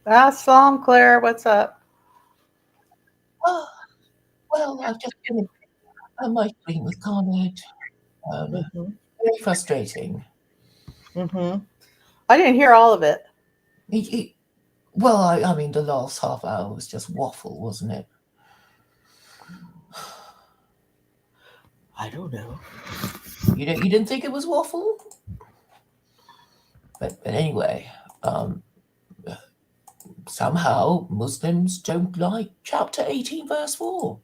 Salam, Claire. What's up? Oh, well, I've just been on my screen with carnage. Hmm. Very frustrating. Hmm. I didn't hear all of it. It- it- well, I mean, the last half hour was just waffle, wasn't it? I don't know. You didn't think it was waffle? But anyway, um, somehow Muslims don't like chapter 18, verse 4,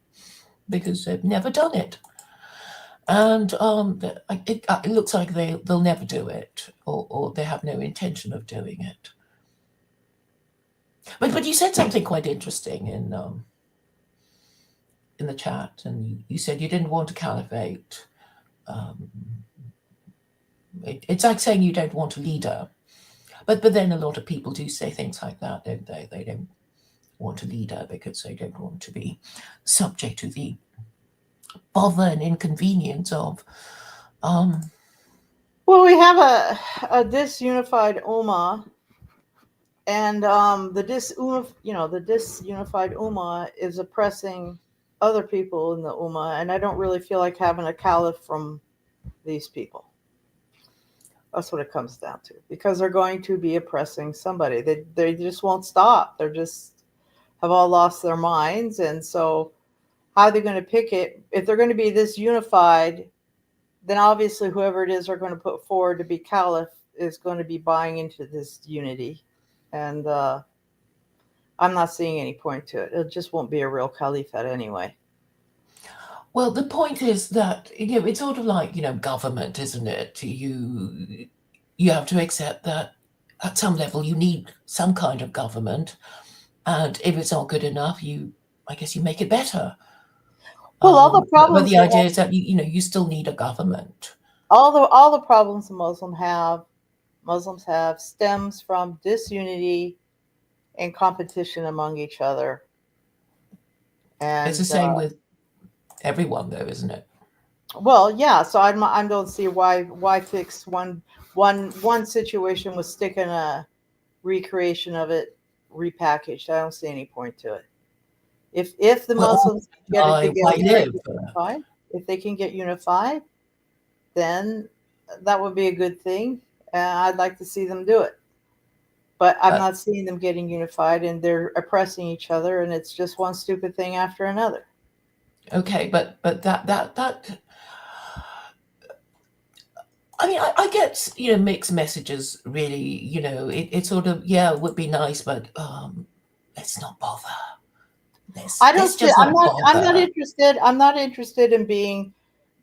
because they've never done it. And it looks like they'll never do it, or they have no intention of doing it. But you said something quite interesting in the chat, and you said you didn't want a caliphate. Um, it's like saying you don't want a leader, but then a lot of people do say things like that, don't they? They don't want a leader because they don't want to be subject to the bother and inconvenience of um Well, we have a disunified ummah, and the disunified ummah is oppressing other people in the ummah, and I don't really feel like having a caliph from these people. That's what it comes down to, because they're going to be oppressing somebody. They just won't stop. They're just have all lost their minds, and so how are they going to pick it if they're going to be this unified? Then obviously whoever it is they're going to put forward to be caliph is going to be buying into this unity, and I'm not seeing any point to it. It just won't be a real caliphate anyway. well, the point is that it's sort of like government, isn't it? You have to accept that at some level you need some kind of government, and if it's not good enough, I guess you make it better. Well, all the But problems the that idea is that you still need a government. all the problems Muslims have stems from disunity and competition among each other, It's the and same with everyone, though, isn't it? well, yeah. So I don't see why fix one situation with sticking a recreation of it repackaged. I don't see any point to it. If the Well, Muslims get it why together and live? get unified, if they can get unified, then that would be a good thing. I'd like to see them do it. But I'm Uh, not seeing them getting unified, and they're oppressing each other, and it's just one stupid thing after another. okay, but that I mean, I get mixed messages. Really, it sort of, yeah, it would be nice, but let's not bother. I don't Let's see. just not I'm not bother. interested. I'm not interested in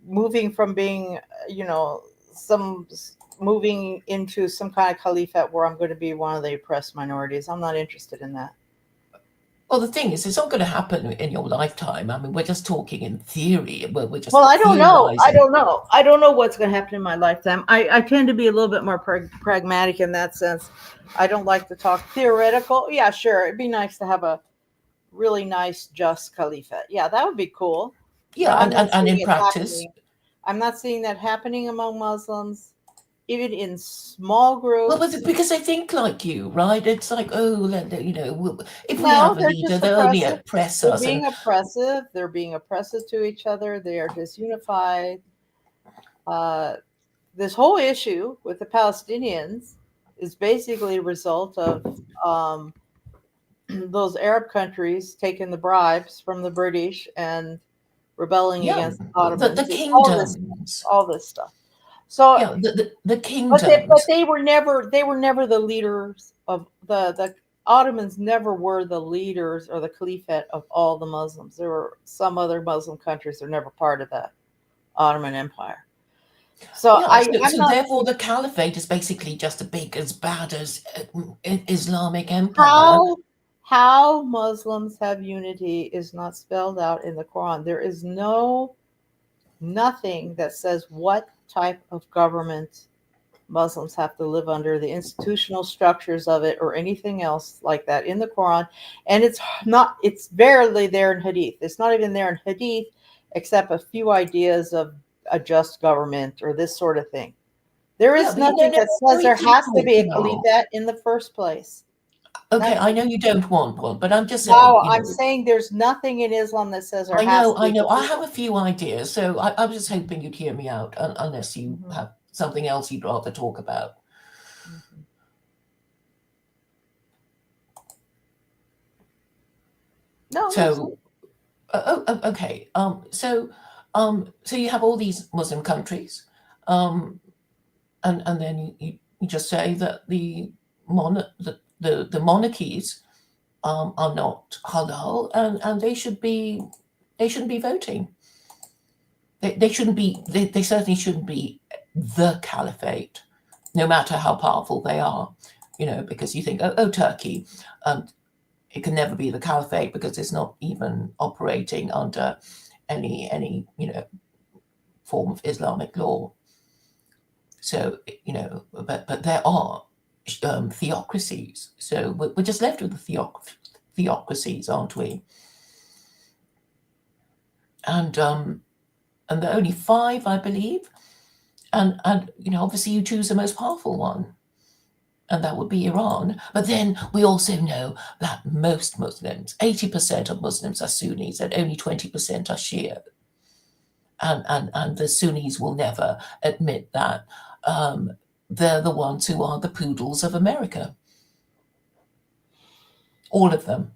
moving from being, you know, some moving into some kind of caliphate where I'm going to be one of the oppressed minorities. I'm not interested in that. Well, the thing is, it's not going to happen in your lifetime. I mean, we're just talking in theory. We're just Well, I don't know. I theorizing. don't know. I don't know what's going to happen in my lifetime. I tend to be a little bit more pragmatic in that sense. I don't like to talk theoretical. Yeah, sure. It'd be nice to have a really nice, just caliphate. Yeah, that would be cool. But Yeah, I'm not and seeing in it practice, happening. I'm not seeing that happening among Muslims, even in small well, groups. because they think like you, right? It's like, oh, if we No, have a they're leader, just they'll only oppressive. oppress They're us. And being oppressive. They're being oppressive to each other. They are disunified. Uh, this whole issue with the Palestinians is basically a result of um, those Arab countries taking the bribes from the British and rebelling yeah, against the the Ottomans. It's kingdoms. all this stuff. So, Yeah, the but kingdoms. they were never the leaders of the Ottomans. Never were the leaders or the caliphate of all the Muslims. There were some other Muslim countries that are never part of that Ottoman Empire. So Yeah, I'm so not therefore seeing the caliphate is basically just as big as bad as Islamic Empire. how how Muslims have unity is not spelled out in the Quran. There is nothing that says what type of government Muslims have to live under, the institutional structures of it, or anything else like that in the Quran. And it's barely there in Hadith. It's not even there in Hadith, except a few ideas of a just government or this sort of thing. There Yeah, is but you know, nothing no, that no, says there it's has to difficult, be a caliphate in the first place. Okay, I know you don't want one, but I'm just saying, No, I'm saying there's nothing in Islam that says there I has know, to be. I know. I have a few ideas, so I was just hoping you'd hear me out, unless you Mhm. have something else you'd rather talk about. Mhm. No, So, okay. So you have all these Muslim countries, and then you just say that the monarchies are not halal, and they shouldn't be voting. They shouldn't be. They certainly shouldn't be the caliphate, no matter how powerful they are. Because you think, oh, Turkey, it can never be the caliphate because it's not even operating under any form of Islamic law. So but there are theocracies. So we're just left with the theocracies, aren't we? And there are only five, I believe. And obviously you choose the most powerful one, and that would be Iran. But then we also know that most Muslims, 80% of Muslims are Sunnis, and only 20% are Shia. And the Sunnis will never admit that they're the ones who are the poodles of America. All of them.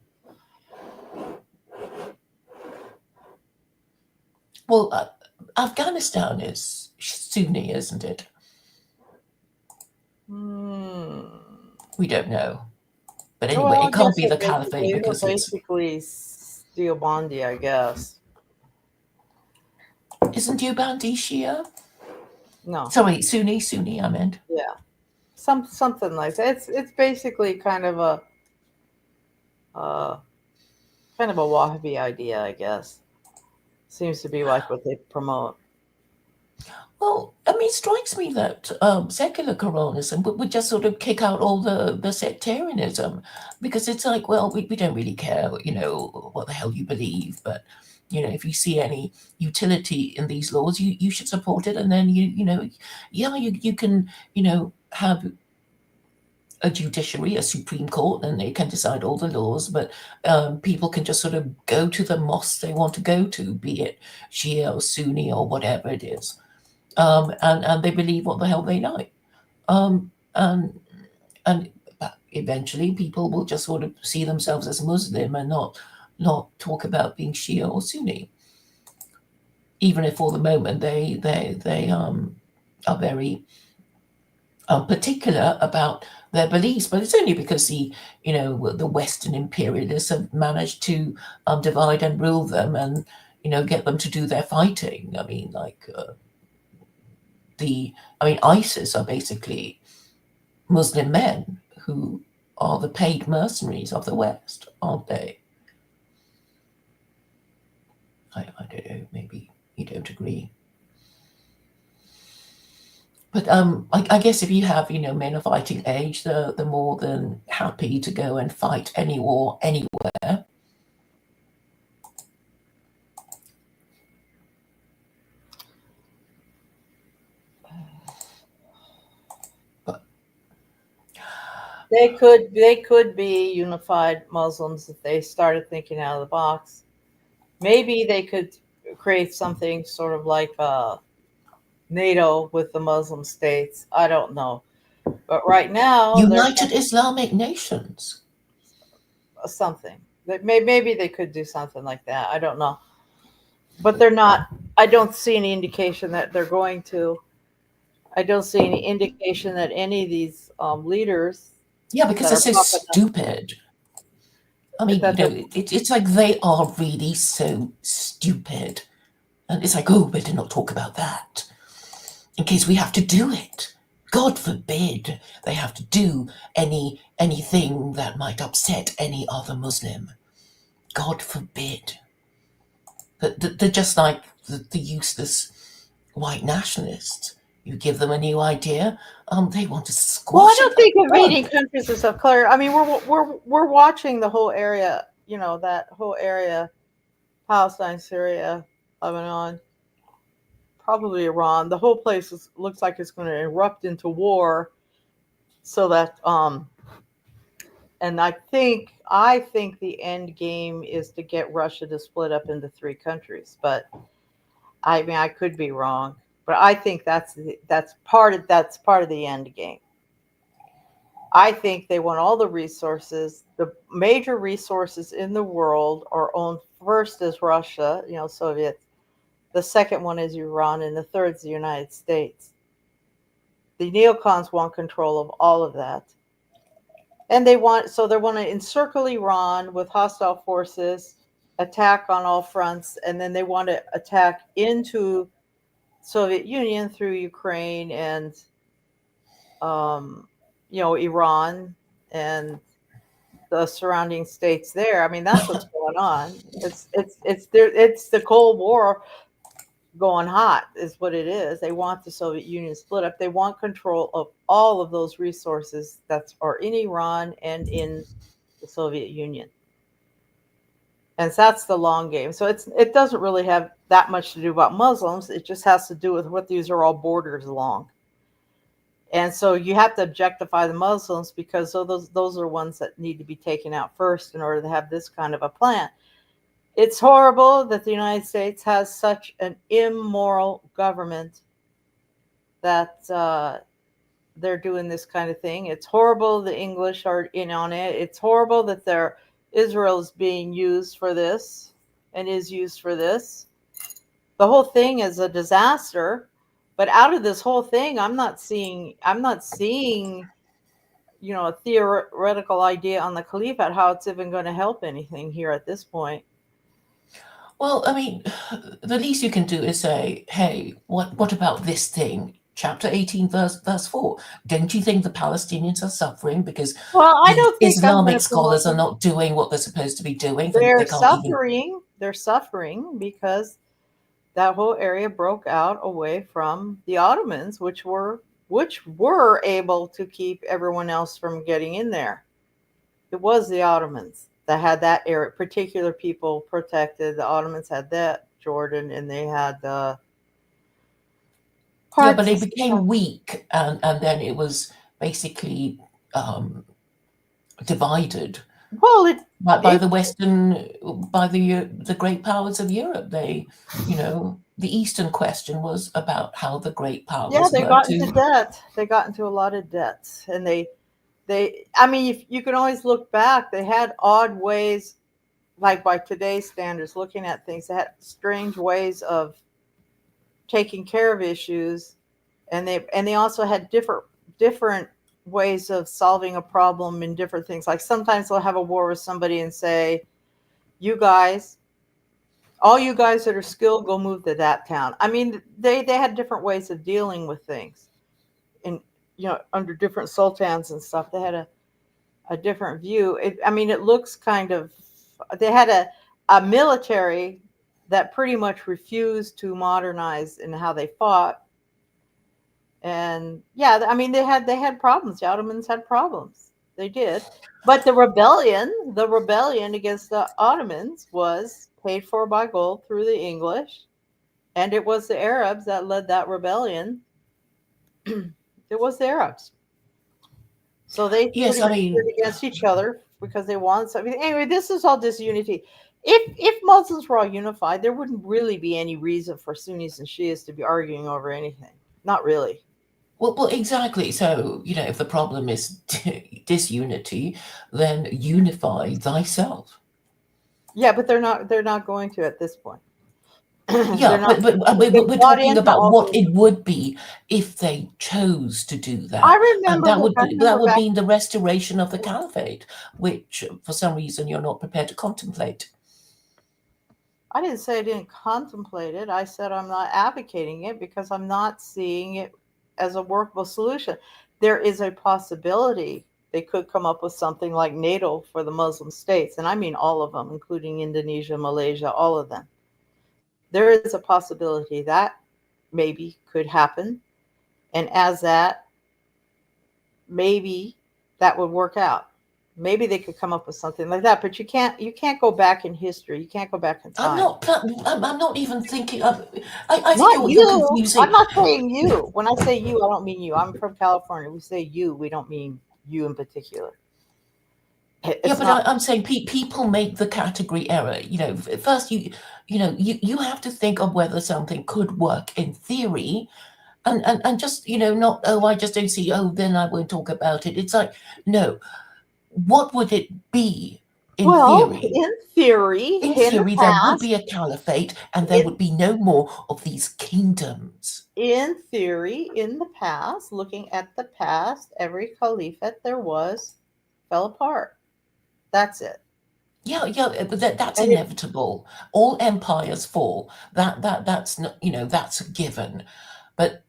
Well, Afghanistan is Sunni, isn't it? We don't know. But anyway, Well, I it can't guess be the caliphate they're because it's. basically Deobandi, I guess. Isn't Ubandi Shia? No, Sorry, Sunni, I meant. yeah, something like that. It's basically uh, kind of a Wahhabi idea, I guess. Seems to be like what they promote. Well, I mean, it strikes me that secular Quranism would just sort of kick out all the sectarianism, because it's like, well, we don't really care, what the hell you believe, but if you see any utility in these laws, you should support it, and then you can have a judiciary, a Supreme Court, and they can decide all the laws, but people can just sort of go to the mosque they want to go to, be it Shia or Sunni or whatever it is. And they believe what the hell they like. And eventually people will just sort of see themselves as Muslim and not talk about being Shia or Sunni, even if for the moment they are very particular about their beliefs. But it's only because the Western imperialists have managed to divide and rule them, and get them to do their fighting. I mean, ISIS are basically Muslim men who are the paid mercenaries of the West, aren't they? I don't know, maybe you don't agree. But I guess if you have, men of fighting age, they're more than happy to go and fight any war anywhere. But They could be unified Muslims if they started thinking out of the box. Maybe they could create something sort of like NATO with the Muslim states. I don't know, but right now they're United Islamic Nations. something that maybe they could do something like that. I don't know, but they're not. I don't see any indication that they're going to. I don't see any indication that any of these leaders Yeah, because that they're are so popping up stupid. I mean, that they're it's like they are really so stupid. And it's like, oh, better not talk about that in case we have to do it. God forbid they have to do anything that might upset any other Muslim. God forbid. They're just like the useless white nationalists. You give them a new idea, they want to Well, I squash it don't like think a bug. invading countries is of color. I mean, we're watching the whole area. That whole area, Palestine, Syria, Lebanon, probably Iran. The whole place looks like it's going to erupt into war. So that And I think the end game is to get Russia to split up into three countries. But I mean, I could be wrong, but I think that's part of the end game. I think they want all the resources. The major resources in the world are owned first is Russia, Soviets. The second one is Iran, and the third is the United States. The neocons want control of all of that, and they want to encircle Iran with hostile forces, attack on all fronts, and then they want to attack into Soviet Union through Ukraine and um, Iran and the surrounding states there. I mean, that's what's going on. It's the Cold War going hot is what it is. They want the Soviet Union split up. They want control of all of those resources that are in Iran and in the Soviet Union. And so that's the long game. So it doesn't really have that much to do about Muslims. It just has to do with what these are all borders along. And so you have to objectify the Muslims because those are ones that need to be taken out first in order to have this kind of a plan. It's horrible that the United States has such an immoral government that they're doing this kind of thing. It's horrible the English are in on it. It's horrible that Israel is being used for this and is used for this. The whole thing is a disaster. But out of this whole thing, I'm not seeing a theoretical idea on the caliphate how it's even going to help anything here at this point. Well, I mean, the least you can do is say, hey, what about this thing? Chapter 18, verse 4. Don't you think the Palestinians are suffering because Well, I the don't think I'm going Islamic to promote scholars are them. not doing what they're supposed to be doing? They're They can't even. suffering. They're suffering because that whole area broke out away from the Ottomans, which were able to keep everyone else from getting in there. It was the Ottomans that had that area, particular people protected. The Ottomans had that Jordan, and they had Yeah, but parts they of. became weak, and then it was basically um, divided Well, it by it the the great powers of Europe. The Eastern question was about how the great yeah, powers they were got into to. debt. They got into a lot of debts, and I mean, if you can always look back, they had odd ways, like by today's standards, looking at things, they had strange ways of taking care of issues, and they also had different ways of solving a problem in different things. Like sometimes they'll have a war with somebody and say, "You guys, all you guys that are skilled, go move to that town." I mean, they had different ways of dealing with things, and under different sultans and stuff, they had a different view. I mean, it looks kind of. They had a military that pretty much refused to modernize in how they fought. And yeah, I mean, they had problems. The Ottomans had problems. They did. But the rebellion against the Ottomans was paid for by gold through the English, and it was the Arabs that led that rebellion. It was the Arabs. So they Yes, pretty I much stood mean, against each other because they wanted something. Anyway, this is all disunity. If Muslims were all unified, there wouldn't really be any reason for Sunnis and Shias to be arguing over anything. Not really. well, exactly. So, if the problem is disunity, then unify thyself. Yeah, but they're not going to at this point. They're Yeah, not. but They've we're bought talking into about all what the. it would be if they chose to do I that, and remember. I that remember would back. mean the restoration of the caliphate, which for some reason you're not prepared to contemplate. I didn't say I didn't contemplate it. I said I'm not advocating it because I'm not seeing it as a workable solution. There is a possibility they could come up with something like NATO for the Muslim states, and I mean all of them, including Indonesia, Malaysia, all of them. There is a possibility that maybe could happen, and as that, maybe that would work out. Maybe they could come up with something like that, but you can't go back in history. You can't go back in I'm time. not. I'm not even thinking of. I Not feel you're you. I'm confusing. not saying you. When I say you, I don't mean you. I'm from California. We say you. We don't mean you in particular. Yeah, It's but not. I'm saying people make the category error. First you have to think of whether something could work in theory, and just not, oh, I just don't see, oh, then I won't talk about it. It's like, no, what would it be in Well, theory? in theory, In in the theory, there would past, be a caliphate, and there in would be no more of these kingdoms. in theory, in the past, looking at the past, every caliphate there was fell apart. That's it. Yeah, but that's And it, inevitable. All empires fall. That's not, that's a given. But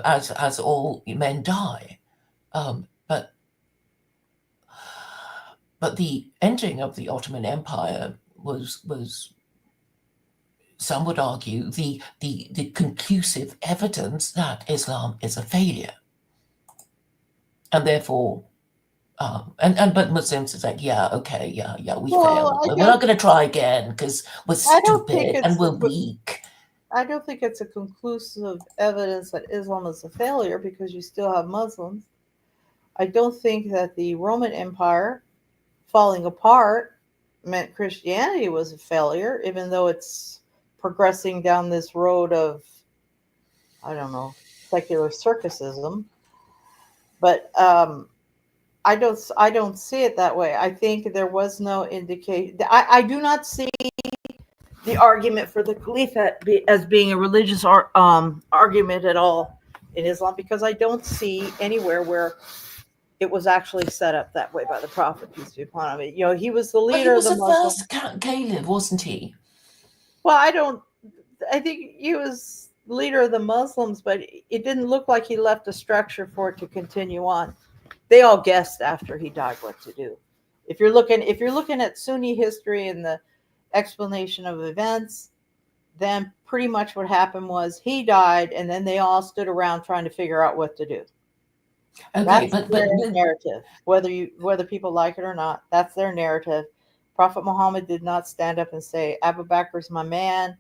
as all men die. But the ending of the Ottoman Empire was, some would argue, the conclusive evidence that Islam is a failure, and therefore, but Muslims is like, yeah, okay, yeah, we well, failed. We're not going to try again because we're I don't think stupid and it's we're weak. I don't think it's a conclusive evidence that Islam is a failure because you still have Muslims. I don't think that the Roman Empire falling apart meant Christianity was a failure, even though it's progressing down this road of, I don't know, secular circusism. But I don't see it that way. I think there was no indication. I do not see the argument for the caliphate as being a religious argument at all in Islam, because I don't see anywhere where it was actually set up that way by the Prophet, peace be upon him. He was the But he leader of was the the Muslim. first caliph, wasn't he? Well, I think he was leader of the Muslims, but it didn't look like he left a structure for it to continue on. They all guessed after he died what to do. If you're looking at Sunni history and the explanation of events, then pretty much what happened was he died, and then they all stood around trying to figure out what to do. Okay, That's but their narrative. Whether people like it or not, that's their narrative. Prophet Muhammad did not stand up and say, Abu Bakr's my man.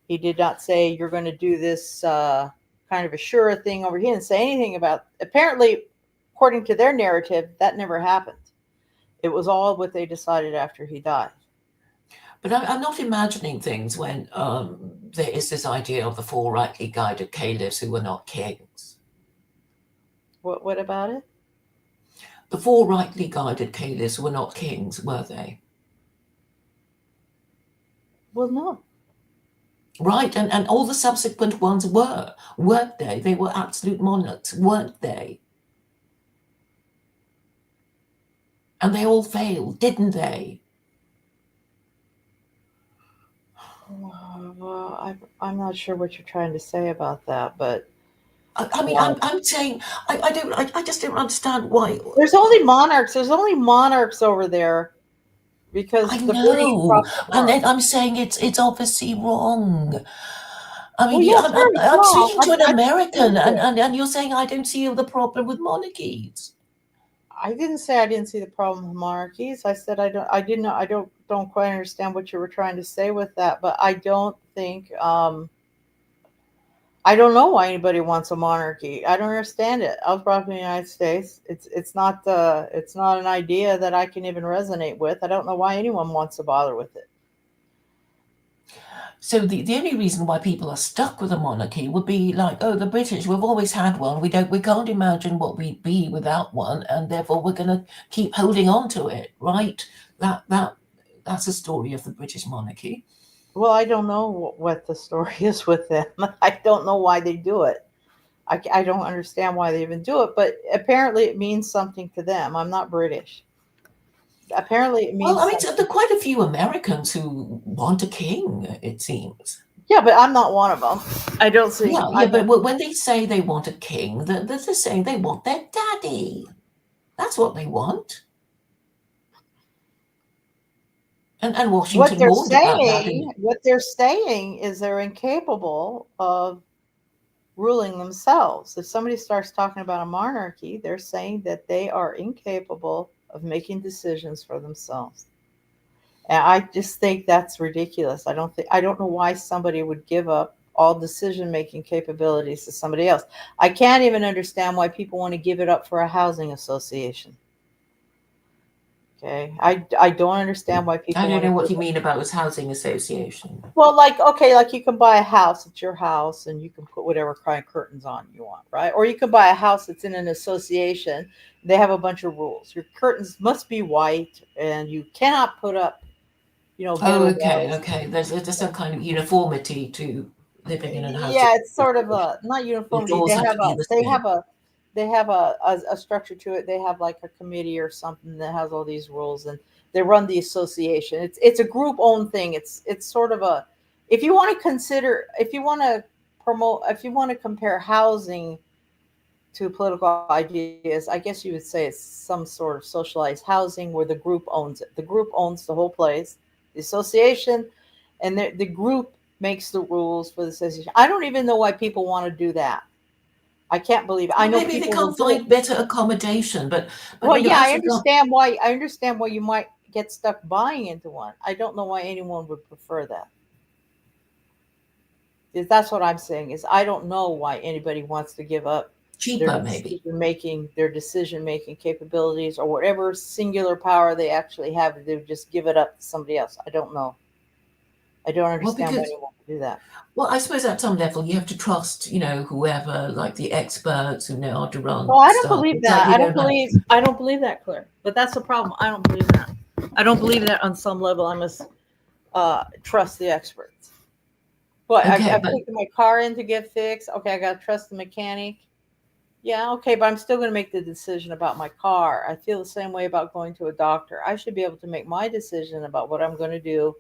He did not say, you're going to do this kind of a sure thing over here. He didn't say anything about, apparently, according to their narrative, that never happened. It was all what they decided after he died. I'm not imagining things when there is this idea of the four rightly guided caliphs who were not kings. What about it? The four rightly guided caliphs were not kings, were they? Well, no. Right, and all the subsequent ones weren't they? They were absolute monarchs, weren't they? And they all failed, didn't they? Well, I'm not sure what you're trying to say about that, but I mean, uh, I'm saying, I just don't understand why. there's only monarchs. There's only monarchs over there I because the British know, brought them and on. then I'm saying it's obviously wrong. I Well, mean, yes, sir, it's I'm wrong. speaking to an I disagree American, with it. and you're saying I don't see the problem with monarchies. I didn't say I didn't see the problem with monarchies. I said I don't. I didn't. I don't quite understand what you were trying to say with that. But I don't think. I don't know why anybody wants a monarchy. I don't understand it. I was brought up in the United States. It's not an idea that I can even resonate with. I don't know why anyone wants to bother with it. So the only reason why people are stuck with a monarchy would be like, oh, the British, we've always had one. We can't imagine what we'd be without one, and therefore we're going to keep holding on to it, right? That's the story of the British monarchy. Well, I don't know what the story is with them. I don't know why they do it. I don't understand why they even do it, but apparently it means something to them. I'm not British. Apparently it Well, means I mean, so there something. are quite a few Americans who want a king, it seems. Yeah, but I'm not one of them. I don't see. Yeah, but when they say they want a king, they're saying they want their daddy. That's what they want. And What Washington they're warned about that. And saying, what they're saying is they're incapable of ruling themselves. If somebody starts talking about a monarchy, they're saying that they are incapable of making decisions for themselves. And I just think that's ridiculous. I don't know why somebody would give up all decision making capabilities to somebody else. I can't even understand why people want to give it up for a housing association. Okay, I don't understand why I people don't want know to what give you up. mean about this housing association. Well, like okay, like you can buy a house, it's your house, and you can put whatever kind of curtains on you want, right? Or you can buy a house that's in an association. They have a bunch of rules. Your curtains must be white, and you cannot put up, Oh, ghetto okay, bells. okay. There's some kind of uniformity to living in a housing Yeah, it's sort of association. a not Your uniformity. doors have to be the same. They have a structure to it. They have like a committee or something that has all these rules, and they run the association. It's a group owned thing. It's sort of a if you want to consider if you want to promote if you want to compare housing to political ideas, I guess you would say it's some sort of socialized housing where the group owns it. The group owns the whole place, the association, and the group makes the rules for the association. I don't even know why people want to do that. I can't believe it. I Well, know maybe they people will can't do it. find better accommodation, but Well, yeah, as regard, I understand why you might get stuck buying into one. I don't know why anyone would prefer that. That's what I'm saying is I don't know why anybody wants to give up cheaper, maybe. their decision making capabilities or whatever singular power they actually have. They would just give it up to somebody else. I don't know. I don't Well, understand why because anyone would do that. well, I suppose at some level you have to trust, whoever, like the experts who know how to Well, run I don't stuff. believe It's like that. you don't have. I don't believe that, Claire. But that's the problem. I don't believe that. I don't believe that on some level. I must trust the experts. But Okay, I've but taken my car in to get fixed. Okay, I got to trust the mechanic. Yeah, okay, but I'm still going to make the decision about my car. I feel the same way about going to a doctor. I should be able to make my decision about what I'm going to do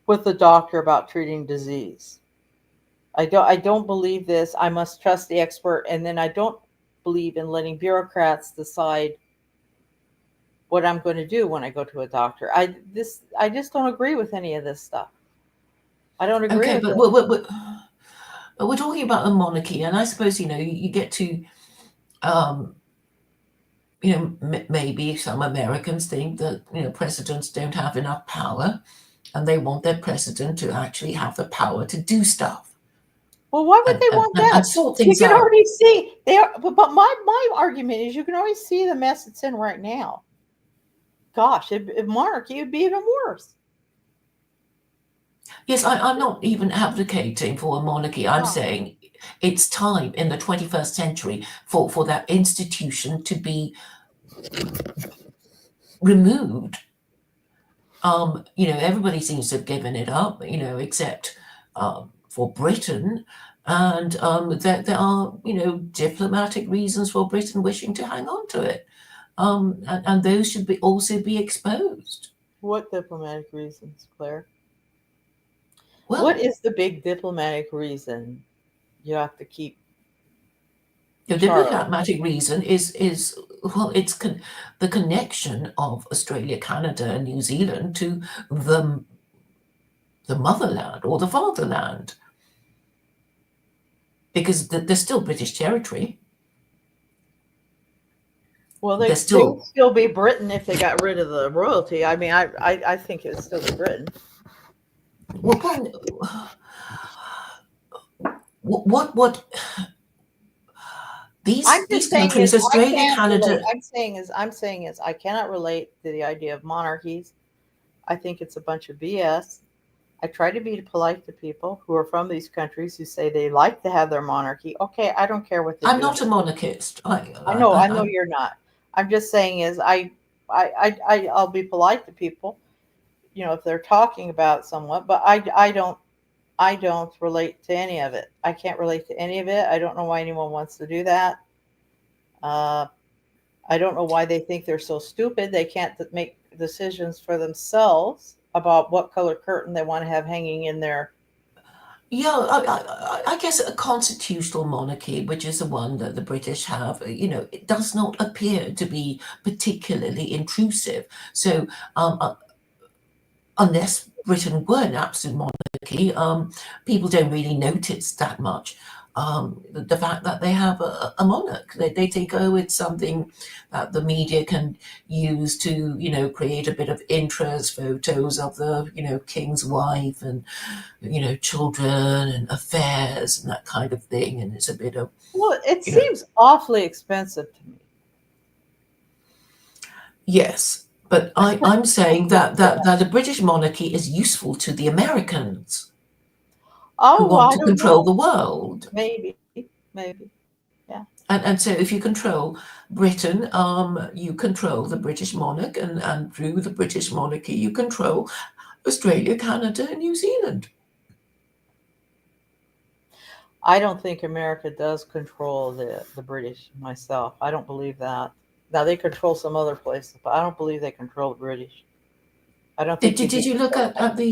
with the doctor about treating disease. I don't believe this. I must trust the expert, and then I don't believe in letting bureaucrats decide what I'm going to do when I go to a doctor. I just don't agree with any of this stuff. I don't agree okay, with but it. we're talking about a monarchy, and I suppose you get to um, maybe some Americans think that presidents don't have enough power, and they want their president to actually have the power to do stuff Well, why would and they and, want and, that? and sort You things can out. already see they are, but my argument is you can already see the mess it's in right now. Gosh, if monarchy would be even worse. Yes, I'm not even advocating for a monarchy. I'm No. saying it's time in the 21st century for that institution to be removed. Everybody seems to have given it up, except for Britain. And there are, diplomatic reasons for Britain wishing to hang on to it. And those should be also be exposed. What diplomatic reasons, Claire? What Well, is the big diplomatic reason you have to keep the Charles? diplomatic reason is well, it's the connection of Australia, Canada, and New Zealand to the the motherland or the fatherland, because they're still British territory. Well, They're they would still still be Britain if they got rid of the royalty. I mean, I think it would still be Britain. well, what I'm these just saying is countries, I Australia, can't relate. Canada. I'm saying is I cannot relate to the idea of monarchies. I think it's a bunch of BS. I try to be polite to people who are from these countries who say they like to have their monarchy. Okay, I don't care what they I'm do. not a monarchist. I know you're not. I'm just saying is I'll be polite to people, if they're talking about someone, but I don't relate to any of it. I can't relate to any of it. I don't know why anyone wants to do that. Uh, I don't know why they think they're so stupid. They can't make decisions for themselves about what color curtain they want to have hanging in their. Yeah, I guess a constitutional monarchy, which is the one that the British have, it does not appear to be particularly intrusive. So, unless Britain were an absolute monarchy, people don't really notice that much. The fact that they have a monarch, they think, oh, it's something that the media can use to, create a bit of interest, photos of the, king's wife and, children and affairs and that kind of thing. And it's a bit of, Well, it you know, seems awfully expensive to me. Yes, but I'm saying that the British monarchy is useful to the Americans who Oh, want I to don't control know. the world. Maybe. Yeah. And so if you control Britain, you control the British monarch, and through the British monarchy, you control Australia, Canada, and New Zealand. I don't think America does control the British myself. I don't believe that. Now they control some other places, but I don't believe they control the British. I don't think they Did do. you look at the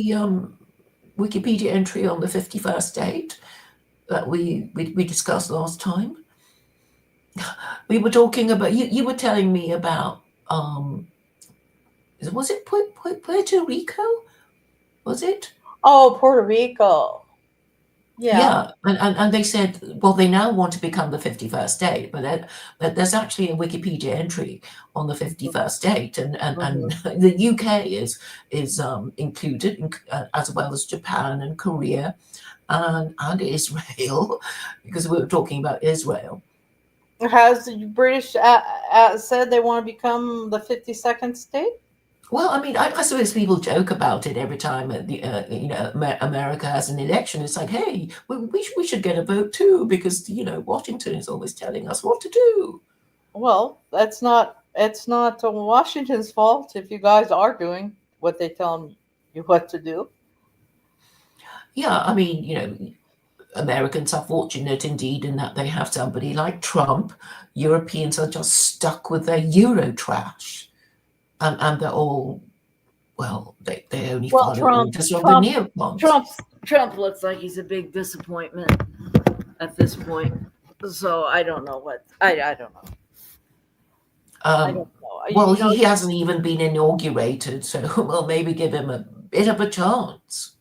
Wikipedia entry on the 51st state that we discussed last time? We were talking about, you were telling me about, was it Puerto Rico? Was it? Oh, Puerto Rico. Yeah. Yeah, and they said, well, they now want to become the 51st state, but there's actually a Wikipedia entry on the 51st state, and Hmm. the UK is included, as well as Japan and Korea and Israel, because we were talking about Israel. Has the British said they want to become the 52nd state? Well, I mean, I suppose people joke about it every time America has an election. It's like, hey, we should get a vote too, because Washington is always telling us what to do. Well, it's not Washington's fault if you guys are doing what they tell you what to do. Yeah, I mean, Americans are fortunate indeed in that they have somebody like Trump. Europeans are just stuck with their Euro trash, and they're all, well, they only Well, follow orders from the Trump, neocons. Trump, Trump looks like he's a big disappointment at this point. So I don't know what I don't know. I Um, don't know. well, You know, he hasn't even been inaugurated, so we'll maybe give him a bit of a chance.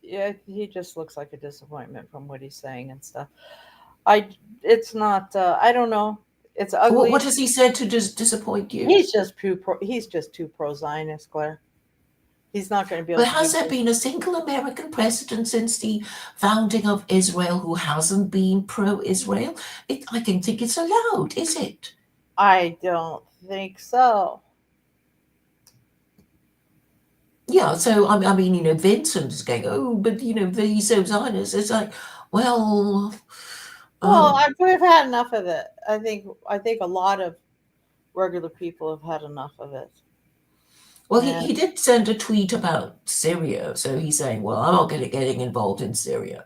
yeah, he just looks like a disappointment from what he's saying and stuff. I, it's not. I don't know. It's What ugly. has he said to disappoint you? He's just too pro Zionist, Claire. He's not going to be able But to has give there this. been a single American president since the founding of Israel who hasn't been pro-Israel? I don't think it's allowed, is it? I don't think so. Yeah, so I mean, Vincent is going, oh, but he's so Zionist. It's like, well, Well, um, we've had enough of it. I think a lot of regular people have had enough of it. well, And he did send a tweet about Syria, so he's saying, well, I'm not getting involved in Syria.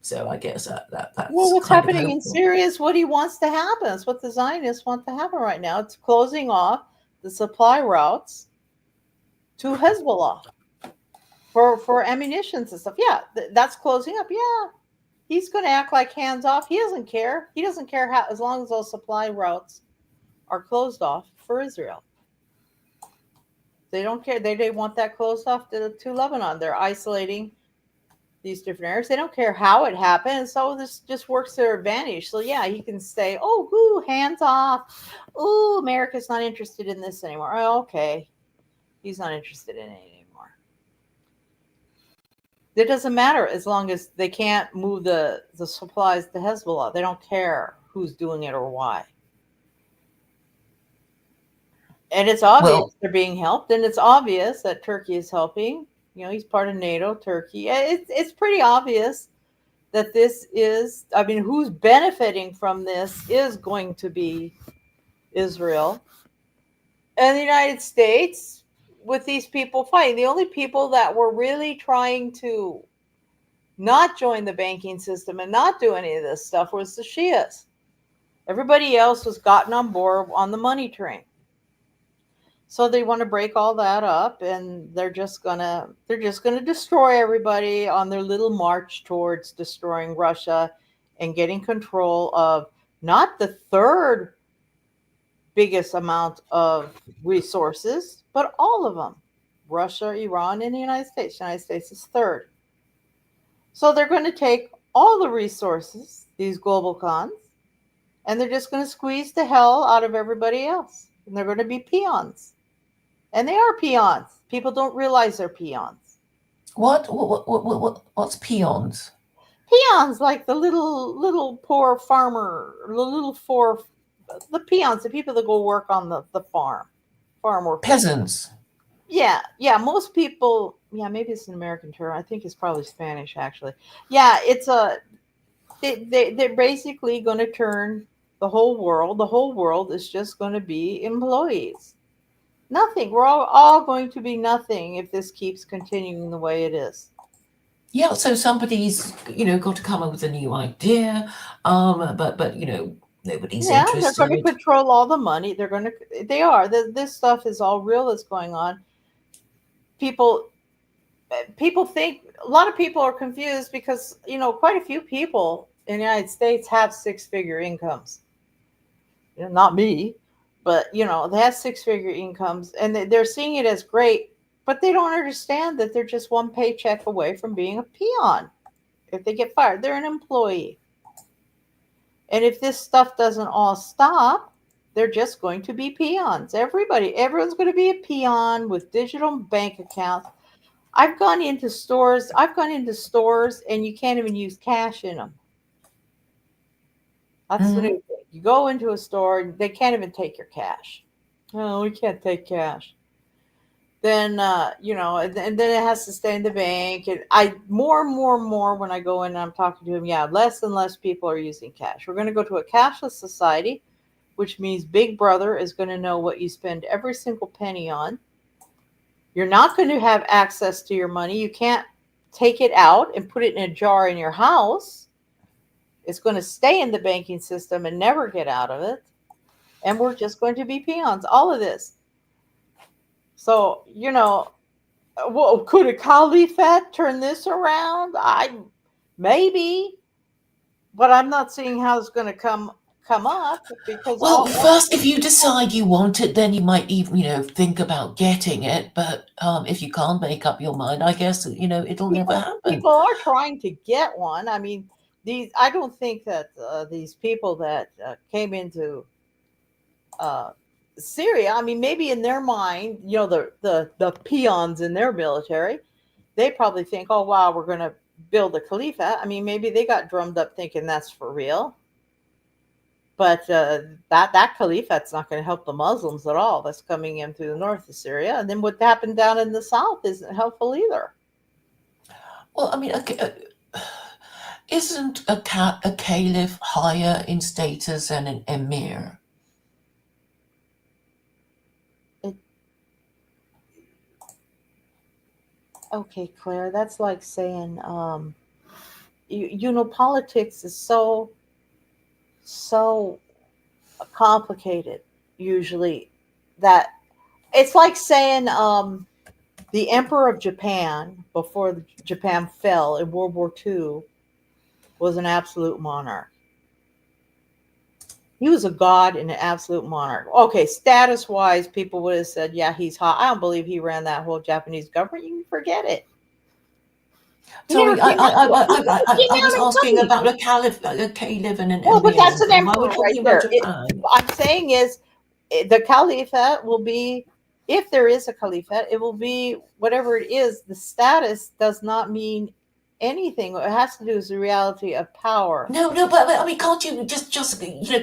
So I guess well, that's what's kind of happening in hopeful. Syria is what he wants to happen. It's what the Zionists want to happen right now. It's closing off the supply routes to Hezbollah for ammunitions and stuff. Yeah, that's closing up. Yeah, he's going to act like hands off. He doesn't care. He doesn't care how, as long as those supply routes are closed off for Israel. They don't care. They want that closed off to Lebanon. They're isolating these different areas. They don't care how it happened. So this just works to their advantage. So yeah, he can say, "Oh, ooh, hands off. Ooh, America's not interested in this anymore." Oh, okay, he's not interested in it anymore. It doesn't matter as long as they can't move the supplies to Hezbollah. They don't care who's doing it or why. And it's obvious Well, they're being helped, and it's obvious that Turkey is helping. You know, he's part of NATO, Turkey. It's pretty obvious that this is, I mean, who's benefiting from this is going to be Israel and the United States with these people fighting. The only people that were really trying to not join the banking system and not do any of this stuff was the Shias. Everybody else was gotten on board on the money train. So they want to break all that up, and they're just gonna destroy everybody on their little march towards destroying Russia and getting control of not the third biggest amount of resources, but all of them. Russia, Iran, and the United States. The United States is third. So they're going to take all the resources, these global cons, and they're just going to squeeze the hell out of everybody else. And they're going to be peons. And they are peons. People don't realize they're peons. what's peons? Peons, like the little poor farmer, the little poor the peons, the people that go work on the farm workers. Peasants. Yeah, yeah. Most people, yeah, maybe it's an American term. I think it's probably Spanish actually. Yeah, it's a they're basically going to turn the whole world. The whole world is just going to be employees. Nothing. We're all going to be nothing if this keeps continuing the way it is. Yeah, so somebody's, got to come up with a new idea, but nobody's Yeah, they're going to interested. control all the money. They're going to. They are. This stuff is all real. That's going on. People people think a lot of people are confused because quite a few people in the United States have six-figure incomes. Not me, but they have six-figure incomes and they're seeing it as great, but they don't understand that they're just one paycheck away from being a peon. If they get fired, they're an employee. And if this stuff doesn't all stop, they're just going to be peons. Everyone's going to be a peon with digital bank accounts. I've gone into stores and you can't even use cash in them. That's the Mhm. new thing. You go into a store, they can't even take your cash. Oh, we can't take cash. Then and then it has to stay in the bank. And I more when I go in and I'm talking to them, yeah, less and less people are using cash. We're going to go to a cashless society, which means Big Brother is going to know what you spend every single penny on. You're not going to have access to your money. You can't take it out and put it in a jar in your house. It's going to stay in the banking system and never get out of it. And we're just going to be peons, all of this. So, well, could a caliphate turn this around? Maybe, but I'm not seeing how it's going to come up because Well, all first, if you decide you want it, then you might even, think about getting it. But if you can't make up your mind, I guess, it'll never happen. people are trying to get one. I mean, these I don't think that these people that came into uh, Syria. I mean, maybe in their mind, the peons in their military, they probably think, oh wow, we're going to build a caliphate. I mean, maybe they got drummed up thinking that's for real. But that caliphate's not going to help the Muslims at all. That's coming in through the north of Syria, and then what happened down in the south isn't helpful either. Well, I mean, okay, isn't a caliph higher in status than an emir? It, okay, Claire, that's like saying, politics is so complicated usually that it's like saying the emperor of Japan before Japan fell in World War II was an absolute monarch. He was a god and an absolute monarch. Okay, status wise, people would have said, yeah, he's hot. I don't believe he ran that whole Japanese government. You can forget it. He never Sorry, I, came I, out. I, I, He I came I out was and asking told about you. a caliph and an Well, but emir. that's an Why are we emperor right talking about there. Japan? I'm saying is the caliphate will be, if there is a caliphate, it will be whatever it is. The status does not mean anything. What it has to do is the reality of power. No, no, but I mean, can't you just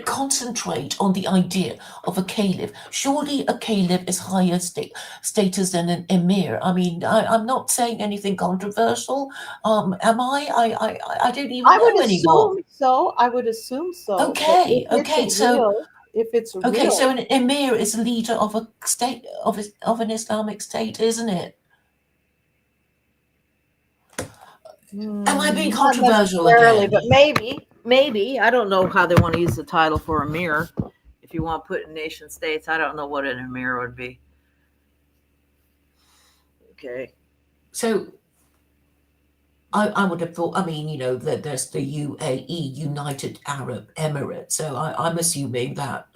concentrate on the idea of a caliph? Surely a caliph is higher status than an emir. I mean, I'm not saying anything controversial. Am I? I don't even I would know anymore. assume so. I would assume so. But Okay, okay, so if it's okay, real, so an emir is a leader of a state of an Islamic state, isn't it? Am I being not controversial necessarily, again? but maybe. I don't know how they want to use the title for emir. If you want to put in nation states, I don't know what an emir would be. Okay. So I would have thought, I mean, that there's the UAE, United Arab Emirates. So I'm assuming that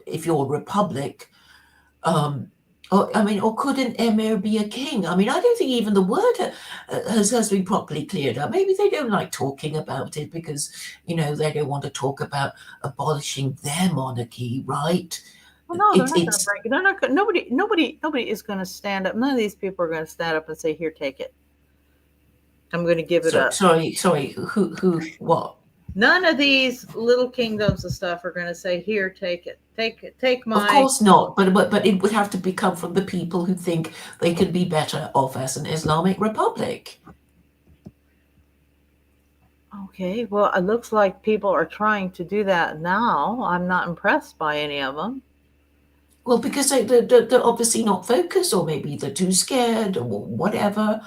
if you're a republic, um, or could an emir be a king? I mean, I don't think even the word has been properly cleared up. Maybe they don't like talking about it because, they don't want to talk about abolishing their monarchy, right? Well, no, they're not going to It's break it. They're not. Nobody is going to stand up. None of these people are going to stand up and say, "Here, take it. I'm going to give it up." sorry, what? None of these little kingdoms and stuff are going to say, "Here, take it, take it, take Of my." course not, but it would have to come from the people who think they could be better off as an Islamic republic. Okay, well, it looks like people are trying to do that now. I'm not impressed by any of them. Well, because they're obviously not focused, or maybe they're too scared, or whatever.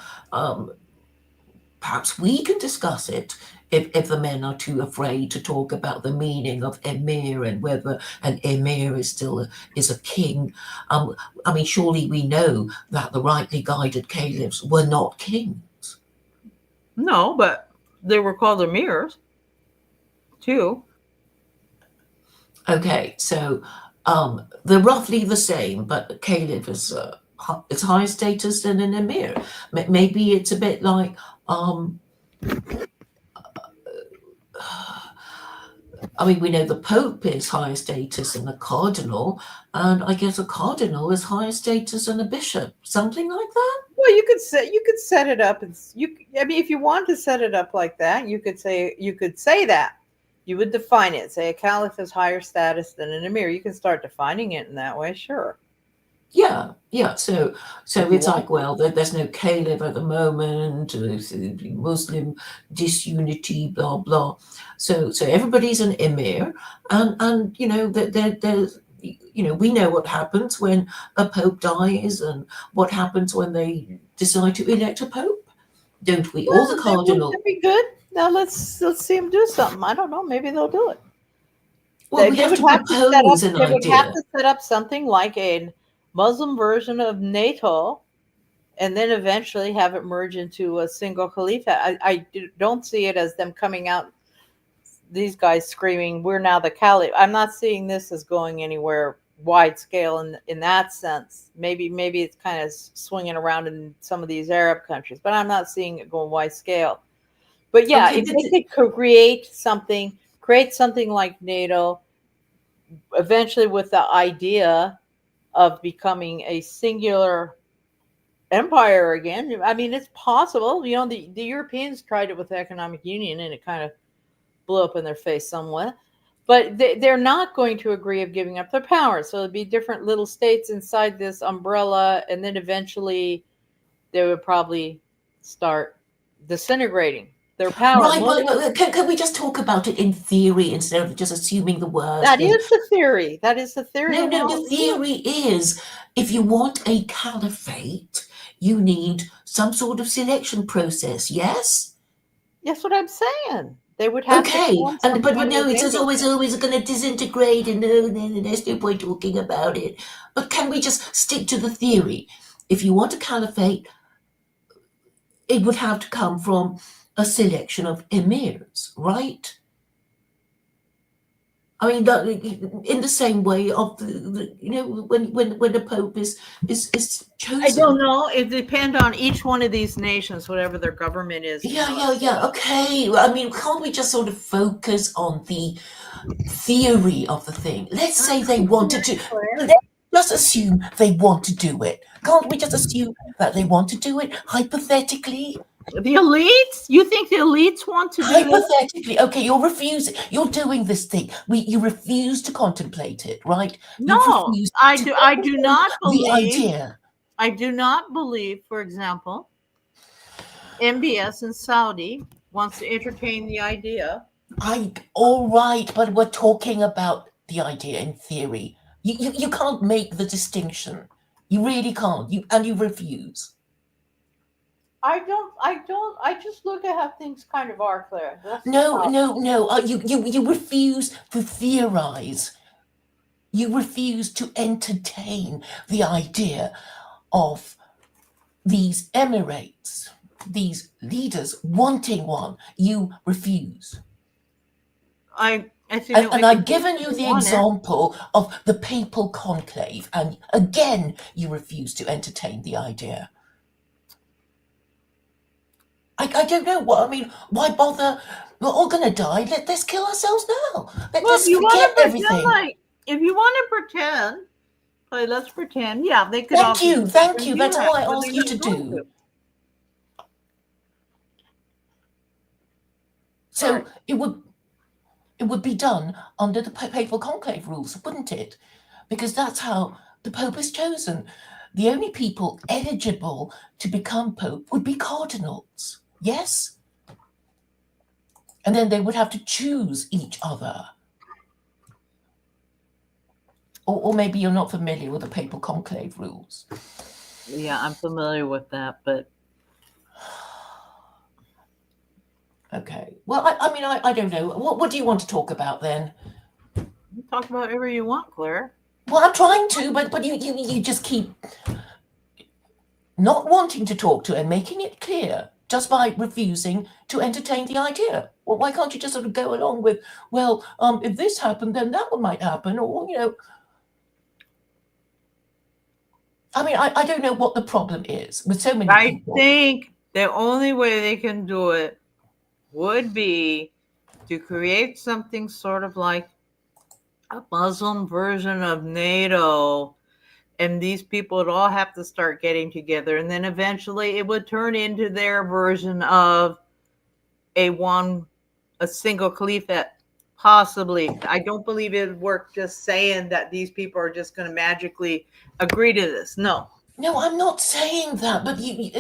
Perhaps we can discuss it if the men are too afraid to talk about the meaning of emir and whether an emir is still is a king. I mean, surely we know that the rightly guided caliphs were not kings. No, but they were called emirs too. Okay, so they're roughly the same, but caliph is higher status than an emir. Maybe it's a bit like I mean, we know the Pope is higher status than a cardinal, and I guess a cardinal is higher status than a bishop, something like that. Well, you could set it up, and you. I mean, if you want to set it up like that, you could say that. You would define it. Say a caliph is higher status than an emir. You can start defining it in that way. Sure. Yeah, yeah. So If you it's want like, well, there's no caliph at the moment. Muslim disunity, blah blah. So everybody's an emir, and you know that there's you know we know what happens when a pope dies, and what happens when they decide to elect a pope, don't we? All the that would cardinal. be good. Now let's see them do something. I don't know. Maybe they'll do it. Well, we have to propose an They would have idea. to set up something like a Muslim version of NATO, and then eventually have it merge into a single caliphate. Don't see it as them coming out, these guys screaming, "We're now the caliph." I'm not seeing this as going anywhere wide scale in that sense. Maybe it's kind of swinging around in some of these Arab countries, but I'm not seeing it going wide scale. But yeah, Okay, if they could create something like NATO, eventually with the idea of becoming a singular empire again. I mean, it's possible. You know, the Europeans tried it with the economic union, and it kind of blew up in their face somewhat. But they're not going to agree of giving up their power. So it'd be different little states inside this umbrella, and then eventually they would probably start disintegrating their power. right, but can we just talk about it in theory instead of just assuming the worst? That is the theory. That is the theory No, of no, how the it would work. theory is if you want a caliphate, you need some sort of selection process, yes? That's what I'm saying. They would have to Okay, form and some but kind of no, a it's just NATO always thing. always going to disintegrate, and no, there's no point talking about it. But can we just stick to the theory? If you want a caliphate, it would have to come from a selection of emirs, right? I mean, in the same way of you know when the pope is I don't chosen. know. It depends on each one of these nations, whatever their government is and how it's set Yeah. up. Okay. I mean, can't we just sort of focus on the theory of the thing? Let's say they wanted to. Let's just assume they want to do it. Can't we just assume that they want to do it hypothetically? The elites? You think the elites want to do this? Hypothetically, okay, you're refusing. You're doing this thing. You refuse to contemplate it, right? You No, refuse to I do contemplate not the believe. idea. I do not believe, for example, MBS in Saudi wants to entertain the idea. All right, but we're talking about the idea in theory. You can't make the distinction. You really can't. You refuse. I just look at how things kind of are, Claire. That's the No, problem. no, no. You refuse to theorize. You refuse to entertain the idea of these emirates, these leaders wanting one. You refuse. I see no And I've indication given you they the want it. example of the papal conclave, and again, you refuse to entertain the idea. I don't know what I mean. Why bother? We're all going to die. Let's kill ourselves now. Well, Let's forget everything. if you want to pretend, like, let's pretend. Yeah, they could obviously Thank you. do That's that, all I but ask they're you to not going do. to. So it would it would be done under the papal conclave rules, wouldn't it? Because that's how the Pope is chosen. The only people eligible to become Pope would be cardinals. Yes? And then they would have to choose each other. Or maybe you're not familiar with the papal conclave rules. Yeah, I'm familiar with that, but okay. Well, I mean, I don't know. What do you want to talk about then? you talk about whatever you want, Claire. Well, I'm trying to, but you just keep not wanting to talk to and making it clear just by refusing to entertain the idea. Well, why can't you just sort of go along with, well, if this happened, then that one might happen, or, you know. I mean, I don't know what the problem is with so many people. I think the only way they can do it would be to create something sort of like a Muslim version of NATO, and these people would all have to start getting together, and then eventually it would turn into their version of a single caliphate. Possibly. I don't believe it would work just saying that these people are just going to magically agree to this. No. No, I'm not saying that, but you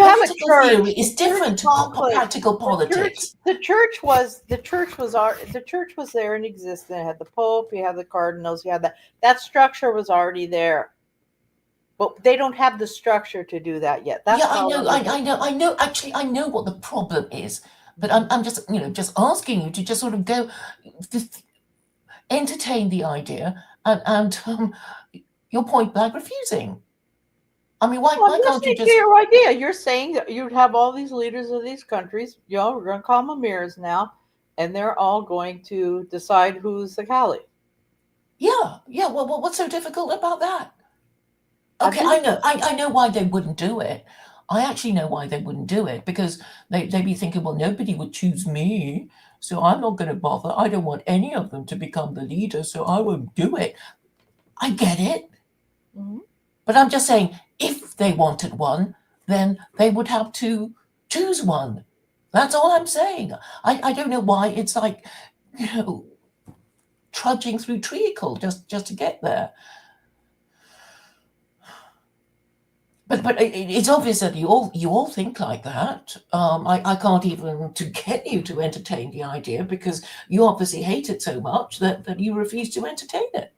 have a political church. theory is different to practical politics. The church was there and existed. It had the Pope, you had the cardinals, you had that structure was already there. But they don't have the structure to do that yet. That's I know. Actually, I know what the problem is, but I'm just, just asking you to just sort of go, entertain the idea, and you're point blank refusing. I mean, why can't you just? Your idea. You're saying that you'd have all these leaders of these countries. We're going to call them emirs now, and they're all going to decide who's the caliph. Yeah. Well, what's so difficult about that? Okay, I know why they wouldn't do it. I actually know why they wouldn't do it, because they'd be thinking, well, nobody would choose me, so I'm not going to bother. I don't want any of them to become the leader, so I won't do it. I get it. Mm-hmm. But I'm just saying, if they wanted one, then they would have to choose one. That's all I'm saying. I don't know why it's like, trudging through treacle just to get there. But it's obvious that you all think like that. I can't even to get you to entertain the idea, because you obviously hate it so much that you refuse to entertain it.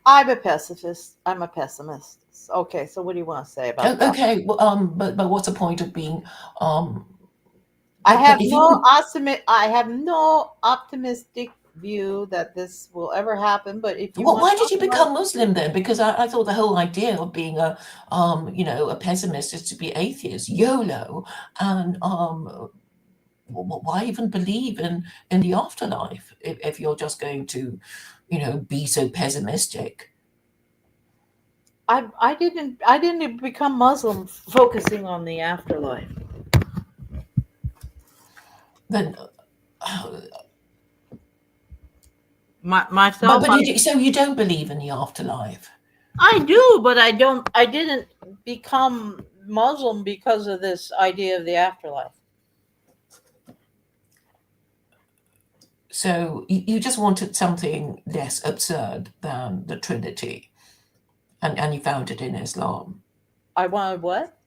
I'm a pessimist. Okay, so what do you want to say about that? Okay, well, but what's the point of being? I have no optimistic view that this will ever happen. But if you why did you become Muslim then? Because I thought the whole idea of being a pessimist is to be atheist, YOLO, and why even believe in the afterlife if you're just going to, be so pessimistic? I didn't become Muslim focusing on the afterlife. Then. Myself. So you don't believe in the afterlife? I do, but I didn't become Muslim because of this idea of the afterlife. So you just wanted something less absurd than the Trinity, and you found it in Islam. I wanted what?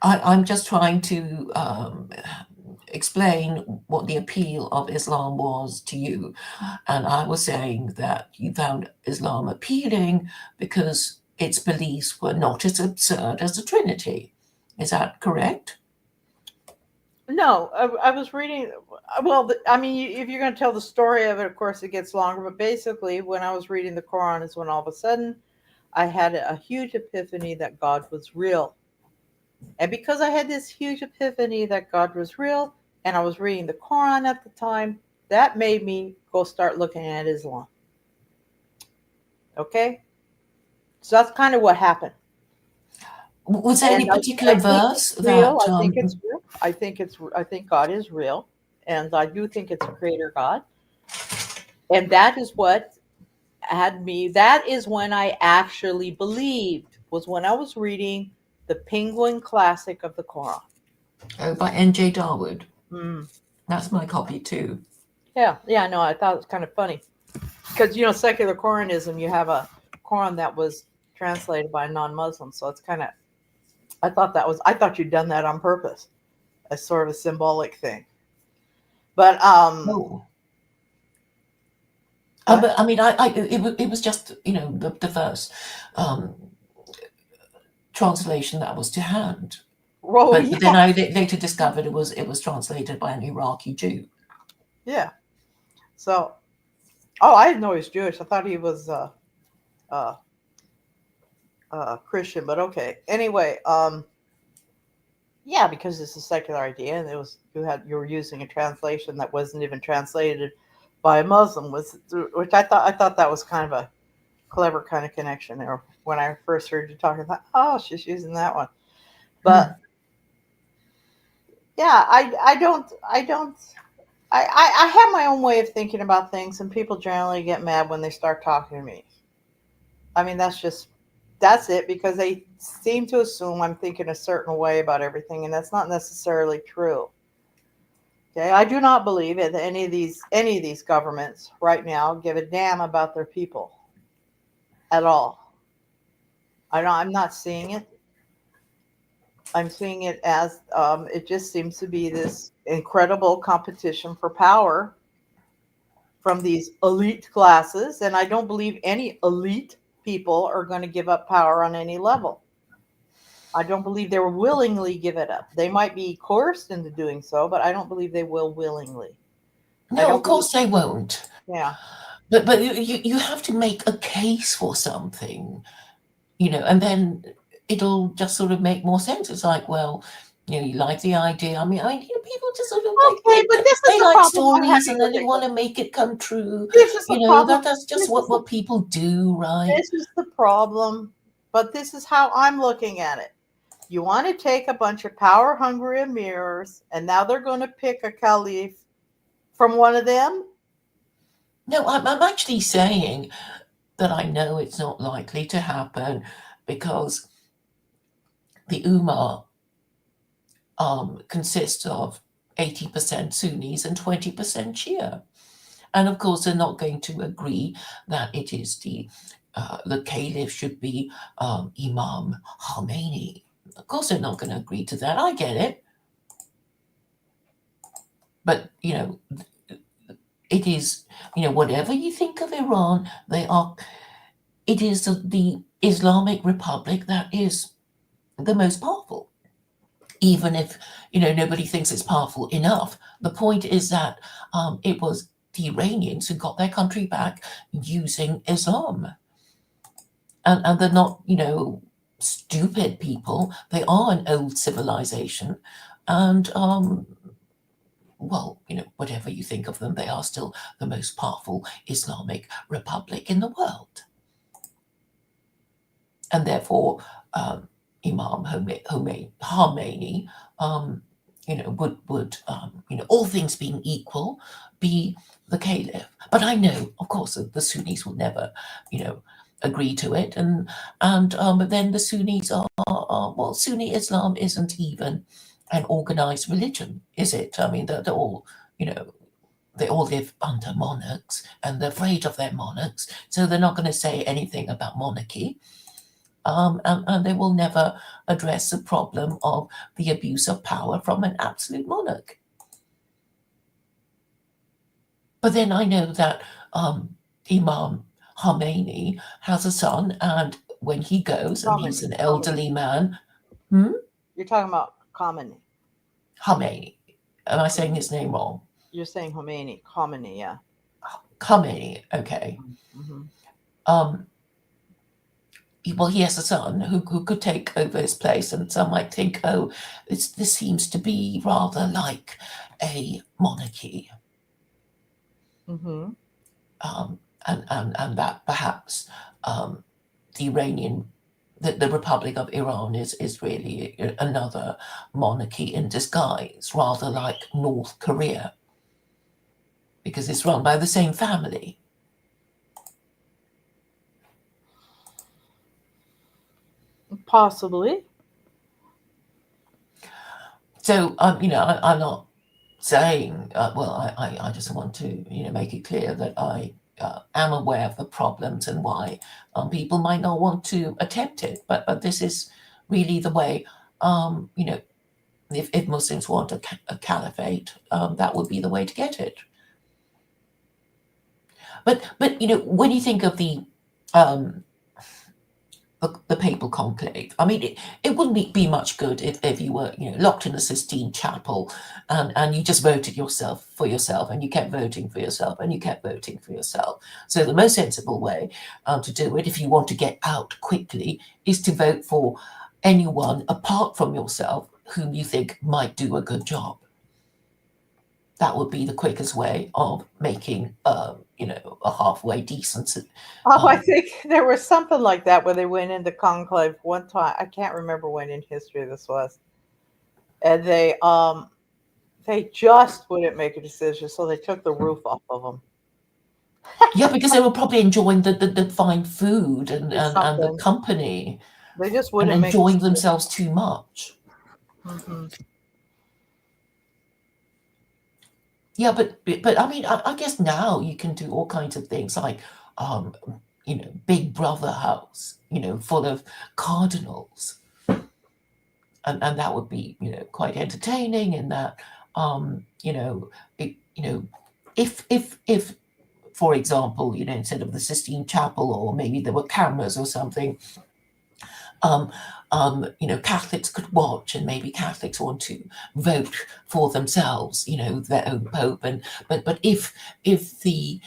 I'm just trying to explain what the appeal of Islam was to you. And I was saying that you found Islam appealing because its beliefs were not as absurd as the Trinity. Is that correct? No, I was reading. Well, I mean, if you're going to tell the story of it, of course, it gets longer. But basically, when I was reading the Quran is when all of a sudden I had a huge epiphany that God was real. And because I had this huge epiphany that God was real, and I was reading the Quran at the time, that made me go start looking at Islam. Okay? So that's kind of what happened. Was there any particular verse that... I think it's real. I think God is real. And I do think it's a creator God. And that is what had me, that is when I actually believed, was when I was reading The Penguin Classic of the Quran. Oh, by N.J. Darwood. Mm. That's my copy too. Yeah, no, I thought it was kind of funny because secular Quranism, you have a Quran that was translated by a non-Muslim, so it's kind of. I thought you'd done that on purpose, as sort of a symbolic thing. But Oh. what? But I mean, it was just the first translation that was to hand. Oh But then yeah, I later discovered it was translated by an Iraqi Jew. yeah. So, I didn't know he was Jewish. I thought he was uh, Christian, but okay. Anyway, yeah, because it's a secular idea, and you were using a translation that wasn't even translated by a Muslim, which I thought that was kind of a clever kind of connection there. When I first heard you talking, I thought, oh, she's using that one. But yeah, I have my own way of thinking about things, and people generally get mad when they start talking to me. I mean, that's it, because they seem to assume I'm thinking a certain way about everything, and that's not necessarily true. Okay, I do not believe that any of these governments right now give a damn about their people at all. I'm not seeing it. I'm seeing it as it just seems to be this incredible competition for power from these elite classes, and I don't believe any elite people are going to give up power on any level. I don't believe they will willingly give it up. They might be coerced into doing so, but I don't believe they will willingly. I No, don't of believe, course they won't. yeah. But you have to make a case for something, and then it'll just sort of make more sense. It's like, well, you like the idea. People just sort of Okay, but this is they the like problem I'm stories, having and with then they it. want to make it come true. This is the problem. That's just This is the what people do, right? this is the problem. But this is how I'm looking at it. You want to take a bunch of power hungry emirs, and now they're going to pick a caliph from one of them? No, I'm actually saying that I know it's not likely to happen because the Ummah consists of 80% Sunnis and 20% Shia. And of course, they're not going to agree that it is the caliph should be Imam Khomeini. Of course, they're not going to agree to that. I get it. But, it is, whatever you think of Iran, it is the Islamic Republic that is the most powerful. Even if, nobody thinks it's powerful enough. The point is that it was the Iranians who got their country back using Islam. And they're not, stupid people. They are an old civilization. And, well, whatever you think of them, they are still the most powerful Islamic republic in the world. And therefore, Imam Khomeini, would all things being equal, be the caliph. But I know, of course, that the Sunnis will never, agree to it, but then the Sunnis well, Sunni Islam isn't even an organized religion, is it? I mean, they're all, they all live under monarchs, and they're afraid of their monarchs, so they're not going to say anything about monarchy. And they will never address the problem of the abuse of power from an absolute monarch. But then I know that Imam Khomeini has a son, and when he goes, and he's an elderly man. You're talking about Khomeini. Khomeini. Am I saying his name wrong? You're saying Khomeini, yeah. Khomeini, okay. Mm-hmm. Well, he has a son who could take over his place, and some might think, oh, this seems to be rather like a monarchy. Mm-hmm. And that perhaps the Republic of Iran is really another monarchy in disguise, rather like North Korea, because it's run by the same family. Possibly. So, I'm not saying, well, I just want to, make it clear that I am aware of the problems and why people might not want to attempt it. But this is really the way, if Muslims want a caliphate, that would be the way to get it. But when you think of um, the papal conclave. I mean, it wouldn't be much good if you were, locked in a Sistine Chapel, and you just voted for yourself, and you kept voting for yourself, and you kept voting for yourself. So the most sensible way to do it, if you want to get out quickly, is to vote for anyone apart from yourself whom you think might do a good job. That would be the quickest way of making, a halfway decent. Oh, I Um, think there was something like that where they went into conclave one time. I can't remember when in history this was, and they just wouldn't make a decision, so they took the roof off of them. Yeah, because they were probably enjoying the fine food It's and the something. company, They just and wouldn't make a enjoying decision. themselves too much. Hmm. Yeah, but I mean, I guess now you can do all kinds of things like, um, Big Brother house, full of cardinals, and that would be, quite entertaining. In that, it, if for example, instead of the Sistine Chapel, or maybe there were cameras or something, um, Catholics could watch, and maybe Catholics want to vote for themselves, their own pope. And but if the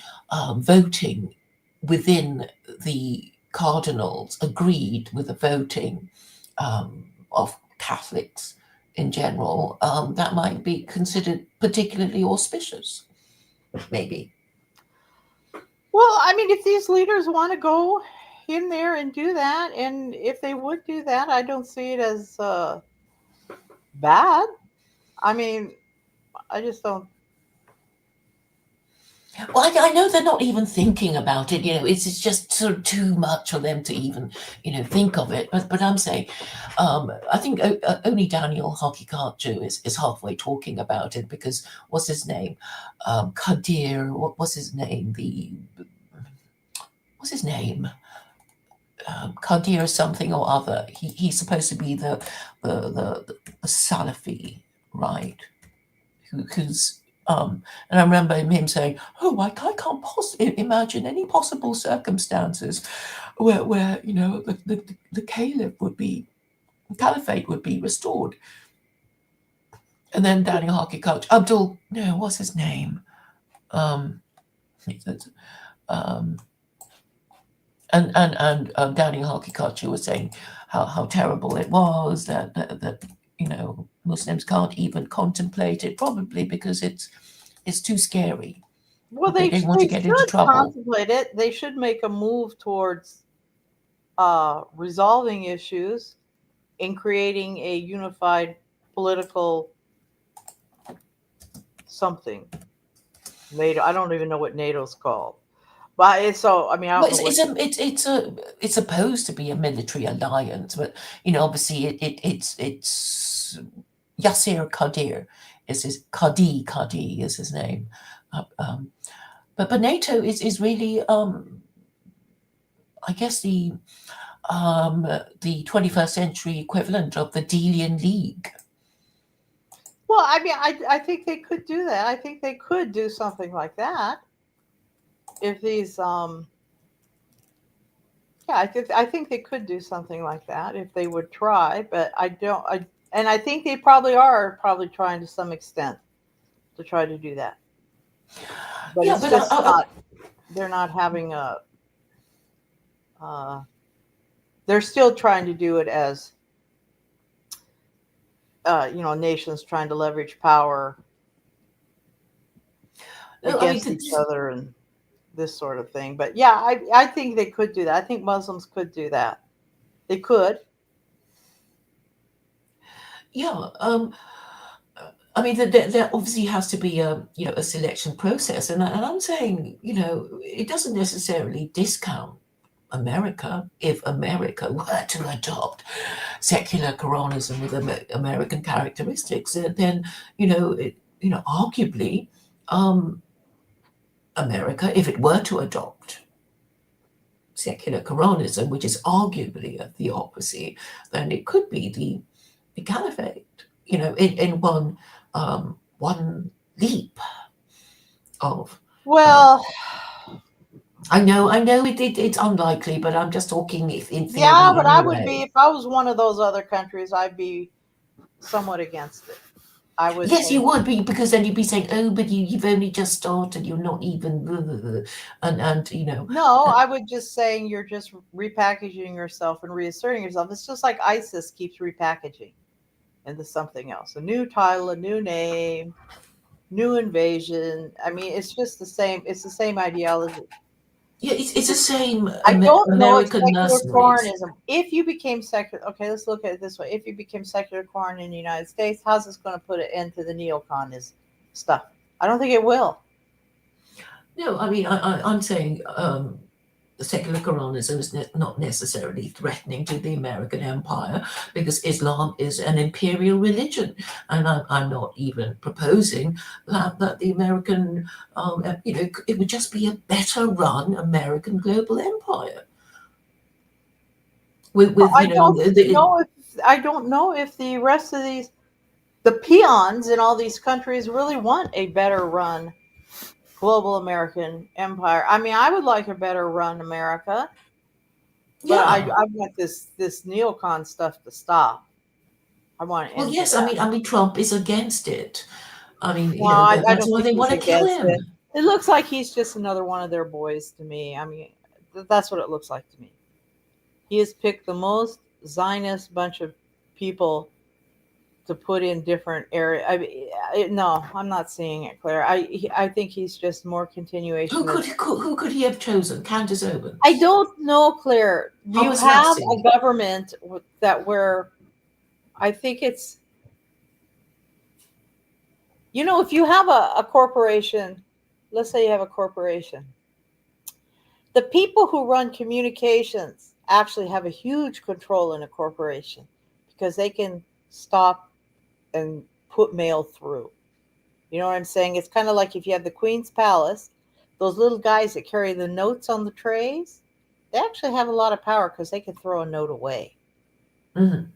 voting within the cardinals agreed with the voting of Catholics in general, that might be considered particularly auspicious, maybe. Well, I mean, if these leaders want to go in there and do that, and if they would do that, I don't see it as bad. I mean, I just don't. Well, I know they're not even thinking about it. It's just sort of too much for them to even, think of it. But I'm saying, I think only Daniel Hockeycarchu is halfway talking about it, because what's his name, Kadir? What was his name? What's his name? Kadir something or other. He's supposed to be the Salafi, right? Who's and I remember him saying, "Oh, I can't possibly imagine any possible circumstances where the caliphate would be restored." And then Daniel Harky coach Abdul, no, what's his name? Um, um, and Daniel Harky Kochi was saying how terrible it was, that Muslims can't even contemplate it, probably because it's too scary. Well, They don't want they to get into should trouble. contemplate it. They should make a move towards resolving issues in creating a unified political something. NATO. I don't even know what NATO's called, but it's so. I mean, I Well, don't know what. it's supposed to be a military alliance, but obviously it's Yasser Kadir is his Kadi is his name. But NATO is really, I guess, the 21st century equivalent of the Delian League. Well, I mean, I think they could do that. I think they could do something like that if these. Yeah, I think they could do something like that if they would try. But I don't. And I think they probably are probably trying to some extent to try to do that. But Yeah, it's but just not. They're not having a. Uh, they're still trying to do it as nations trying to leverage power no, I mean, against each other and this sort of thing. But yeah, I think they could do that. I think Muslims could do that. They could. yeah. I mean, there obviously has to be a selection process, and I'm saying, it doesn't necessarily discount America, if America were to adopt secular Quranism with American characteristics, then arguably, um, America, if it were to adopt secular Quranism, which is arguably a theocracy, then it could be the caliphate. In one leap of. Uh, Well, I know it's unlikely, but I'm just talking if in yeah, theory but I would be, anyway. if I was one of those other countries, I'd be somewhat against it. I would Yes, you think. would be, because then you'd be saying, "Oh, but you've only just started. You're not even," and No, uh, I would just saying you're just repackaging yourself and reasserting yourself. It's just like ISIS keeps repackaging into something else. A new title, a new name, new invasion. I mean, it's the same ideology. yeah, it's the same I don't know if American secular mercenaries. Koranism, if you became secular, okay, let's look at it this way. If you became secular Koran in the United States, how's this going to put an end to the neoconism stuff? I don't think it will. No, I mean, I'm saying the secular Quranism is not necessarily threatening to the American empire, because Islam is an imperial religion, and I'm not even proposing that the American, it would just be a better run American global empire with I don't know if the rest of the peons in all these countries really want a better run global American empire. I mean, I would like a better run America, but yeah. I want this neocon stuff to stop. I want an Well, end to yes, that. I mean, Trump is against it. I mean, No, I that's don't why think they he's want to kill against it. him. It looks like he's just another one of their boys to me. I mean, that's what it looks like to me. He has picked the most Zionist bunch of people to put in different area. No, I'm not seeing it, Claire. I think he's just more Who continuation of. could who could he have chosen? Candace I Owens, don't know, Claire. You Thomas have a Massie. government that where I think it's, if you have a corporation, let's say you have a corporation, the people who run communications actually have a huge control in a corporation because they can stop and put mail through. You know what I'm saying? It's kind of like if you have the Queen's Palace, those little guys that carry the notes on the trays, they actually have a lot of power because they can throw a note away, Mhm.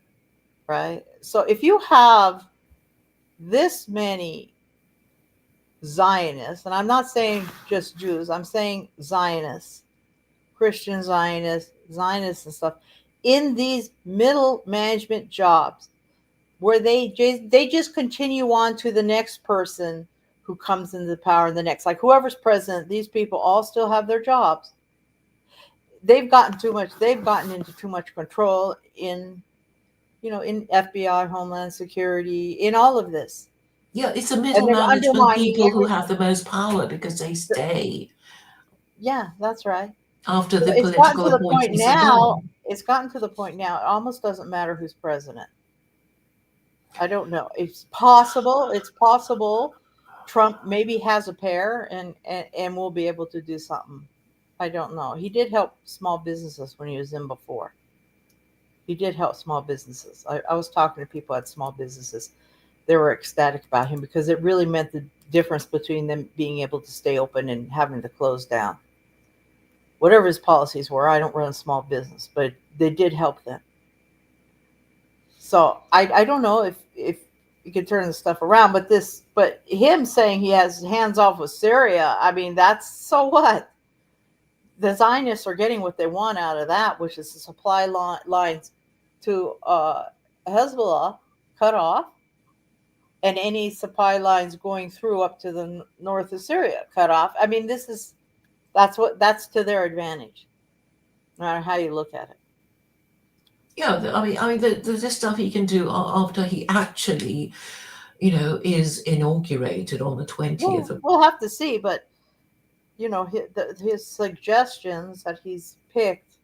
right? So if you have this many Zionists, and I'm not saying just Jews, I'm saying Zionists, Christian Zionists, Zionists and stuff, in these middle management jobs where they just continue on to the next person who comes into power in the next, like whoever's president, these people all still have their jobs. They've gotten into too much control in FBI, Homeland Security, in all of this. Yeah, it's the And middle they're management undermining people who have everything. the most power because they stay Yeah, that's right. after So the political appointees are gone. it's gotten to the point now, it almost doesn't matter who's president. I don't know. It's possible. It's possible Trump maybe has a pair and will be able to do something. I don't know. He did help small businesses when he was in before. He did help small businesses. I was talking to people at small businesses. They were ecstatic about him because it really meant the difference between them being able to stay open and having to close down. Whatever his policies were, I don't run a small business, but they did help them. So I don't know if you can turn the stuff around, but him saying he has hands off with Syria, I mean that's so what? The Zionists are getting what they want out of that, which is the supply lines to Hezbollah cut off, and any supply lines going through up to the north of Syria cut off. I mean, that's to their advantage, no matter how you look at it. Yeah, I mean, the stuff he can do after he actually, is inaugurated on the 20th of. We'll have to see, but his suggestions that he's picked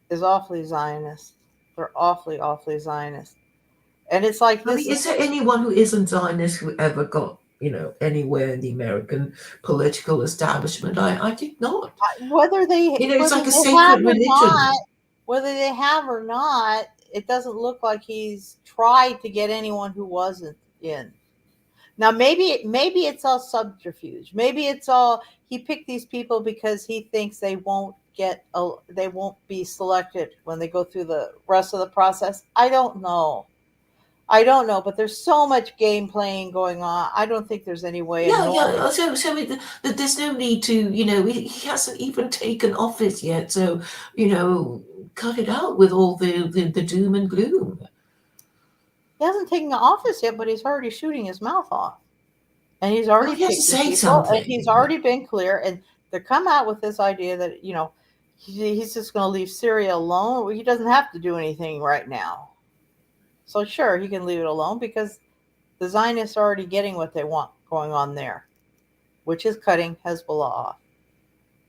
is awfully Zionist. They're awfully Zionist, and it's like I this mean, is is there anyone who isn't Zionist who ever got anywhere in the American political establishment. I think not. Whether they It's whether like a they have sacred or not, religion. whether they have or not, it doesn't look like he's tried to get anyone who wasn't in. Now maybe it's all subterfuge. Maybe it's all he picked these people because he thinks they won't be selected when they go through the rest of the process. I don't know. I don't know, but there's so much game playing going on. I don't think there's any way a Yeah, normal. yeah. There's no need to, he hasn't even taken office yet. So, you know, cut it out with all the doom and gloom. He hasn't taken the office yet, but he's already shooting his mouth off. And he's Well, already he has to picking say people, and he's something. already been clear. And to come out with this idea that he's just going to leave Syria alone, well, he doesn't have to do anything right now. So sure, he can leave it alone because the Zionists are already getting what they want going on there, which is cutting Hezbollah off,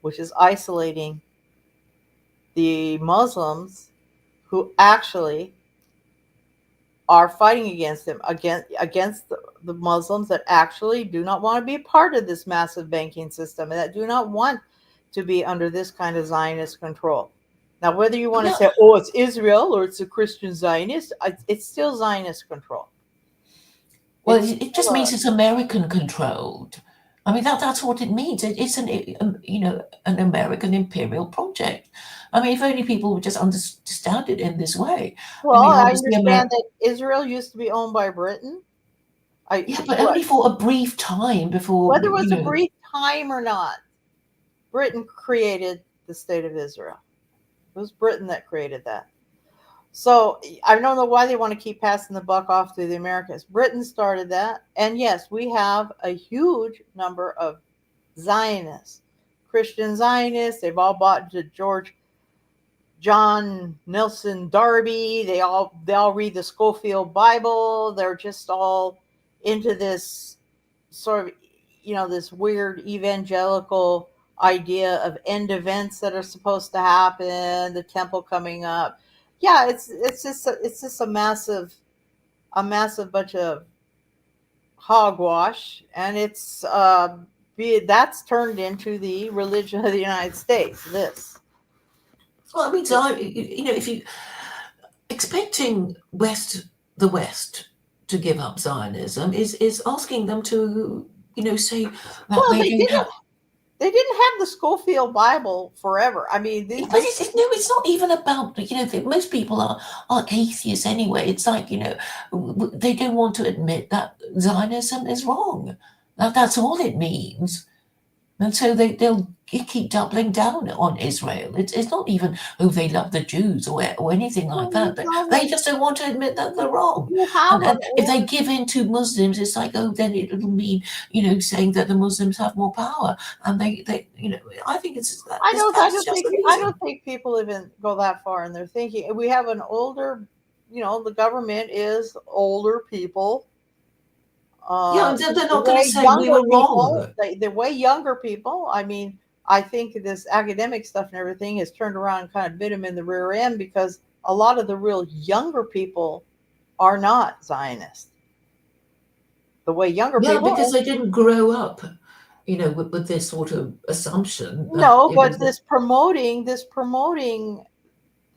which is isolating the Muslims who actually are fighting against him, against the Muslims that actually do not want to be part of this massive banking system and that do not want to be under this kind of Zionist control. Now, whether you want to Yeah. say, "Oh, it's Israel" or it's a Christian Zionist, it's still Zionist control. Well, It's it just still means it's American controlled. I mean, that's what it means. It's an American imperial project. I mean, if only people would just understand it in this way. I well. mean, I obviously, understand that Israel used to be owned by Britain. yeah, but only for a brief time before, Whether it was a brief time or not, Britain created the state of Israel. It was Britain that created that. So I don't know why they want to keep passing the buck off to the Americans. Britain started that. And yes, we have a huge number of Zionists, Christian Zionists. They've all bought into John Nelson Darby. They all read the Schofield Bible. They're just all into this sort of this weird evangelical idea of end events that are supposed to happen, the temple coming up. Yeah, it's just a massive bunch of hogwash, and that's turned into the religion of the United States. This. well, I mean, if you expecting the West to give up Zionism is asking them to, say that Well, they they don't didn't. have. They didn't have the Schofield Bible forever. I mean, But no, it's not even about, most people are atheists anyway. It's like, they don't want to admit that Zionism is wrong. That's all it means. And so they'll keep doubling down on Israel. It's not even, oh, they love the Jews or anything like that. They just don't want to admit that they're wrong. you have And an if old they give in to Muslims, it's like, oh, then it'll mean, saying that the Muslims have more power. And I think that's just the I reason. don't think people even go that far in their thinking. We have an older, the government is older people. Yeah, and they're The not going to way say we younger were people, wrong. the way younger people. I mean, I think this academic stuff and everything has turned around and kind of bit them in the rear end because a lot of the real younger people are not Zionist. The way younger Yeah, people because are. they didn't grow up, with this sort of assumption that, No, but this promoting the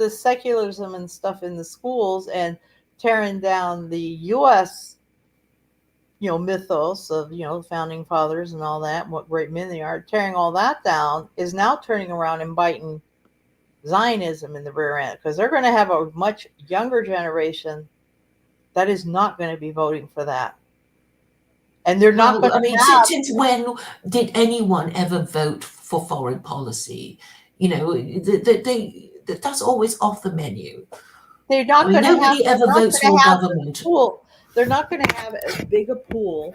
secularism and stuff in the schools and tearing down the U.S. Mythos of founding fathers and all that, and what great men they are, tearing all that down is now turning around and biting Zionism in the rear end because they're going to have a much younger generation that is not going to be voting for that, and they're not well, going I to mean, have. since when did anyone ever vote for foreign policy? That's always off the menu. They're I not mean, going to have. nobody They're ever not votes going for to a have the government. pool. They're not going to have as big a pool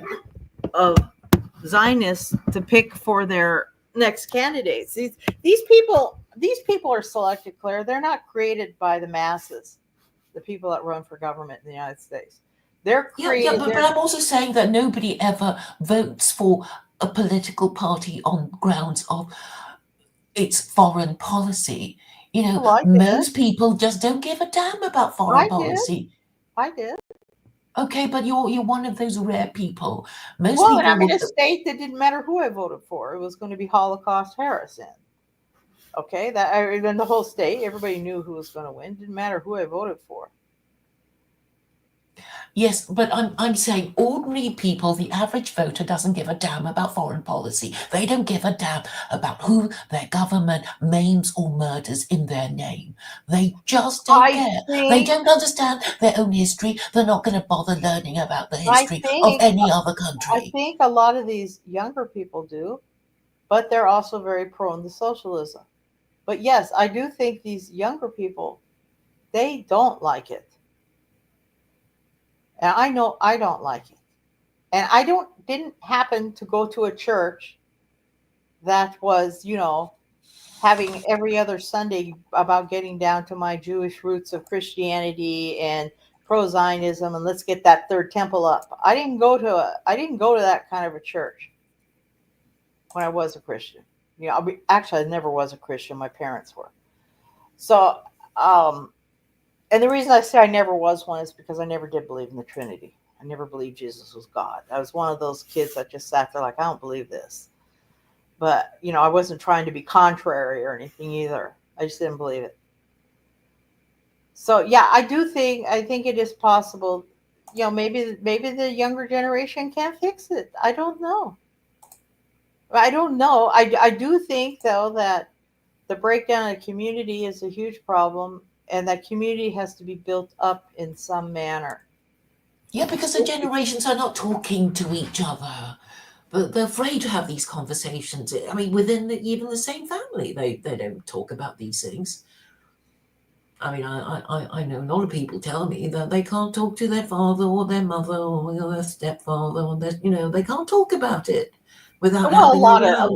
of Zionists to pick for their next candidates. These people are selected, Claire. They're not created by the masses. The people that run for government in the United States, they're Yeah, yeah, created. but I'm also saying that nobody ever votes for a political party on grounds of its foreign policy. Well, I did. Most people just don't give a damn about foreign I did. policy. I did. Okay, but you're one of those rare people. Most Well, and people I'm in would. a state that didn't matter who I voted for. It was going to be Holocaust Harrison. Okay, then the whole state, everybody knew who was going to win. Didn't matter who I voted for. Yes, but I'm saying ordinary people, the average voter doesn't give a damn about foreign policy. They don't give a damn about who their government maims or murders in their name. They just don't I care. They think, don't understand their own history. They're not going to bother learning about the I history of think, any other I country. think a lot of these younger people do, but they're also very prone to socialism. But yes, I do think these younger people, they don't like it. And I know I don't like it. And I didn't happen to go to a church that was, having every other Sunday about getting down to my Jewish roots of Christianity and pro Zionism and let's get that third temple up. I didn't go to that kind of a church when I was a Christian. Actually I never was a Christian. My parents were. So um and the reason I say I never was one is because I never did believe in the Trinity. I never believed Jesus was God. I was one of those kids that just sat there like, I don't believe this. But, I wasn't trying to be contrary or anything either. I just didn't believe it. So yeah, I think it is possible. Maybe the younger generation can't fix it. I don't know. I don't know. I do think though that the breakdown of the community is a huge problem, and that community has to be built up in some manner. Yeah, because the generations are not talking to each other. But they're afraid to have these conversations. I mean, within even the same family, they don't talk about these things. I mean, I know a lot of people tell me that they can't talk to their father or their mother or their stepfather or they can't talk about it without Well, having a a row.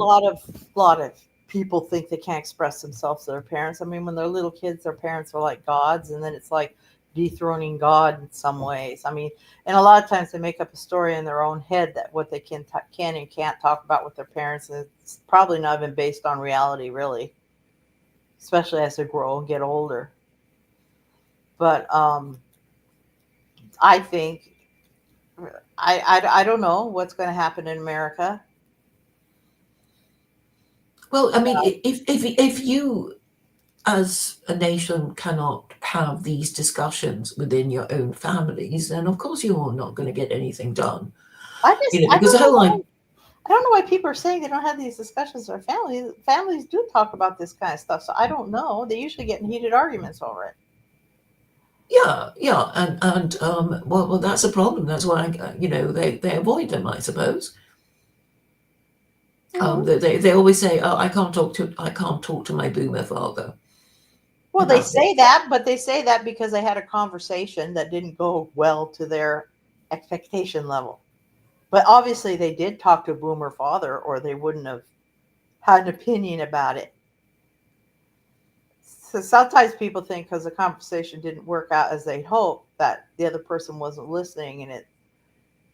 lot of people think they can't express themselves to their parents. I mean, when they're little kids, their parents are like gods, and then it's like dethroning God in some ways. I mean, and a lot of times they make up a story in their own head that what they can and can't talk about with their parents, and it's probably not even based on reality, really, especially as they grow and get older. But I think I don't know what's going to happen in America. Well, I mean, if you as a nation cannot have these discussions within your own families, then of course you're not going to get anything done. I Because don't the know whole why like, I don't know why people are saying they don't have these discussions with their families. Families do talk about this kind of stuff, so I don't know. They usually get in heated arguments over it. yeah, yeah, and well, that's a problem. That's why they avoid them, I suppose. Mhm. They always say, "Oh, I can't talk to my boomer father," Well, and they that's it. say that, but they say that because they had a conversation that didn't go well to their expectation level. But obviously, they did talk to Boomer father, or they wouldn't have had an opinion about it. So sometimes people think because the conversation didn't work out as they hoped that the other person wasn't listening and it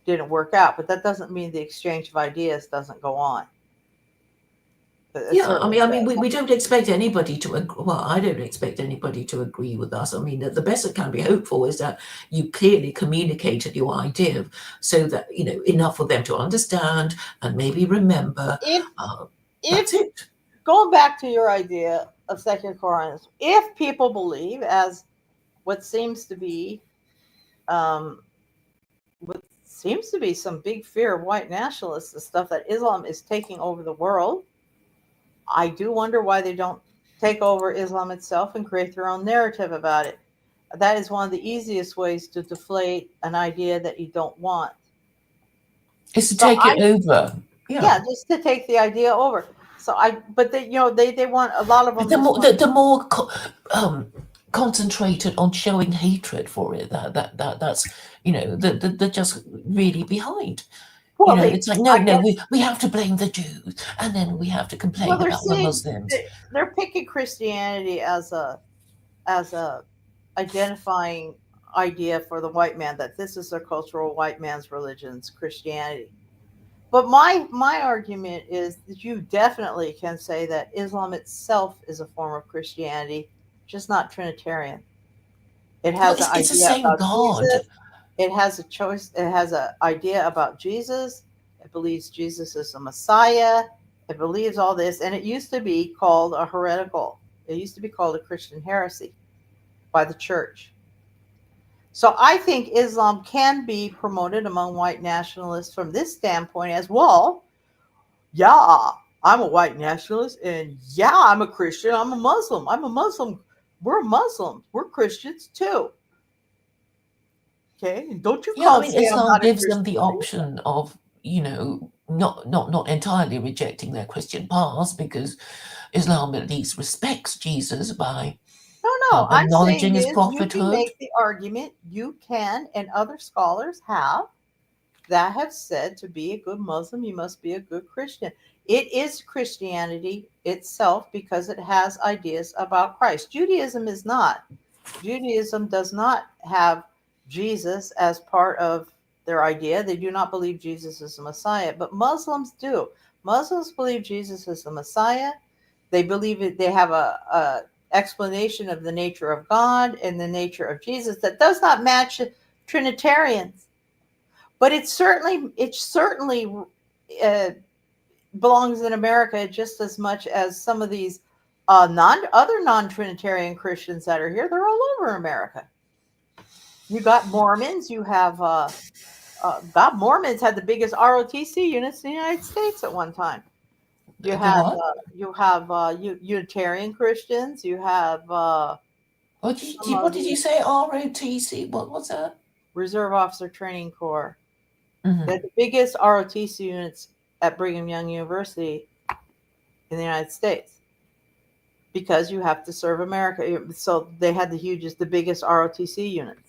didn't work out. But that doesn't mean the exchange of ideas doesn't go on. It Yeah, certainly I mean, does. we don't expect anybody to well, I don't expect anybody to agree with us. I mean, the best that can be hoped for is that you clearly communicated your idea so that, enough for them to understand and maybe remember. If Uh, if that's it. going back to your idea of secular Quranism, if people believe, as what seems to be, um, what seems to be some big fear of white nationalists, the stuff that Islam is taking over the world, I do wonder why they don't take over Islam itself and create their own narrative about it. That is one of the easiest ways to deflate an idea that you don't want. It's to So take it I, over. Yeah. yeah, just to take the idea over. But they want a lot of them The just more want. the more concentrated on showing hatred for it, that's they're just really behind. Well, It's like, no, I no, guess, we have to blame the Jews, and then we have to well, complain they're about the seeing Muslims. they're picking Christianity as a identifying idea for the white man, that this is their cultural white man's religion's Christianity. But my argument is that you definitely can say that Islam itself is a form of Christianity, just not Trinitarian. It Well, has an it's the idea same about God. Jesus. It has a choice. It has an idea about Jesus. It believes Jesus is the Messiah. It believes all this, and it used to be called a heretical. It used to be called a Christian heresy by the church. So I think Islam can be promoted among white nationalists from this standpoint as well. Yeah, I'm a white nationalist, and yeah, I'm a Christian. I'm a Muslim. I'm a Muslim. We're Muslims. We're Christians too. Okay, and don't you Yeah, I come mean, say I'm Islam not a gives them Christian. the option of, not entirely rejecting their Christian past, because Islam at least respects Jesus by No, no. I'm acknowledging saying his is you can prophethood. make the argument. You can, and other scholars have that have said to be a good Muslim, you must be a good Christian. It is Christianity itself because it has ideas about Christ. Judaism is not. Judaism does not have Jesus as part of their idea. They do not believe Jesus is the Messiah, but Muslims do. Muslims believe Jesus is the Messiah. They believe it. They have a explanation of the nature of God and the nature of Jesus that does not match Trinitarians, but it certainly uh, belongs in America just as much as some of these non-Trinitarian Christians that are here. They're all over America. You got Mormons. You have God. Mormons had the biggest ROTC units in the United States at one time. You The had what? Unitarian Christians. You have some What of did you the say? ROTC? What's that? Reserve Officer Training Corps. They're Hmm. the biggest ROTC units at Brigham Young University in the United States because you have to serve America. So they had the biggest ROTC units.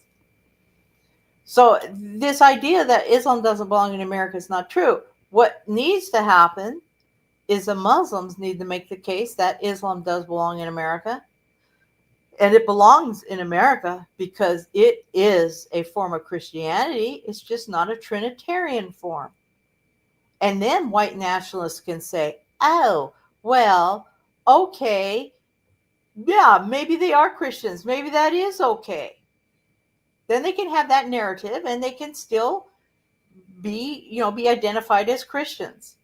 So this idea that Islam doesn't belong in America is not true. What needs to happen is the Muslims need to make the case that Islam does belong in America, and it belongs in America because it is a form of Christianity. It's just not a Trinitarian form. And then white nationalists can say, oh, well, okay, yeah, maybe they are Christians. Maybe that is okay. Then they can have that narrative and they can still be identified as Christians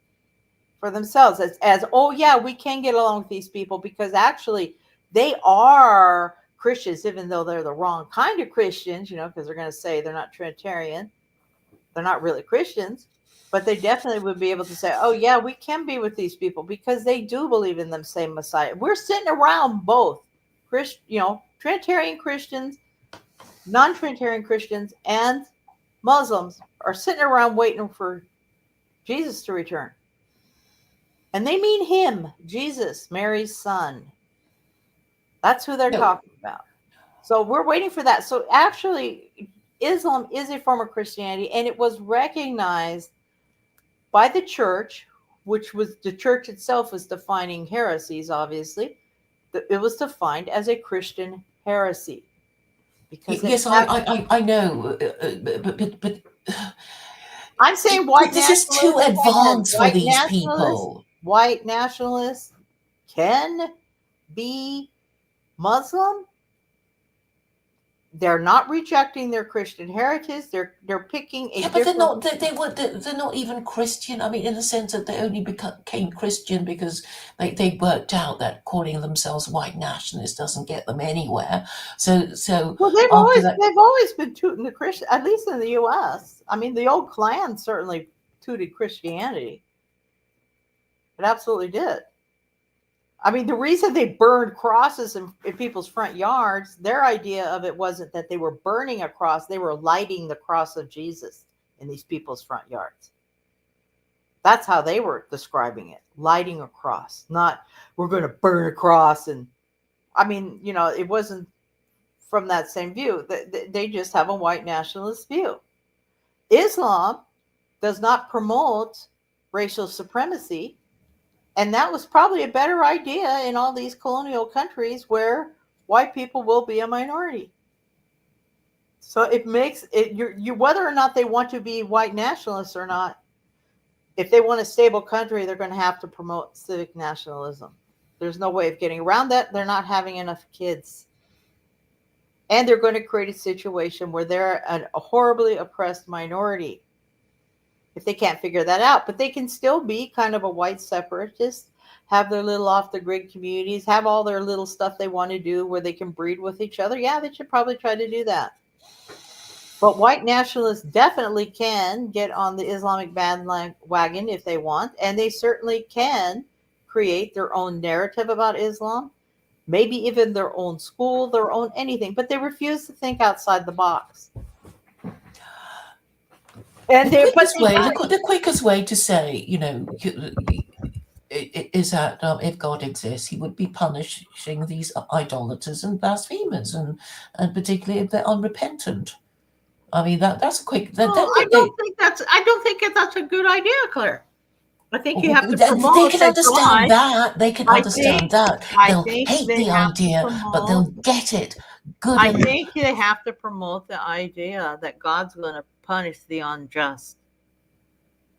for themselves as oh yeah, we can get along with these people because actually they are Christians, even though they're the wrong kind of Christians, because they're going to say they're not Trinitarian. They're not really Christians, but they definitely would be able to say, oh yeah, we can be with these people because they do believe in the same Messiah. We're sitting around both Trinitarian Christians, non-Trinitarian Christians, and Muslims are sitting around waiting for Jesus to return. And they mean him, Jesus, Mary's son. That's who they're No, talking about. So we're waiting for that. So actually, Islam is a form of Christianity, and it was recognized by the church, which was the church itself was defining heresies, obviously. It was defined as a Christian heresy because it yes, I, had. I, I I know, but I'm saying white this is too nationalists can. advanced for these people. White nationalists can be Muslim. They're not rejecting their Christian heritage. They're picking a Yeah, but they're different. not. They're not even Christian. I mean, in the sense that they only became Christian because they worked out that calling themselves white nationalists doesn't get them anywhere. So Well, they've after always that, they've always been tooting the Christian, at least in the U.S. I mean, the old Klan certainly tooted Christianity. It absolutely did. I mean, the reason they burned crosses in people's front yards, their idea of it wasn't that they were burning a cross; they were lighting the cross of Jesus in these people's front yards. That's how they were describing it: lighting a cross, not we're going to burn a cross. And I mean, it wasn't from that same view. They just have a white nationalist view. Islam does not promote racial supremacy, and that was probably a better idea in all these colonial countries where white people will be a minority. So it makes it you whether or not they want to be white nationalists or not. If they want a stable country, they're going to have to promote civic nationalism. There's no way of getting around that. They're not having enough kids. And they're going to create a situation where they're a horribly oppressed minority if they can't figure that out. But they can still be kind of a white separatist, have their little off the grid communities, have all their little stuff they want to do where they can breed with each other. Yeah, they should probably try to do that. But white nationalists definitely can get on the Islamic bandwagon if they want, and they certainly can create their own narrative about Islam, maybe even their own school, their own anything, but they refuse to think outside the box. And The they, but quickest they way, got the quickest way to say, is that if God exists, He would be punishing these idolaters and blasphemers, and particularly if they're unrepentant. I mean, that's a quick. Then well, I don't think that's a good idea, Claire. I think you have to they promote can that understand God. that. They can I understand think that. I They'll think hate they the have to idea, but promote. they'll get it. Good I and think they have to promote the idea that God's going to punish the unjust.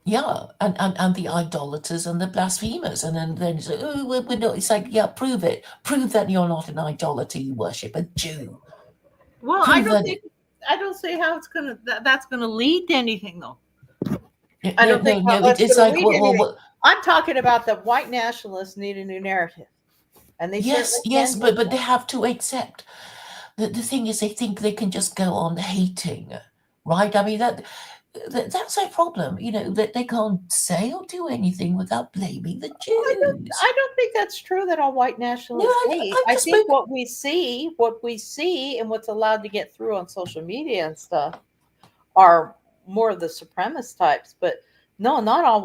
yeah, and the idolaters and the blasphemers, and then you say, oh, we're not. It's like, yeah, prove it. Prove that you're not an idolater. You worship a Jew. Well, Prove that. I don't see how it's gonna that's gonna lead to anything though. I No, don't think no, how no. that's It's gonna like, lead to anything. well, I'm talking about the white nationalists need a new narrative, and they yes, certainly yes, can get but they that. have to accept. The thing is, they think they can just go on hating, right? I mean, that's their problem, that they can't say or do anything without blaming the Jews. I don't think that's true that all white No, nationalists hate. I I just think spoke. what we see, and what's allowed to get through on social media and stuff are more of the supremacist types. But no, not all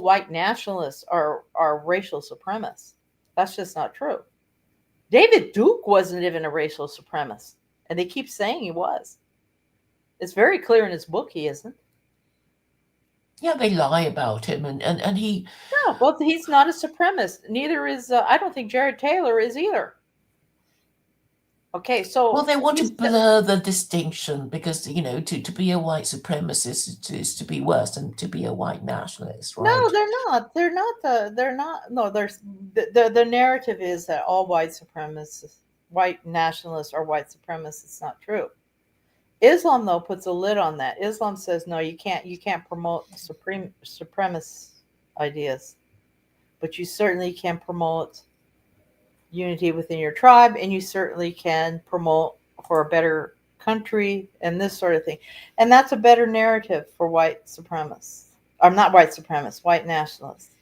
white nationalists are racial supremacists. That's just not true. David Duke wasn't even a racial supremacist, and they keep saying he was. It's very clear in his book he isn't. Yeah, they lie about him, and he. No, well, he's not a supremacist. Neither is I don't think Jared Taylor is either. Okay, Well, so they want to he's blur the distinction because to be a white supremacist is to be worse than to be a white nationalist, no, right? they're not. They're not. No, there's the narrative is that all white supremacists, white nationalists, are white supremacists. It's not true. Islam though puts a lid on that. Islam says no, you can't promote supremacist ideas, but you certainly can promote unity within your tribe, and you certainly can promote for a better country and this sort of thing. And that's a better narrative for white supremacists. I'm not white supremacists, white nationalists.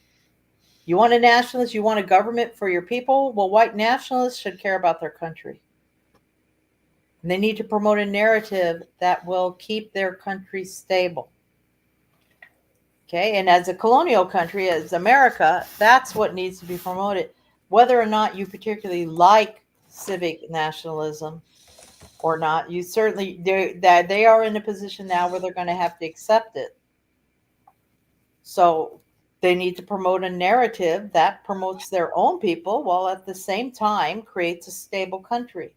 You want a nationalist, you want a government for your people? Well, white nationalists should care about their country. And they need to promote a narrative that will keep their country stable. Okay, and as a colonial country, as America, that's what needs to be promoted. Whether or not you particularly like civic nationalism or not, you certainly they are in a position now where they're going to have to accept it. So they need to promote a narrative that promotes their own people while at the same time creates a stable country.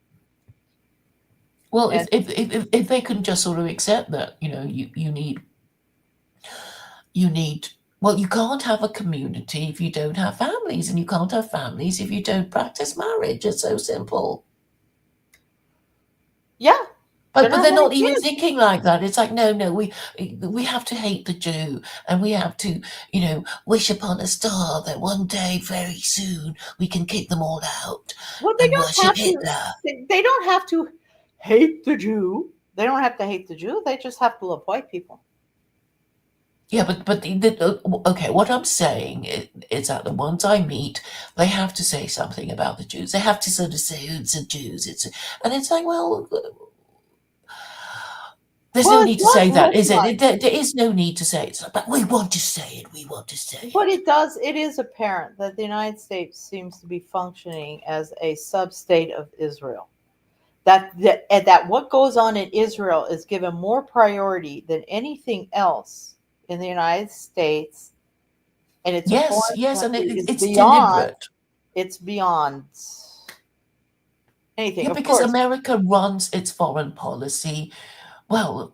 Well, And if they can just sort of accept that, you need. Well, you can't have a community if you don't have families, and you can't have families if you don't practice marriage. It's so simple. yeah, they're But not they're having not even kids. thinking like that. It's like, no, we have to hate the Jew, and we have to, wish upon a star that one day, very soon, we can kick them all out Well, they and don't worship have to. Hitler. They don't have to hate the Jew. They don't have to hate the Jew. They just have to love white people. Yeah, but okay, what I'm saying is that the ones I meet, they have to say something about the Jews. They have to sort of say, "Oh, it's the Jews." And it's like, well, there's Well, no it need to does say that, look is like, it? There is no need to say it. But we want to say it. We want to say but it. it does. It is apparent that the United States seems to be functioning as a sub-state of Israel. That what goes on in Israel is given more priority than anything else in the United States, and it's a Yes, foreign yes, and country. Is it's beyond. deliberate. It's beyond anything. Yeah, Of because course, America runs its foreign policy. Well,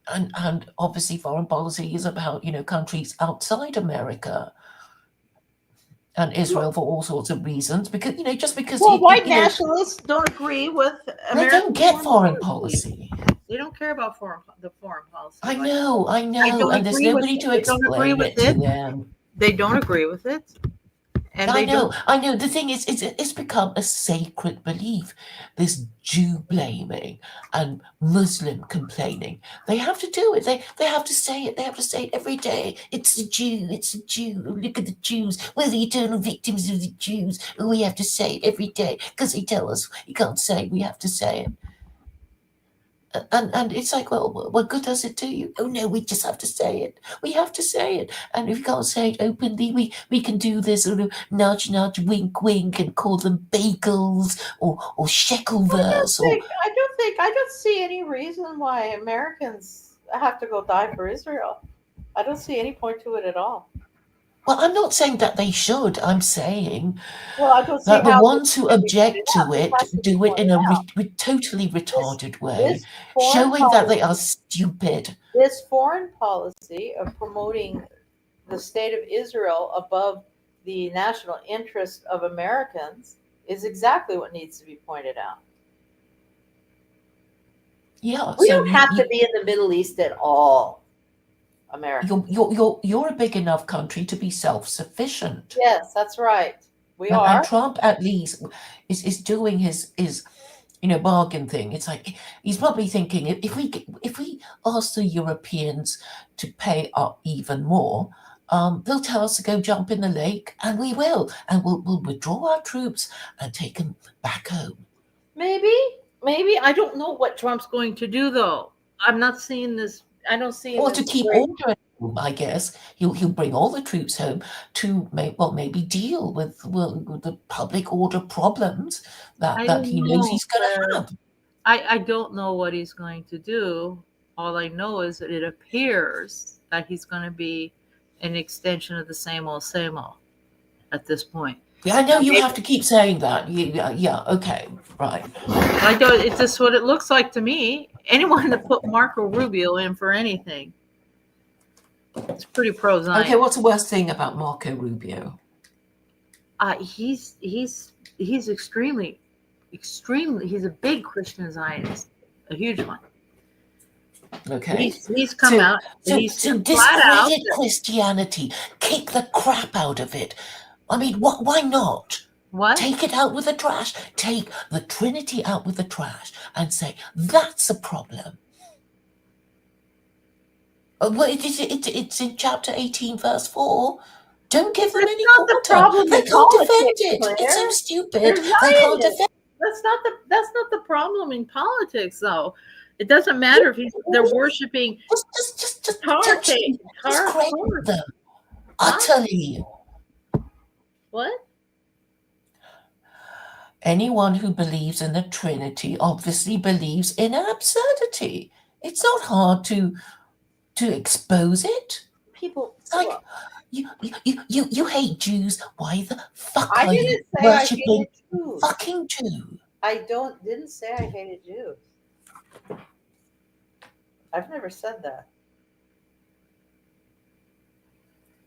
and obviously foreign policy is about, countries outside America. and Israel for all sorts of reasons, because just because Well, white nationalists don't agree with they American don't get foreign policy. policy. They don't care about the foreign policy. I know, I don't and there's agree with nobody it. to They don't agree explain with it to it. them. They don't agree with it, and I they know, don't. The thing is, it's become a sacred belief. This Jew blaming and Muslim complaining. They have to do it. They have to say it. They have to say it every day. It's the Jew. It's the Jew. Look at the Jews. We're the eternal victims of the Jews. We have to say it every day because they tell us you can't say it. We have to say it. And it's like, well, what good does it do you? Oh no, we just have to say it. We have to say it. And if you can't say it openly, we can do this sort of nudge, nudge, wink, wink, and call them bagels or shekel verse or. I don't see any reason why Americans have to go die for Israel. I don't see any point to it at all. Well, I'm not saying that they should. I'm saying Well, I don't see that the how ones who it can be pointed object to out. This it has to be do it in pointed a out. totally retarded way, This foreign showing that they policy, are stupid. this foreign policy of promoting the state of Israel above the national interest of Americans is exactly what needs to be pointed out. Yeah, We so don't have to be in the Middle East at all, America. you're a big enough country to be self-sufficient. Yes, that's right. We And are. Trump at least is doing his bargain thing. It's like he's probably thinking if we ask the Europeans to pay up even more, they'll tell us to go jump in the lake, and we will, and we'll withdraw our troops and take them back home. Maybe. I don't know what Trump's going to do, though. I'm not seeing this. I don't see him Or to as keep great. order at home, I guess he'll bring all the troops home to maybe deal with the public order problems I that don't he knows know. he's going to have. I don't know what he's going to do. All I know is that it appears that he's going to be an extension of the same old at this point. Yeah, I know you have to keep saying that. Yeah, okay, right. I don't. It's just what it looks like to me. Anyone that put Marco Rubio in for anything, it's pretty pro Zion. Okay, what's the worst thing about Marco Rubio? He's extremely. He's a big Christian Zionist, a huge one. Okay, he's come out. So discredit Christianity, kick the crap out of it. I mean, why not? What? Take it out with the trash. Take the Trinity out with the trash and say, that's a problem. Well, it's in chapter 18, verse 4. Don't give them any quarter. They can't defend it. Claire. It's so stupid. They can't defend it. That's not the problem in politics, though. It doesn't matter if they're worshiping. Just discredit them utterly. What? Anyone who believes in the Trinity obviously believes in an absurdity. It's not hard to expose it. People like you hate Jews. Why the fuck are you worshiping fucking Jew? I didn't say I hated Jews. I've never said that.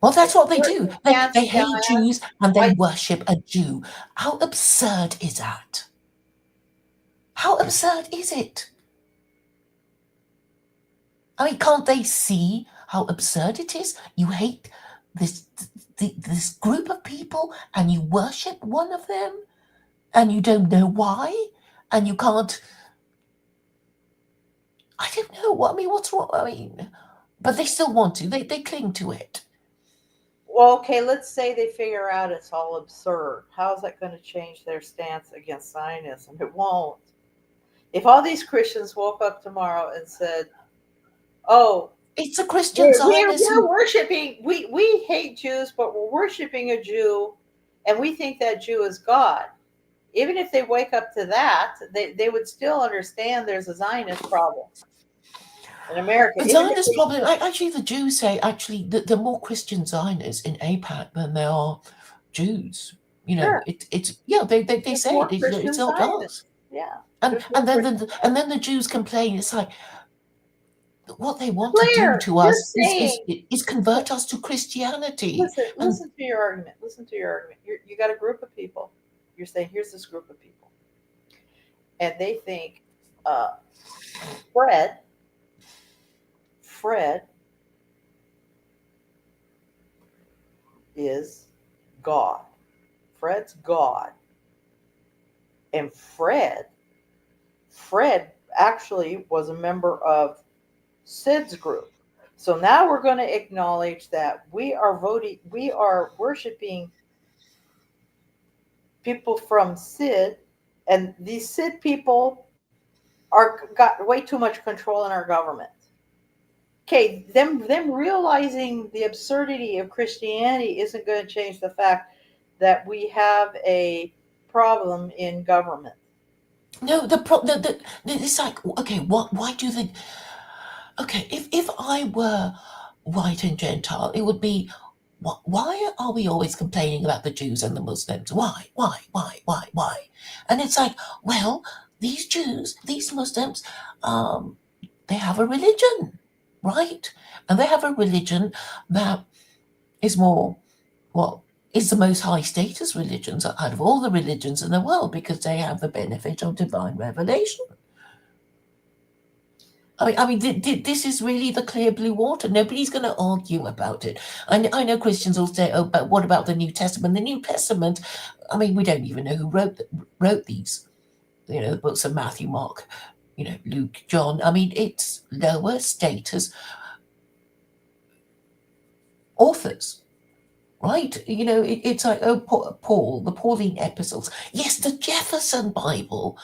Well, that's what they do. They hate Jews and they worship a Jew. How absurd is that? How absurd is it? I mean, can't they see how absurd it is? You hate this group of people and you worship one of them and you don't know why and you can't. I don't know. I mean, what's wrong? I mean, but they still want to. They cling to it. Well, okay, let's say they figure out it's all absurd. How is that going to change their stance against Zionism? It won't. If all these Christians woke up tomorrow and said, "Oh, it's a Christian Zionism. We're worshiping. We hate Jews, but we're worshiping a Jew, and we think that Jew is God." Even if they wake up to that, they would still understand there's a Zionist problem in America. The Zionist problem, actually, the Jews say actually that there are more Christian Zionists in AIPAC than there are Jews. You know, sure. They say it's not us. Yeah. And then the Jews complain. It's like, what they want to do Claire, to you're us saying, is convert us to Christianity. And listen to your argument. Listen to your argument. You got a group of people. You're saying, here's this group of people. And they think uh, Fred, Fred is God. Fred's God. And Fred actually was a member of Sid's group. So now we're going to acknowledge that we are worshiping people from Sid, and these Sid people are got way too much control in our government. Okay, them realizing the absurdity of Christianity isn't going to change the fact that we have a problem in government. no, it's like, okay, why do they? Okay, if I were white and Gentile, it would be, why are we always complaining about the Jews and the Muslims? Why? And it's like, well, these Jews, these Muslims, they have a religion, right? And they have a religion that is more, well, is the most high status religions out of all the religions in the world, because they have the benefit of divine revelation. I mean, this is really the clear blue water. Nobody's going to argue about it. I know Christians will say, "Oh, but what about the New Testament?" The New Testament, I mean, we don't even know who wrote these. The books of Matthew, Mark, Luke, John. I mean, it's lower status authors, right? It's like, oh, Paul, the Pauline epistles. Yes, the Jefferson Bible.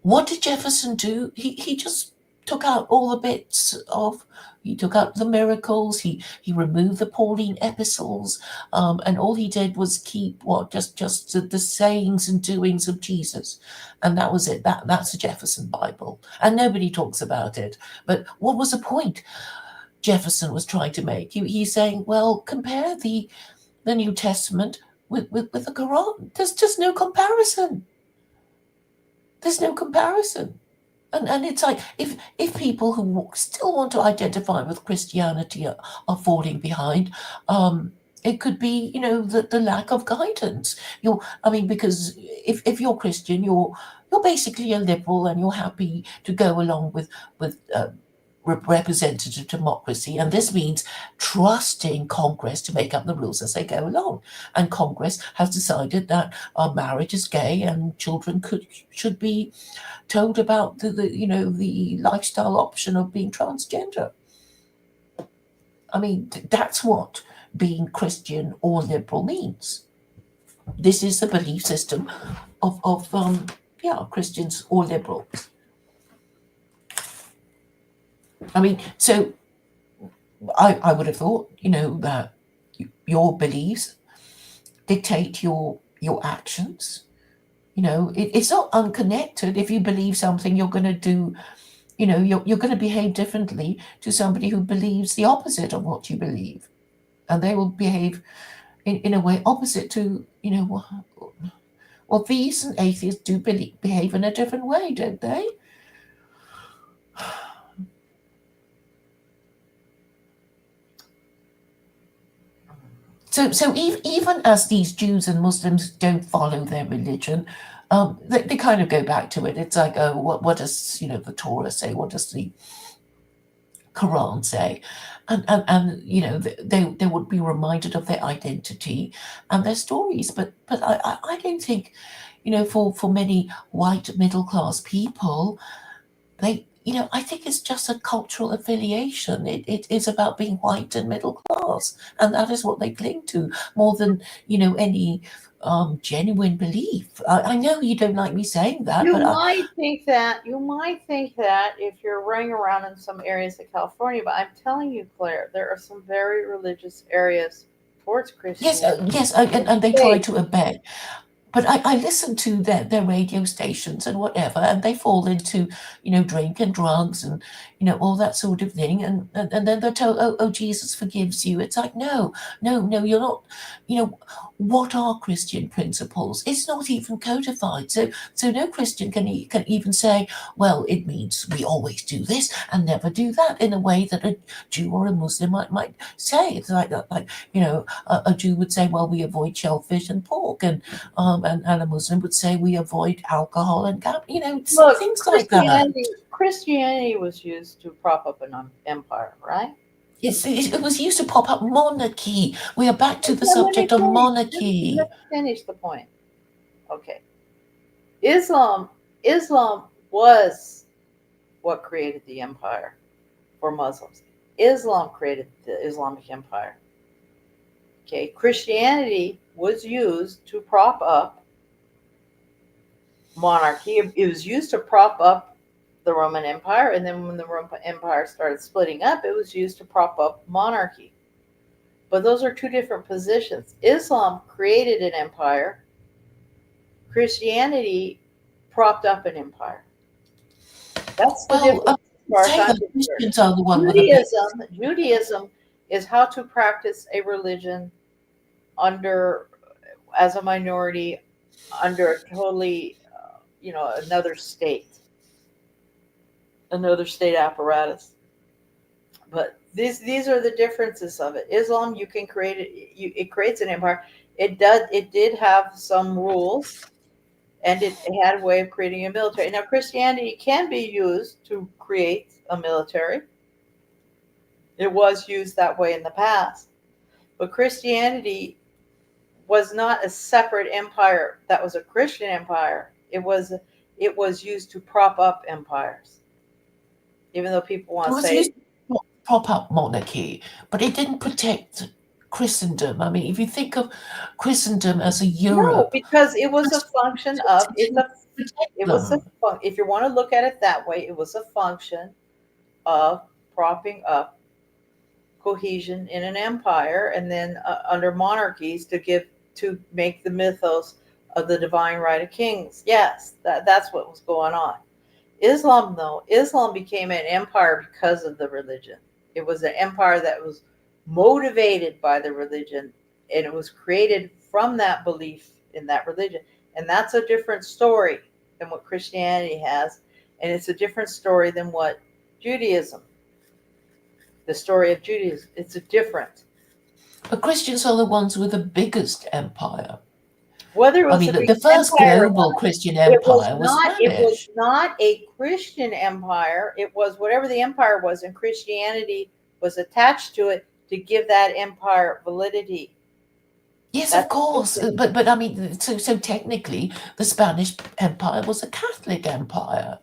What did Jefferson do? He just took out all the bits of. He took out the miracles. He removed the Pauline epistles, and all he did was keep just the sayings and doings of Jesus, and that was it. That's the Jefferson Bible, and nobody talks about it. But what was the point Jefferson was trying to make? He's saying, well, compare the New Testament with the Quran. There's just no comparison. There's no comparison. And it's like, if people who still want to identify with Christianity are falling behind, it could be, the lack of guidance. Because if you're Christian, you're basically a liberal, and you're happy to go along with representative democracy, and this means trusting Congress to make up the rules as they go along. And Congress has decided that marriage is gay, and children should be told about the lifestyle option of being transgender. I mean, that's what being Christian or liberal means. This is the belief system of Christians or liberals. I mean, so I would have thought, that your beliefs dictate your actions. It's not unconnected. If you believe something, you're going to do, you're going to behave differently to somebody who believes the opposite of what you believe. And they will behave in a way opposite to, well, theists and atheists do behave in a different way, don't they? So even as these Jews and Muslims don't follow their religion, they kind of go back to it. It's like, oh, what does the Torah say? What does the Quran say? And they would be reminded of their identity and their stories. But I don't think, for many white middle class people, I think it's just a cultural affiliation. It is about being white and middle class, and that is what they cling to more than any genuine belief. I know you don't like me saying that, You but might think that if you're running around in some areas of California, but I'm telling you, Claire, there are some very religious areas towards Christianity. yes, and they try to abet. But I listen to their radio stations and whatever, and they fall into, drink and drugs and, all that sort of thing. And then they're told, oh, Jesus forgives you. It's like, no, you're not, what are Christian principles? It's not even codified. So no Christian can even say, well, it means we always do this and never do that, in a way that a Jew or a Muslim might say. It's like that, like, a Jew would say, well, we avoid shellfish and pork, and a Muslim would say we avoid alcohol and Look, things like that. Christianity was used to prop up an empire, right? It was used to pop up monarchy. We are back to the Let me subject of finish. monarchy. Let me finish the point. Okay. Islam was what created the empire for Muslims. Islam created the Islamic Empire. Okay. Christianity was used to prop up monarchy. It was used to prop up the Roman Empire, and then when the Roman Empire started splitting up, it was used to prop up monarchy. But those are two different positions. Islam created an empire. Christianity propped up an empire. That's the Well, difference as far as say I'm the concerned. Christians are the one with a big. Judaism is how to practice a religion as a minority, under a totally, another state apparatus. But these are the differences of it. Islam, you can create it. It creates an empire. It did have some rules, and it had a way of creating a military. Now, Christianity can be used to create a military. It was used that way in the past, but Christianity was not a separate empire that was a Christian empire. It was used to prop up empires, even though people want It to was say used to prop up monarchy, but it didn't protect Christendom. I mean, if you think of Christendom as a no, Europe, because it was a function of protect it was them. if you want to look at it that way, it was a function of propping up cohesion in an empire, and then under monarchies to make the mythos of the divine right of kings. Yes, that's what was going on. Islam, though, Islam became an empire because of the religion. It was an empire that was motivated by the religion, and it was created from that belief in that religion. And that's a different story than what Christianity has, and it's a different story than what Judaism, the story of Judaism. It's a different. But Christians are the ones with the biggest empire. Whether it I was mean, the the biggest first empire or global not, Christian it was empire was not. It was Spanish. not a Christian empire. It was whatever the empire was, and Christianity was attached to it to give that empire validity. Yes, of That's course. different. But I mean, so technically, the Spanish Empire was a Catholic empire.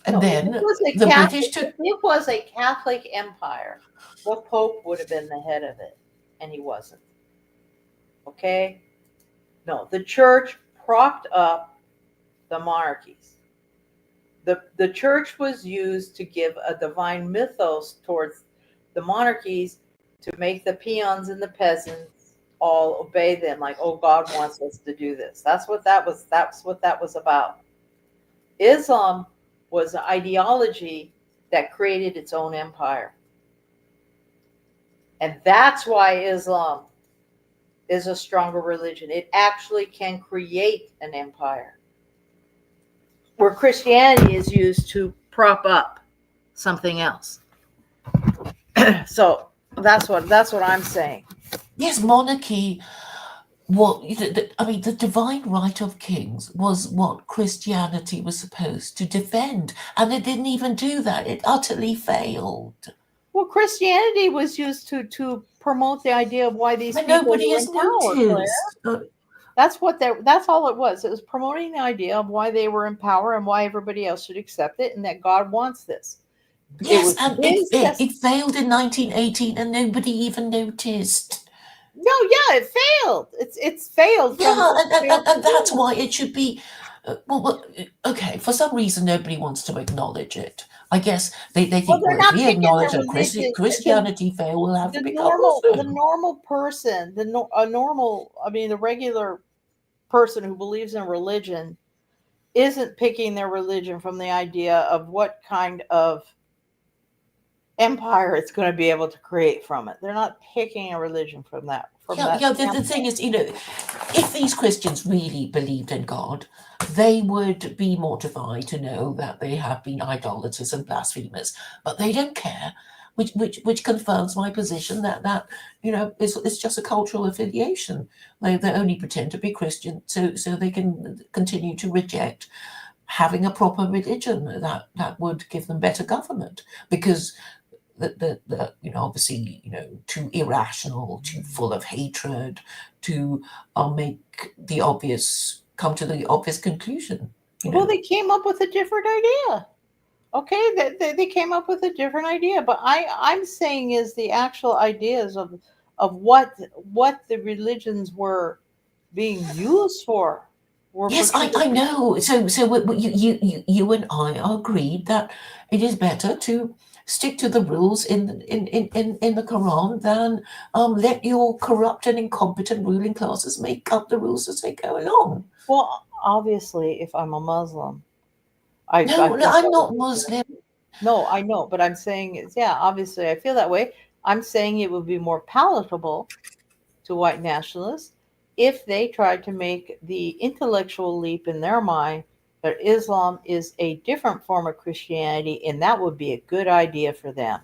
And No, if then it was a the Catholic, British took. if it was a Catholic empire, the Pope would have been the head of it, and he wasn't. Okay? No, the church propped up the monarchies. The church was used to give a divine mythos towards the monarchies, to make the peons and the peasants all obey them, like, oh, God wants us to do this. That's what that was about. Islam was an ideology that created its own empire. And that's why Islam is a stronger religion. It actually can create an empire, where Christianity is used to prop up something else. So that's what I'm saying. Yes, monarchy. Well, I mean, the divine right of kings was what Christianity was supposed to defend, and it didn't even do that. It utterly failed. Well, Christianity was used to promote the idea of why these But people nobody were has in power, Claire. noticed. That's all it was. It was promoting the idea of why they were in power and why everybody else should accept it, and that God wants this. It Yes, was and his it failed in 1918, and nobody even noticed. No, yeah, it failed. It's failed from Yeah, failed and that's from. why it should be. Okay, for some reason, nobody wants to acknowledge it. I guess they Well, think, they're well, if not we picking acknowledge their that religion. Christianity failed, we'll have to become The Muslim. normal person, a normal, I mean, the regular person who believes in religion isn't picking their religion from the idea of what kind of empire it's going to be able to create from it. They're not picking a religion from from Yeah, that yeah. The standpoint. thing is, if these Christians really believed in God, they would be mortified to know that they have been idolaters and blasphemers, but they don't care, which confirms my position that it's just a cultural affiliation. They only pretend to be Christian so they can continue to reject having a proper religion that would give them better government, because obviously, too irrational, too full of hatred, to come to the obvious conclusion. Well, they came up with a different idea. Okay, they came up with a different idea, but I'm saying is the actual ideas of what the religions were being used for were for Yes, two I different. know. So you and I are agreed that it is better to stick to the rules in the Quran than let your corrupt and incompetent ruling classes make up the rules as they go along. Well, obviously, if I'm a Muslim, I No, no, think I'm that would not be Muslim. no, I know, but I'm saying is yeah, obviously I feel that way. I'm saying it would be more palatable to white nationalists if they tried to make the intellectual leap in their mind that Islam is a different form of Christianity, and that would be a good idea for them.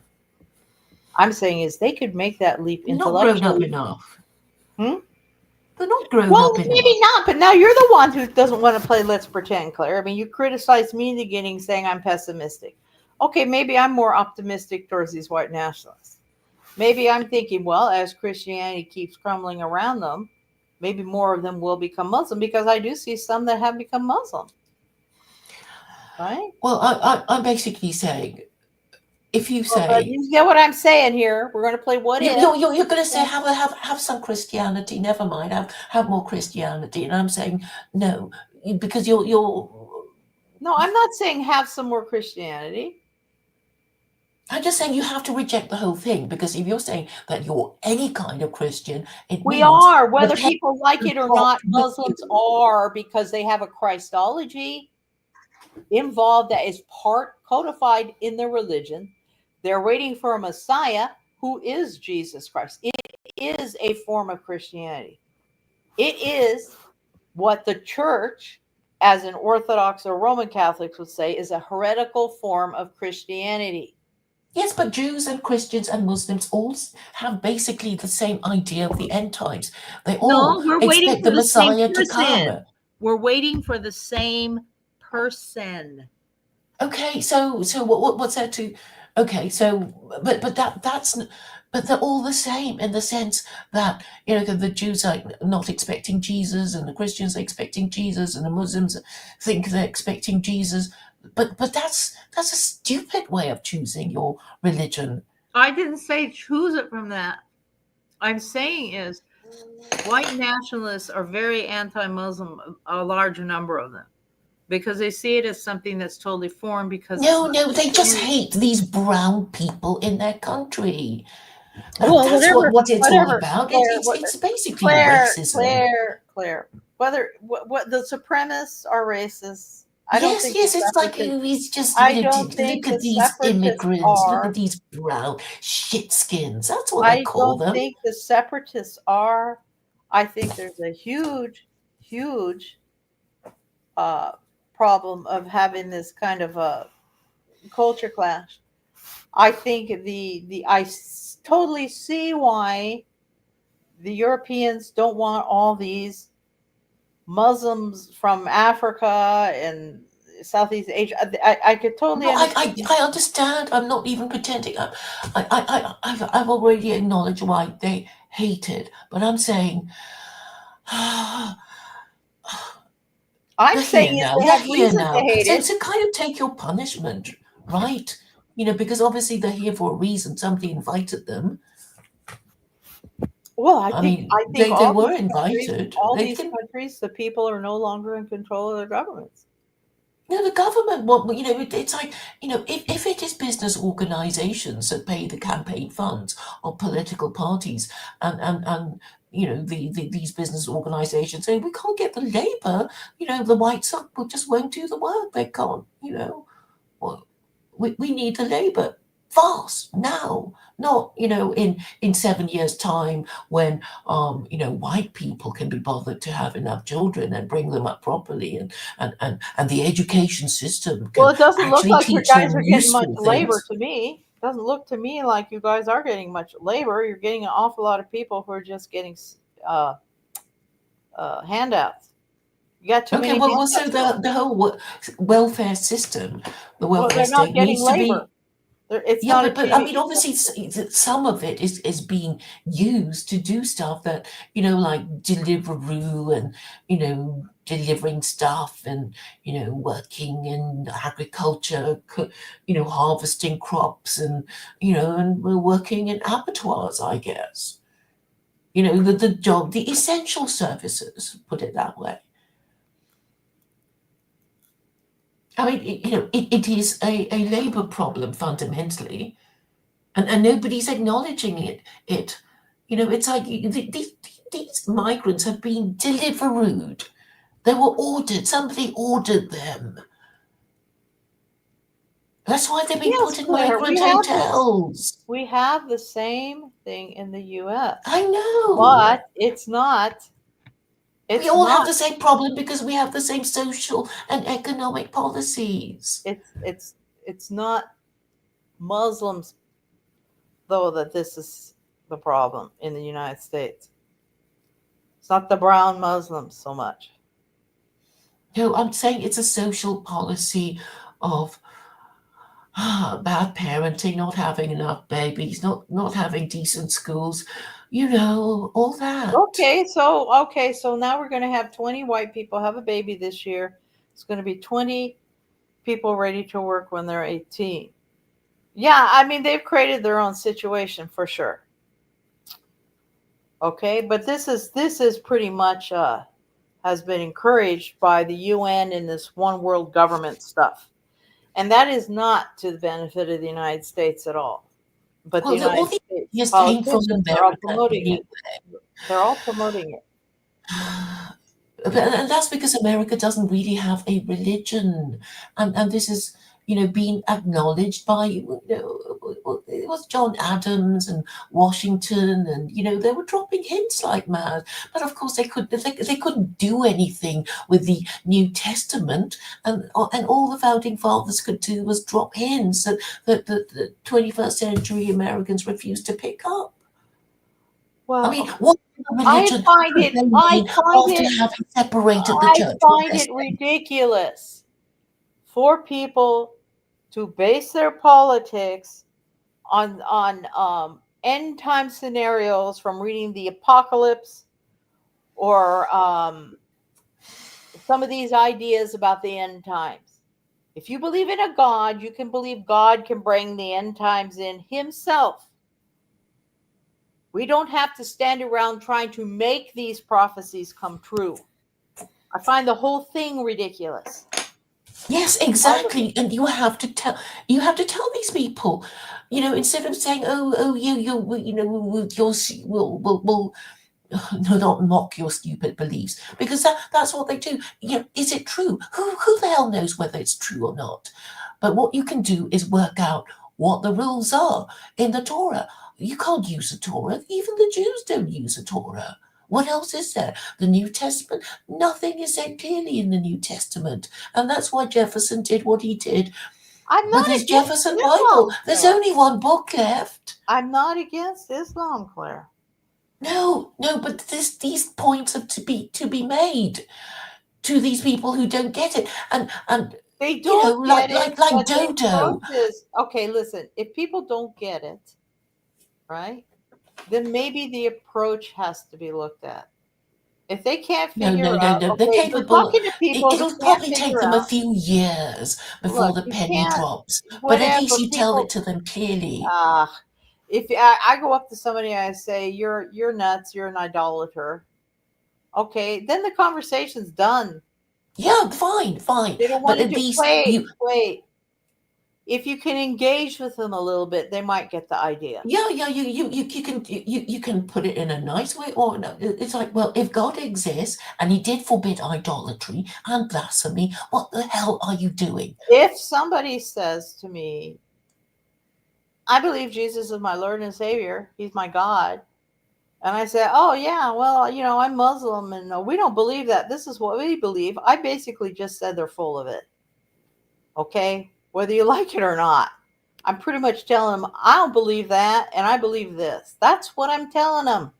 I'm saying is they could make that leap Not grown up intellectually. enough. Hmm? They're not grown Well, up enough. maybe not, but now you're the one who doesn't want to play Let's Pretend, Claire. I mean, you criticized me in the beginning saying I'm pessimistic. Okay, maybe I'm more optimistic towards these white nationalists. Maybe I'm thinking, well, as Christianity keeps crumbling around them, maybe more of them will become Muslim because I do see some that have become Muslim, right? Well, I'm basically saying, if you But say you get what I'm saying here. We're going to play what if. you're going to say have some Christianity, never mind, have more Christianity, and I'm saying no, because you're. No, I'm not saying have some more Christianity. I'm just saying you have to reject the whole thing, because if you're saying that you're any kind of Christian, it We means are, the whether text people like has it or got not, with Muslims you. are because they have a Christology involved that is part codified in their religion. They're waiting for a Messiah who is Jesus Christ. It is a form of Christianity. It is what the church, as an Orthodox or Roman Catholics would say, is a heretical form of Christianity. Yes, but Jews and Christians and Muslims all have basically the same idea of the end times. They all No, we're waiting expect for the the same Messiah to come. person. We're waiting for the same person. Okay, so what's there to? Okay, so but they're all the same in the sense that the Jews are not expecting Jesus, and the Christians are expecting Jesus, and the Muslims think they're expecting Jesus. But that's a stupid way of choosing your religion. I didn't say choose it from that. I'm saying is white nationalists are very anti-Muslim, a large number of them, because they see it as something that's totally foreign because it's No, not no, they just Christianity. hate these brown people in their country. Well, That's whatever, what it's all whatever, about. It's Claire, it's it's basically Claire, racism. Claire, Claire. Whether what the supremacists are racist, I don't Yes, think the yes, it's like separatists. he's just I don't look think the at these separatists immigrants, look at are. these brown shitskins. That's what I I call don't them. think the separatists are. I think there's a huge, huge uh, problem of having this kind of a culture clash. I think totally see why the Europeans don't want all these Muslims from Africa and Southeast Asia. I could totally No, understand. I understand. I'm not even pretending. I've already acknowledged why they hate it, but I'm saying I'm they're here saying is now. they They're have here reason to now. hate So it. to kind of take your punishment, right? Because obviously they're here for a reason. Somebody invited them. Well, I mean, I think they were invited. all They these can. countries, the people are no longer in control of their governments. The government want, it's like, if it is business organizations that pay the campaign funds of political parties, and these business organizations say we can't get the labor, the whites just won't do the work. They can't, well, we need the labor. fast now, not in 7 years' time when white people can be bothered to have enough children and bring them up properly, and the education system Well, can it doesn't look actually like you teach guys them are getting much useful labor things. to me. It doesn't look to me like you guys are getting much labor. You're getting an awful lot of people who are just getting uh, handouts. You got too Okay, many well, so handouts going. the whole welfare system, the Well, welfare they're not state getting needs to labor. be. It's Yeah, not but I achieving mean, its obviously, purpose. some of it is being used to do stuff that like Deliveroo, and delivering stuff, and working in agriculture, harvesting crops, and we're working in abattoirs, I guess. The job, the essential services, put it that way. I mean, it is a labor problem fundamentally, and nobody's acknowledging it. It's like these migrants have been delivered. They were ordered. Somebody ordered them. That's why they've been Yes, put in Claire, migrant hotels. we have the same thing in the U.S., I know. but We it's all have not the same problem because we have the same social and economic policies. it's it's not Muslims though that this is the problem in the United States. It's not the brown Muslims so much. No, I'm saying it's a social policy of bad parenting, not having enough babies, not having decent schools, all that. Okay, so now we're going to have 20 white people have a baby this year. It's going to be 20 people ready to work when they're 18. Yeah, I mean they've created their own situation for sure. Okay, but this is pretty much has been encouraged by the UN and this one world government stuff. And that is not to the benefit of the United States at all. But the Well, all United the States ideas came from politicians are all America promoting it. anyway. They're all promoting it. And that's because America doesn't really have a religion, and this is being acknowledged by it was John Adams and Washington, and they were dropping hints like mad. But of course they couldn't do anything with the New Testament, and all the founding fathers could do was drop hints that the 21st century Americans refused to pick up. I mean, Well, what I religion find could it they I mean find after it having separated the I church from find their it state? ridiculous for people to base their politics on end time scenarios from reading the apocalypse or some of these ideas about the end times. If you believe in a God, you can believe God can bring the end times in himself. We don't have to stand around trying to make these prophecies come true. I find the whole thing ridiculous. Yes, All of it. exactly. And you have to tell these people, instead of saying, "Oh, we'll no, not mock your stupid beliefs," because that's what they do. Is it true? Who the hell knows whether it's true or not? But what you can do is work out what the rules are in the Torah. You can't use the Torah. Even the Jews don't use the Torah. What else is there? The New Testament? Nothing is said clearly in the New Testament. And that's why Jefferson did what he did I'm with not his against Jefferson Bible. Islam, There's Claire. only one book left. I'm not against Islam, Claire. No, no, but these points are to be made to these people who don't get it. And They don't like get it, like like but the Dodo. approach is okay. Listen, if people don't get it, right, then maybe the approach has to be looked at. If they can't No, figure no, no, out, no. They're okay, you're capable. talking to people who It'll can't probably take figure them a out. few years before Look, the you penny can't, drops. But at least whatever you tell it people. to them clearly. Uh, if I go up to somebody and I say you're nuts, you're an idolater, okay, then the conversation's done. Yeah, fine, fine. They don't But want to at do. least Wait, you. wait. If you can engage with them a little bit, they might get the idea. Yeah, yeah. You can put it in a nice way, or no. It's like, well, if God exists and He did forbid idolatry and blasphemy, what the hell are you doing? If somebody says to me, I believe Jesus is my Lord and Savior. He's my God. And I say, oh, yeah, well, I'm Muslim and we don't believe that. This is what we believe. I basically just said they're full of it. Okay? Whether you like it or not. I'm pretty much telling them, I don't believe that and I believe this. That's what I'm telling them.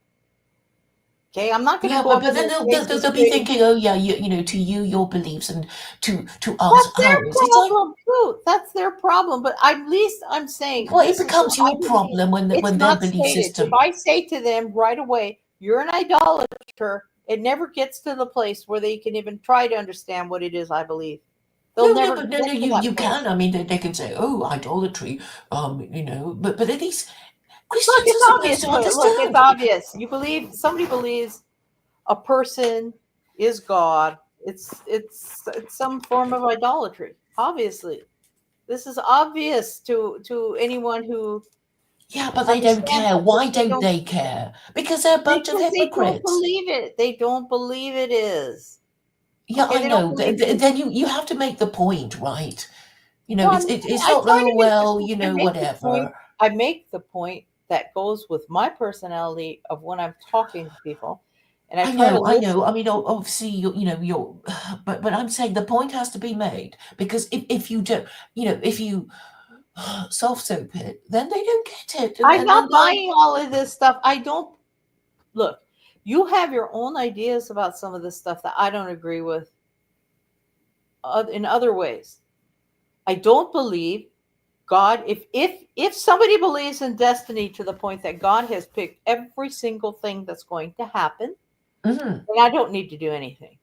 Okay? I'm not going to Yeah, go up but in then their face and they'll be say, thinking, oh yeah, to you your beliefs, and to us that's their ours. It's like, problem too. That's their problem. But at least I'm saying well, it this is what becomes I your believe. problem It's when their not belief stated. If system. I say to them right away, you're an idolater, it never gets to the place where they can even try to understand what it is I believe. They'll No, no, never but no, get no, to that you place. can. I mean, they can say, oh, idolatry, but at least Look, Christians it's are supposed obvious. to Look, it's understand. obvious. Somebody believes a person is God. It's some form of idolatry. Obviously, this is obvious to anyone who Yeah, but they don't understands care. it. But Why they don't don't, they care? Because they're a bunch of because they don't hypocrites. believe it. They don't believe it is. Yeah, Okay, I they don't know. believe it is. Then you have to make the point, right? Well, It's I not, try oh to make the well, point. I make the point. whatever. I make the point that goes with my personality of when I'm talking to people, and I try to I know. listen. I mean, obviously, you're, but I'm saying the point has to be made because if you don't, if you soft soap it, then they don't get it, and I'm and then not they'll. buying all of this stuff. I don't look. You have your own ideas about some of this stuff that I don't agree with in other ways. I don't believe God. If somebody believes in destiny to the point that God has picked every single thing that's going to happen, Mhm. then I don't need to do anything.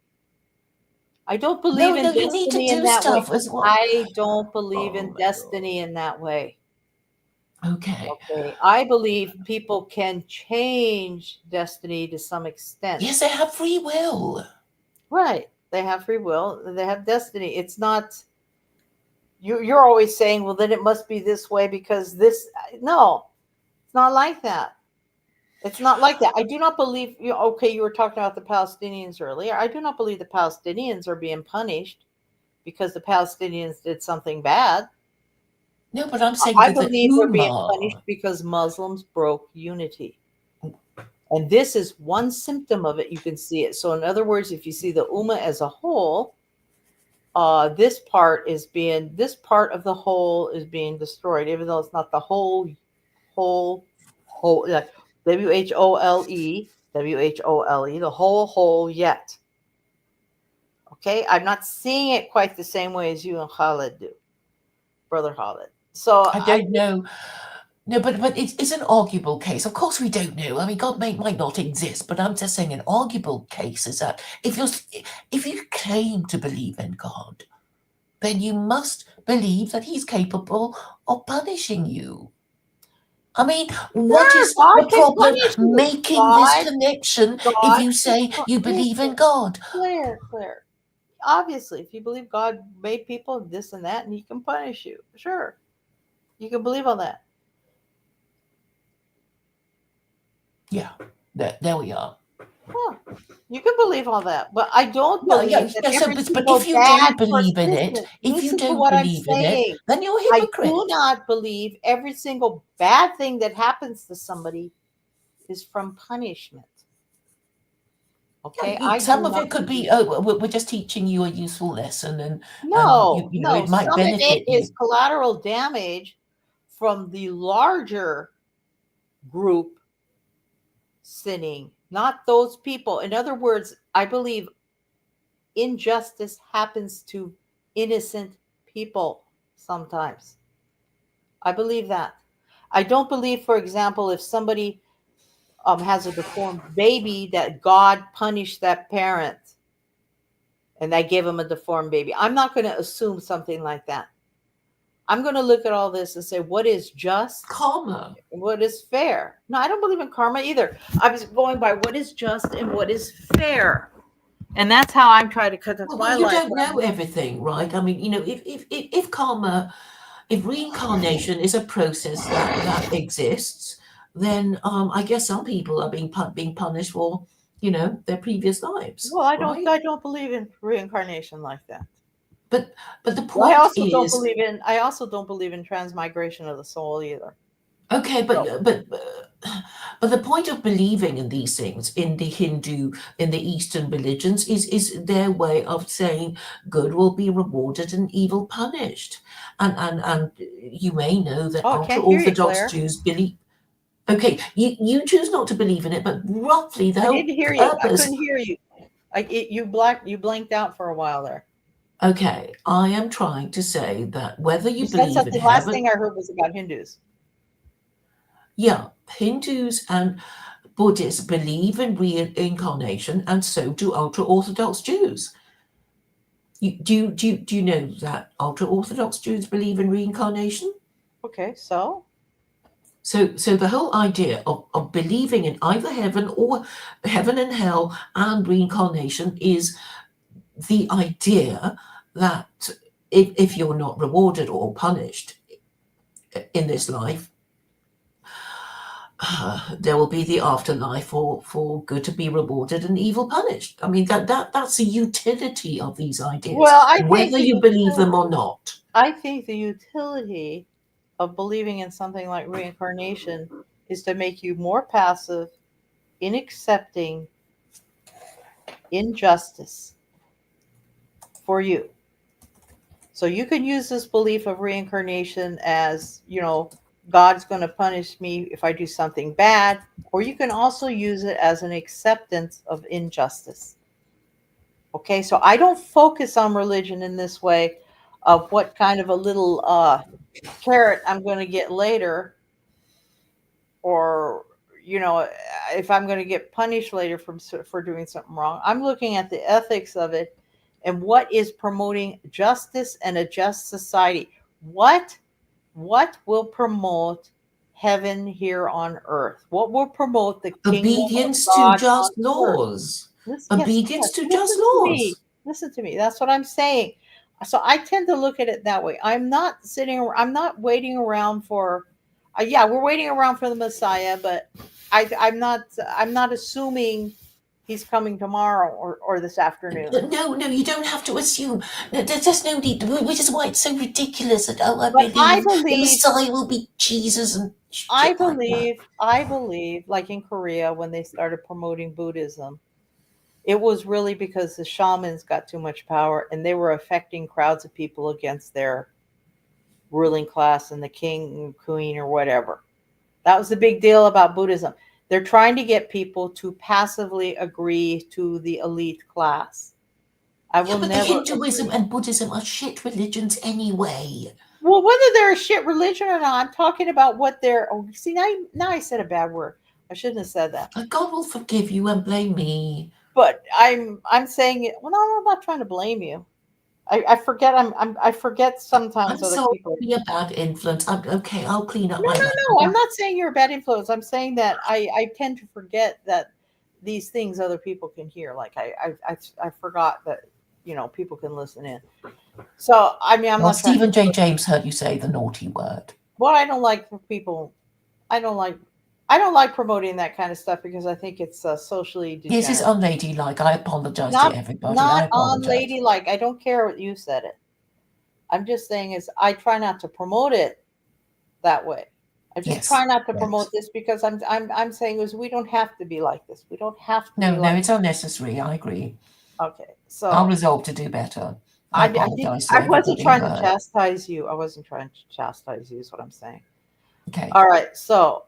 I don't believe No, in no, you need to destiny in do that way. stuff as well. I don't believe Oh in my god. destiny in that way. Okay. Okay. I believe people can change destiny to some extent. Yes, they have free will. Right. They have free will, they have destiny. It's not you're always saying, well, then it must be this way because this no, it's not like that. It's not like that. I do not believe okay, you were talking about the Palestinians earlier. I do not believe the Palestinians are being punished because the Palestinians did something bad. No, but I'm saying I that the believe they're being punished Ummah. because Muslims broke unity. And this is one symptom of it. You can see it. So, in other words, if you see the Ummah as a whole, this part of the whole is being destroyed, even though it's not the whole, like WHOLE, the whole yet. Okay, I'm not seeing it quite the same way as you and Khalid do, brother Khalid. So I I don't know. No, but it's an arguable case. Of course, we don't know. I mean, God might not exist, but I'm just saying an arguable case is that if you claim to believe in God, then you must believe that He's capable of punishing you. I mean, what sure is God the can problem punish you. making this connection if God you can say you believe in listen, God? clear. Obviously, if you believe God made people this and that, and He can punish you, sure, you can believe all that. Yeah, there we are. Huh. You can believe all that, but I don't Yeah, believe yeah, that yeah. So, every but single if you bad don't believe person. in it, Listen, if you listen to don't what I'm believe in it, saying. then you're a I do hypocrite. not believe every single bad thing that happens to somebody is from punishment. Yeah, Okay, I some do of not it could be, believe. oh, we're just teaching you a useful lesson, and No, no. it might Some of it benefit is you. collateral damage from the larger group sinning, not those people. In other words, I believe injustice happens to innocent people sometimes. I believe that. I don't believe, for example, if somebody has a deformed baby, that God punished that parent and that gave him a deformed baby. I'm not going to assume something like that. I'm going to look at all this and say, what is just? Karma. What is fair? No, I don't believe in karma either. I was going by what is just and what is fair. And that's how I'm trying to cut Well, my you life. don't know everything, right? I mean, if karma, if reincarnation is a process that exists, then I guess some people are being punished for, their previous lives, Well, right? I don't believe in reincarnation like that. But but the Well, point is, I also don't believe in transmigration of the soul either. Okay, So, but the point of believing in these things in the Hindu, in the Eastern religions, is their way of saying good will be rewarded and evil punished. And you may know that oh, I ultra can't hear you, Orthodox Claire. Jews believe. Okay, you choose not to believe in it, but roughly the I whole didn't hear you. I purpose. couldn't hear you. You blanked out for a while there. Okay, I am trying to say that whether You you said believe in something. Last heaven, thing I heard was about Hindus. yeah, Hindus and Buddhists believe in reincarnation, and so do ultra Orthodox Jews. Do you know that ultra Orthodox Jews believe in reincarnation? Okay, so So the whole idea of believing in either heaven or heaven and hell and reincarnation is the idea that if you're not rewarded or punished in this life, there will be the afterlife for good to be rewarded and evil punished. I mean that's the utility of these ideas, well, whether you believe them or not. I think the utility of believing in something like reincarnation is to make you more passive in accepting injustice for you. So you can use this belief of reincarnation as, God's going to punish me if I do something bad, or you can also use it as an acceptance of injustice. Okay, so I don't focus on religion in this way of what kind of a little carrot I'm going to get later, or if I'm going to get punished later for doing something wrong. I'm looking at the ethics of it and what is promoting justice and a just society. What will promote heaven here on earth? What will promote the kingdom of Obedience to God on just earth? laws. Listen, yes, Obedience yes. to just Listen to me. laws. Listen to me. That's what I'm saying. So I tend to look at it that way. I'm not waiting around for. Yeah, we're waiting around for the Messiah, but I'm not assuming he's coming tomorrow or this afternoon. No, you don't have to assume. There's no need, which is why it's so ridiculous that, oh, I But believe the Messiah will be Jesus and shit like that. I believe, like in Korea when they started promoting Buddhism, it was really because the shamans got too much power and they were affecting crowds of people against their ruling class and the king and queen or whatever. That was the big deal about Buddhism. They're trying to get people to passively agree to the elite class. I Yeah, will but the never Hinduism agree. and Buddhism are shit religions anyway. Well, whether they're a shit religion or not, I'm talking about what they're. Oh, see, now I said a bad word. I shouldn't have said that. God will forgive you and blame me. But I'm saying it. Well, no, I'm not trying to blame you. I forget. I forget sometimes I'm other sorry people. to be a bad influence. Okay, I'll clean up No, my no, language. no. I'm not saying you're a bad influence. I'm saying that I tend to forget that these things other people can hear. Like I forgot that people can listen in. So I mean, I'm Well, not trying to. Stephen J. James heard you say the naughty word. What I don't like for people, I don't like. I don't like promoting that kind of stuff because I think it's socially This is degenerate. unladylike. I apologize to Not everybody. I not apologize. unladylike. I don't care what you said it. I'm just saying is I try not to promote it that way. I just Yes, try not to promote yes. this because I'm saying is we don't have to be like this. We don't have to be No, like it's unnecessary. I agree. okay. I'll So resolve to do better. I I did apologize to I wasn't everybody who trying to heard. chastise you. I wasn't trying to chastise you is what I'm saying. Okay. All right. So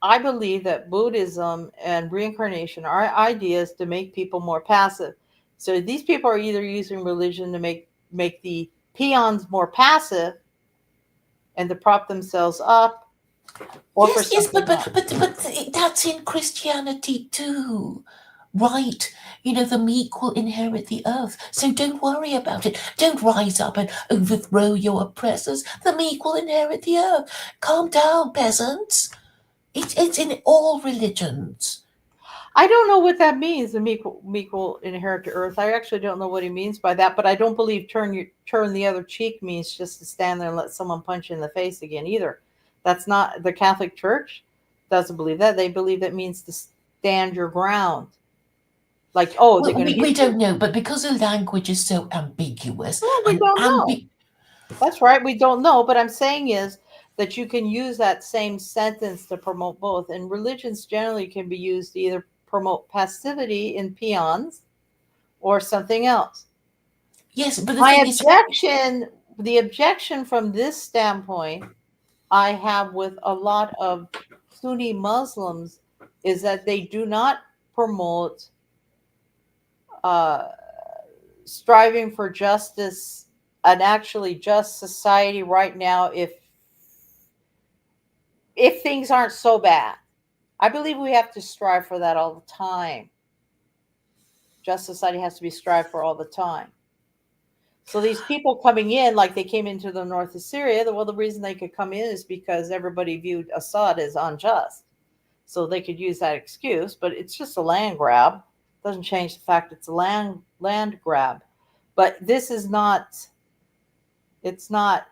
I believe that Buddhism and reincarnation are ideas to make people more passive. So these people are either using religion to make the peons more passive and to prop themselves up or for Yes, something else. but that's in Christianity too, right? You know, the meek will inherit the earth, so don't worry about it. Don't rise up and overthrow your oppressors. The meek will inherit the earth. Calm down, peasants. It's in all religions. I don't know what that means. The meek will inherit the earth. I actually don't know what he means by that, but I don't believe turn the other cheek means just to stand there and let someone punch you in the face again either. That's not the Catholic Church doesn't believe that. They believe that means to stand your ground. Like, oh, they're Well, going to we hit you. don't know, but because the language is so ambiguous Well, we and don't know. That's right. We don't know. But I'm saying is that you can use that same sentence to promote both. And religions generally can be used to either promote passivity in peons or something else. Yes, but the My thing is, objection, the objection from this standpoint, I have with a lot of Sunni Muslims is that they do not promote uh, striving for justice, an actually just society right now. If things aren't so bad, I believe we have to strive for that all the time. Just society has to be strived for all the time. So these people coming in, like they came into the north of Syria, well, the reason they could come in is because everybody viewed Assad as unjust. So they could use that excuse, but it's just a land grab. Doesn't change the fact it's a land grab. But this is not. It's not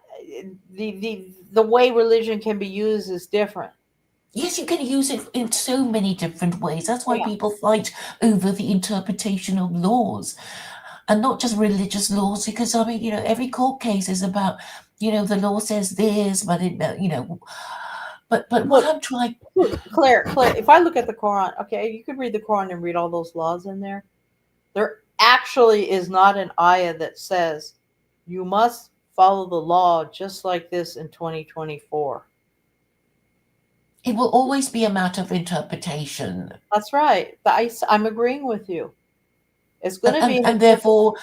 the way religion can be used is different. yes, you can use it in so many different ways. That's why Yeah. people fight over the interpretation of laws, and not just religious laws, because I mean, every court case is about, the law says this, but but what Look, I'm trying. Claire, if I look at the Quran, okay, you could read the Quran and read all those laws in there. There actually is not an ayah that says you must follow the law just like this in 2024. It will always be a matter of interpretation, That's right. I'm agreeing with you. It's going and to be and, and therefore,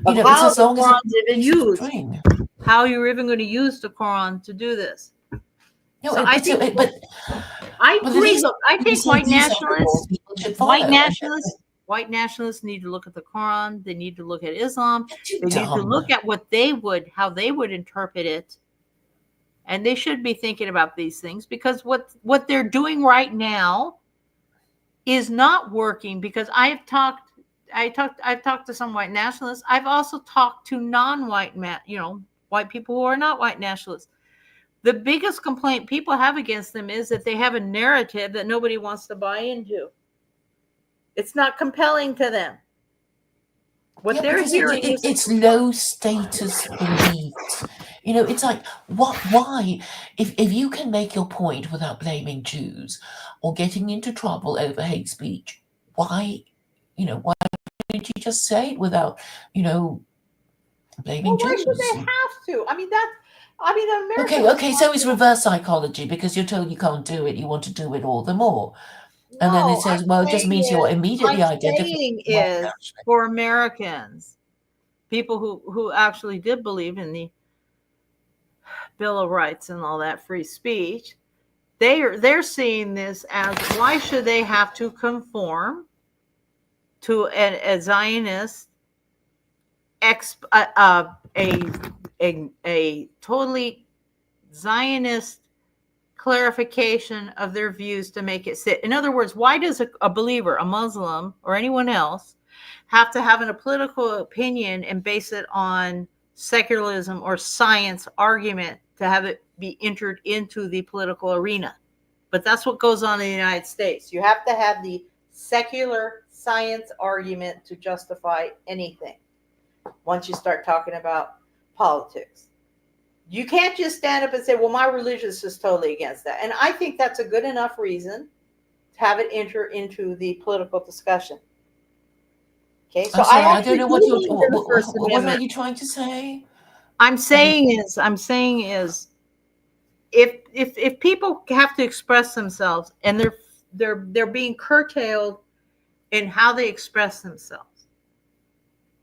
of it's how as the long as it's Quran's a even piece of used. string. How you're even going to use the Quran to do this. No, So I think I but the agree. reason Look, I you think say these are the laws people should follow, and white nationalists need to look at the Quran. They need to look at Islam. they're too They need to dumb. look at how they would interpret it, and they should be thinking about these things because what they're doing right now is not working. Because I've talked to some white nationalists. I've also talked to non-white white people who are not white nationalists. The biggest complaint people have against them is that they have a narrative that nobody wants to buy into. It's not compelling to them. What Yeah, they're because hearing is it's low status beliefs. It's like, why? If you can make your point without blaming Jews or getting into trouble over hate speech, why didn't you just say it without, blaming well, why should Jews? they have to? The American Okay, so response. it's reverse psychology because you're told you can't do it, you want to do it all the more. And then it No, says, well, it just means you're I'm immediately identified saying as white is nationalist. for Americans, people who actually did believe in the Bill of Rights and all that free speech, they're seeing this as why should they have to conform to a Zionist a totally Zionist clarification of their views to make it sit. In other words, why does a believer, a Muslim, or anyone else have to have a political opinion and base it on secularism or science argument to have it be entered into the political arena? But that's what goes on in the United States. You have to have the secular science argument to justify anything once you start talking about politics. You can't just stand up and say, well, my religion is just totally against that. And I think that's a good enough reason to have it enter into the political discussion. Okay, so I'm sorry, I don't actually know do believe in the First what are Amendment. you trying to say? I'm saying is if people have to express themselves and they're being curtailed in how they express themselves.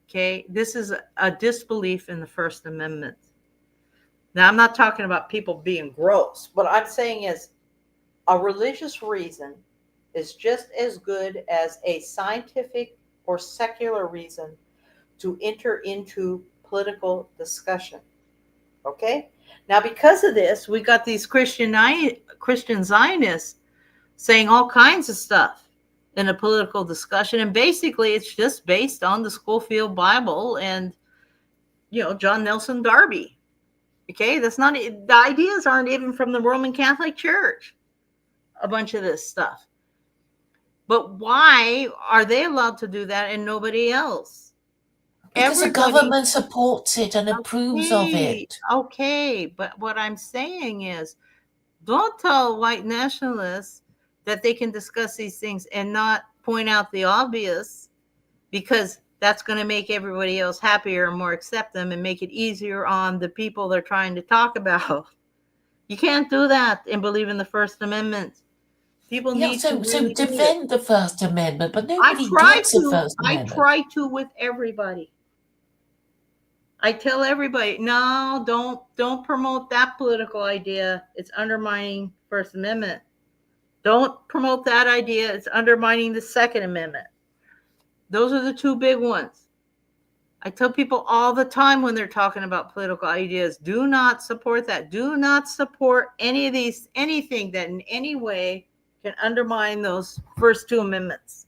Okay, this is a disbelief in the First Amendment. Now, I'm not talking about people being gross. What I'm saying is a religious reason is just as good as a scientific or secular reason to enter into political discussion. Okay? Now, because of this, we got these Christian Zionists saying all kinds of stuff in a political discussion. And basically, it's just based on the Schofield Bible and, John Nelson Darby. Okay, that's not, the ideas aren't even from the Roman Catholic Church, a bunch of this stuff. But why are they allowed to do that and nobody else? Because the everybody. government supports it and approves of Okay, it. okay, but what I'm saying is, don't tell white nationalists that they can discuss these things and not point out the obvious, because that's going to make everybody else happier and more accept them and make it easier on the people they're trying to talk about. You can't do that and believe in the First Amendment. People Yeah, need to so really read it. defend the First Amendment, but I nobody try gets the to. First I Amendment. try to with everybody. I tell everybody, no, don't promote that political idea. It's undermining First Amendment. Don't promote that idea. It's undermining the Second Amendment. Those are the two big ones. I tell people all the time when they're talking about political ideas, do not support that. Do not support any of these, anything that in any way can undermine those first two amendments.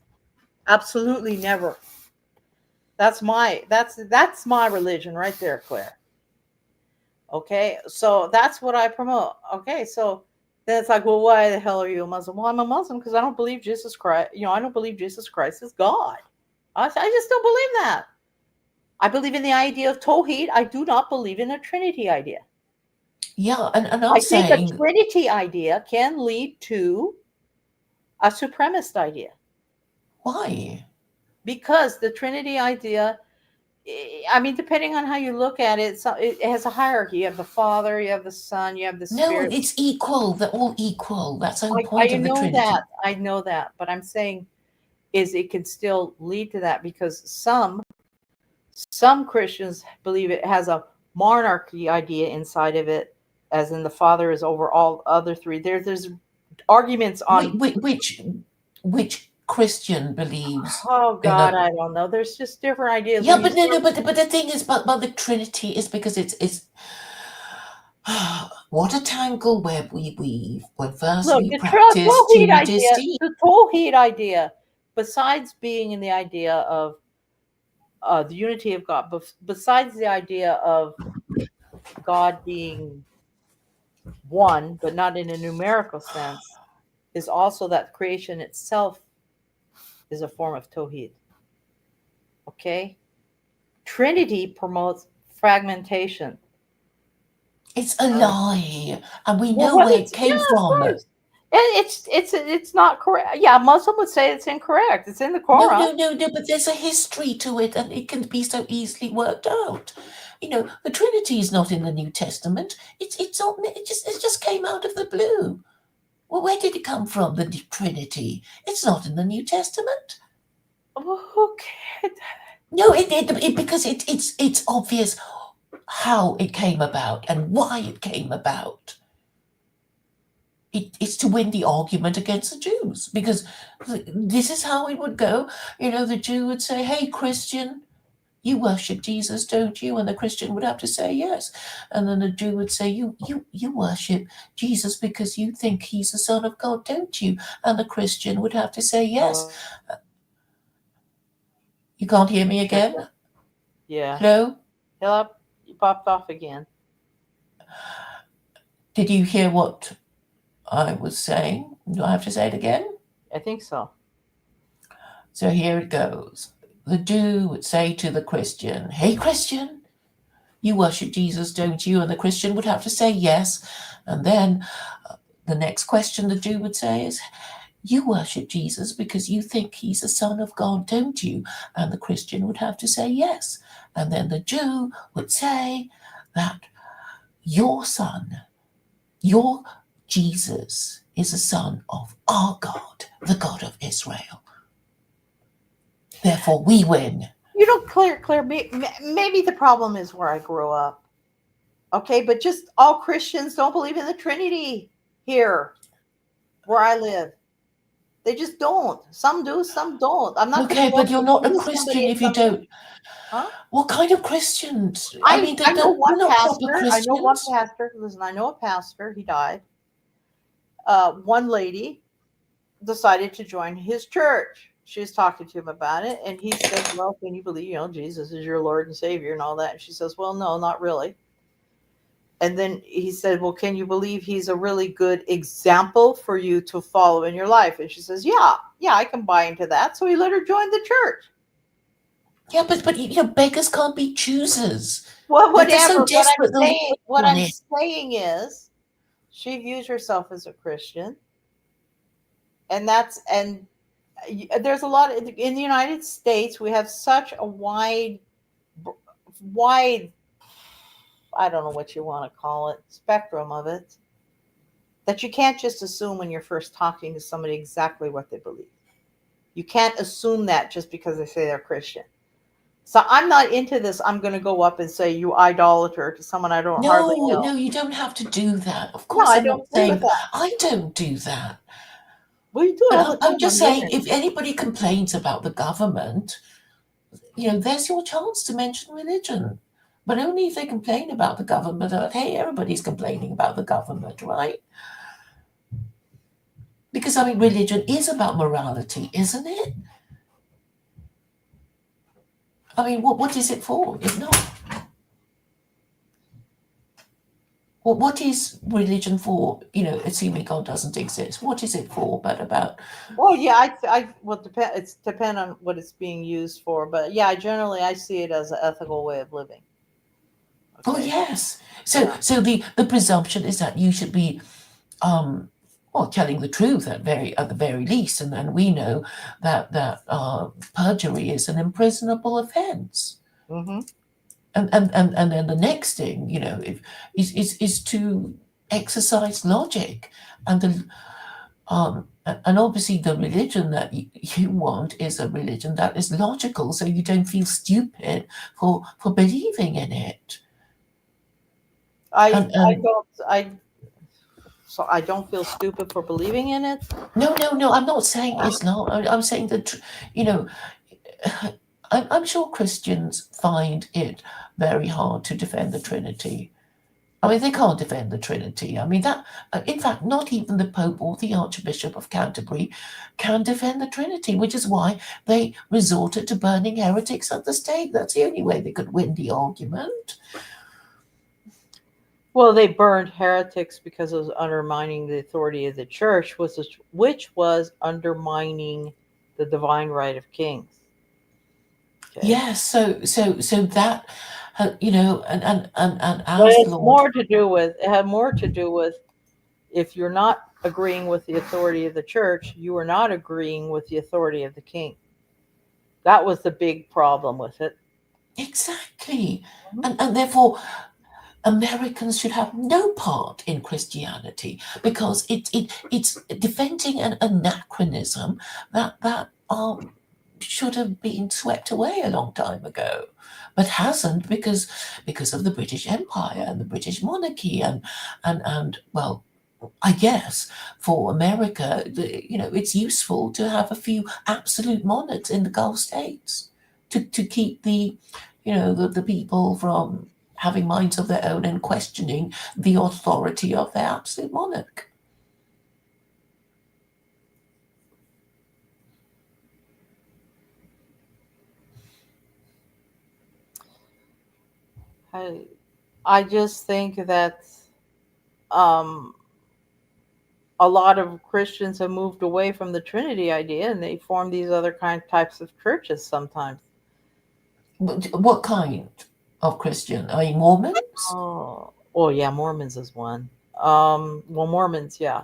Absolutely never. That's my religion right there, Claire. Okay, so that's what I promote. Okay, so then it's like, well, why the hell are you a Muslim? Well, I'm a Muslim because I don't believe Jesus Christ. I don't believe Jesus Christ is God. I just don't believe that. I believe in the idea of Tawheed. I do not believe in a Trinity idea. Yeah, and I'm I think a saying, Trinity idea can lead to a supremacist idea, why? because the Trinity idea, I mean, depending on how you look at it, it has a hierarchy. You have the Father, you have the Son, you have the No, Spirit. it's equal. They're all equal. That's the whole I point of the know that. Trinity. I know that. But I'm saying is it can still lead to that, because some Christians believe it has a monarchy idea inside of it, as in the Father is over all other three. There's arguments on. Which Christian believes Oh in God, a? I don't know. There's just different ideas Yeah, when you but no, start. no, but the thing is, but the Trinity is because it's what a tangle web we weave when first Look, we the practice Tawheed to idea, deceive. the Tawheed idea, besides being in the idea of the unity of God, but besides the idea of God being one, but not in a numerical sense, is also that creation itself is a form of Tawheed. Okay? Trinity promotes fragmentation. It's a Uh, lie, and we well, know what where it it's, came yeah, of from. course. And it's not correct. Yeah, Muslim would say it's incorrect. It's in the No, Quran. no, no, no, but there's a history to it, and it can be so easily worked out. The Trinity is not in the New Testament. It just came out of the blue. Well, where did it come from? The Trinity. It's not in the New Testament. Okay. No, because it's obvious how it came about and why it came about. It's to win the argument against the Jews, because this is how it would go. The Jew would say, "Hey, Christian, you worship Jesus, don't you?" And the Christian would have to say yes. And then the Jew would say, you worship Jesus because you think he's the Son of God, don't you? And the Christian would have to say yes. Hello. You can't hear me again? Yeah. Hello? Hello. You popped off again. Did you hear what I was saying? Do I have to say it again? I think so. So here it goes. The Jew would say to the Christian, "Hey, Christian, you worship Jesus, don't you?" And the Christian would have to say yes. And then the next question the Jew would say is, "You worship Jesus because you think he's the Son of God, don't you?" And the Christian would have to say yes. And then the Jew would say that your son, your Jesus, is the Son of our God, the God of Israel. Therefore, we win. Claire, maybe the problem is where I grew up. Okay, but just all Christians don't believe in the Trinity here where I live. They just don't. Some do, some don't. I'm not going to Okay, go but up you're and not a accuse Christian somebody of if you something. don't. Huh? What kind of Christians? I I mean, I know we're one not proper pastor. I know one Christians. pastor. Listen, I know a pastor. He died. One lady decided to join his church. She was talking to him about it, and he said, "Well, can you believe, Jesus is your Lord and Savior and all that?" And she says, "Well, no, not really." And then he said, "Well, can you believe he's a really good example for you to follow in your life?" And she says, "Yeah, I can buy into that." So he let her join the church. Yeah, but beggars can't be choosers. Well, They're so whatever. desperate they'll live What on I'm it. saying is, she views herself as a Christian, and there's a lot in the United States. We have such a wide, I don't know what you want to call it, spectrum of it, that you can't just assume when you're first talking to somebody exactly what they believe. You can't assume that just because they say they're Christian. So I'm not into this. I'm going to go up and say you idolater to someone I don't hardly No, know. no, you don't have to do that. Of No, course, I I'm don't not agree with saying that. I don't do that. We do it But all the I'm time just on saying, women. if anybody complains about the government, there's your chance to mention religion. But only if they complain about the government. Hey, everybody's complaining about the government, right? Because, I mean, religion is about morality, isn't it? I mean, what is it for, if not? Well, what is religion for? Assuming God doesn't exist, what is it for? But about Well, yeah, well, it's depend on what it's being used for, but yeah, I see it as an ethical way of living. oh Okay, yes. So yeah, so the presumption is that you should be well, telling the truth at the very least, and then we know that perjury is an imprisonable offence. hmm And then the next thing, is to exercise logic, and and obviously the religion that you want is a religion that is logical, so you don't feel stupid for believing in it. I And I don't I so I don't feel stupid for believing in it. no, I'm not saying Islam. I'm saying that you know I'm sure Christians find it very hard to defend the Trinity. I mean, they can't defend the Trinity. I mean, in fact, not even the Pope or the Archbishop of Canterbury can defend the Trinity, which is why they resorted to burning heretics at the stake. That's the only way they could win the argument. Well, they burned heretics because it was undermining the authority of the church, which was undermining the divine right of kings. Okay, Yes, so that, and but as the Lord, it had more to do with if you're not agreeing with the authority of the church, you are not agreeing with the authority of the king. That was the big problem with it. exactly, Mhm. and therefore Americans should have no part in Christianity because it's defending an anachronism that should have been swept away a long time ago, but hasn't because of the British Empire and the British monarchy and well, I guess for America, it's useful to have a few absolute monarchs in the Gulf states to keep the people from having minds of their own and questioning the authority of their absolute monarch. I I just think that um, a lot of Christians have moved away from the Trinity idea, and they form these other types of churches sometimes. What kind of Christian? I mean, Mormons? Oh yeah, Mormons is one. Well, Mormons, yeah,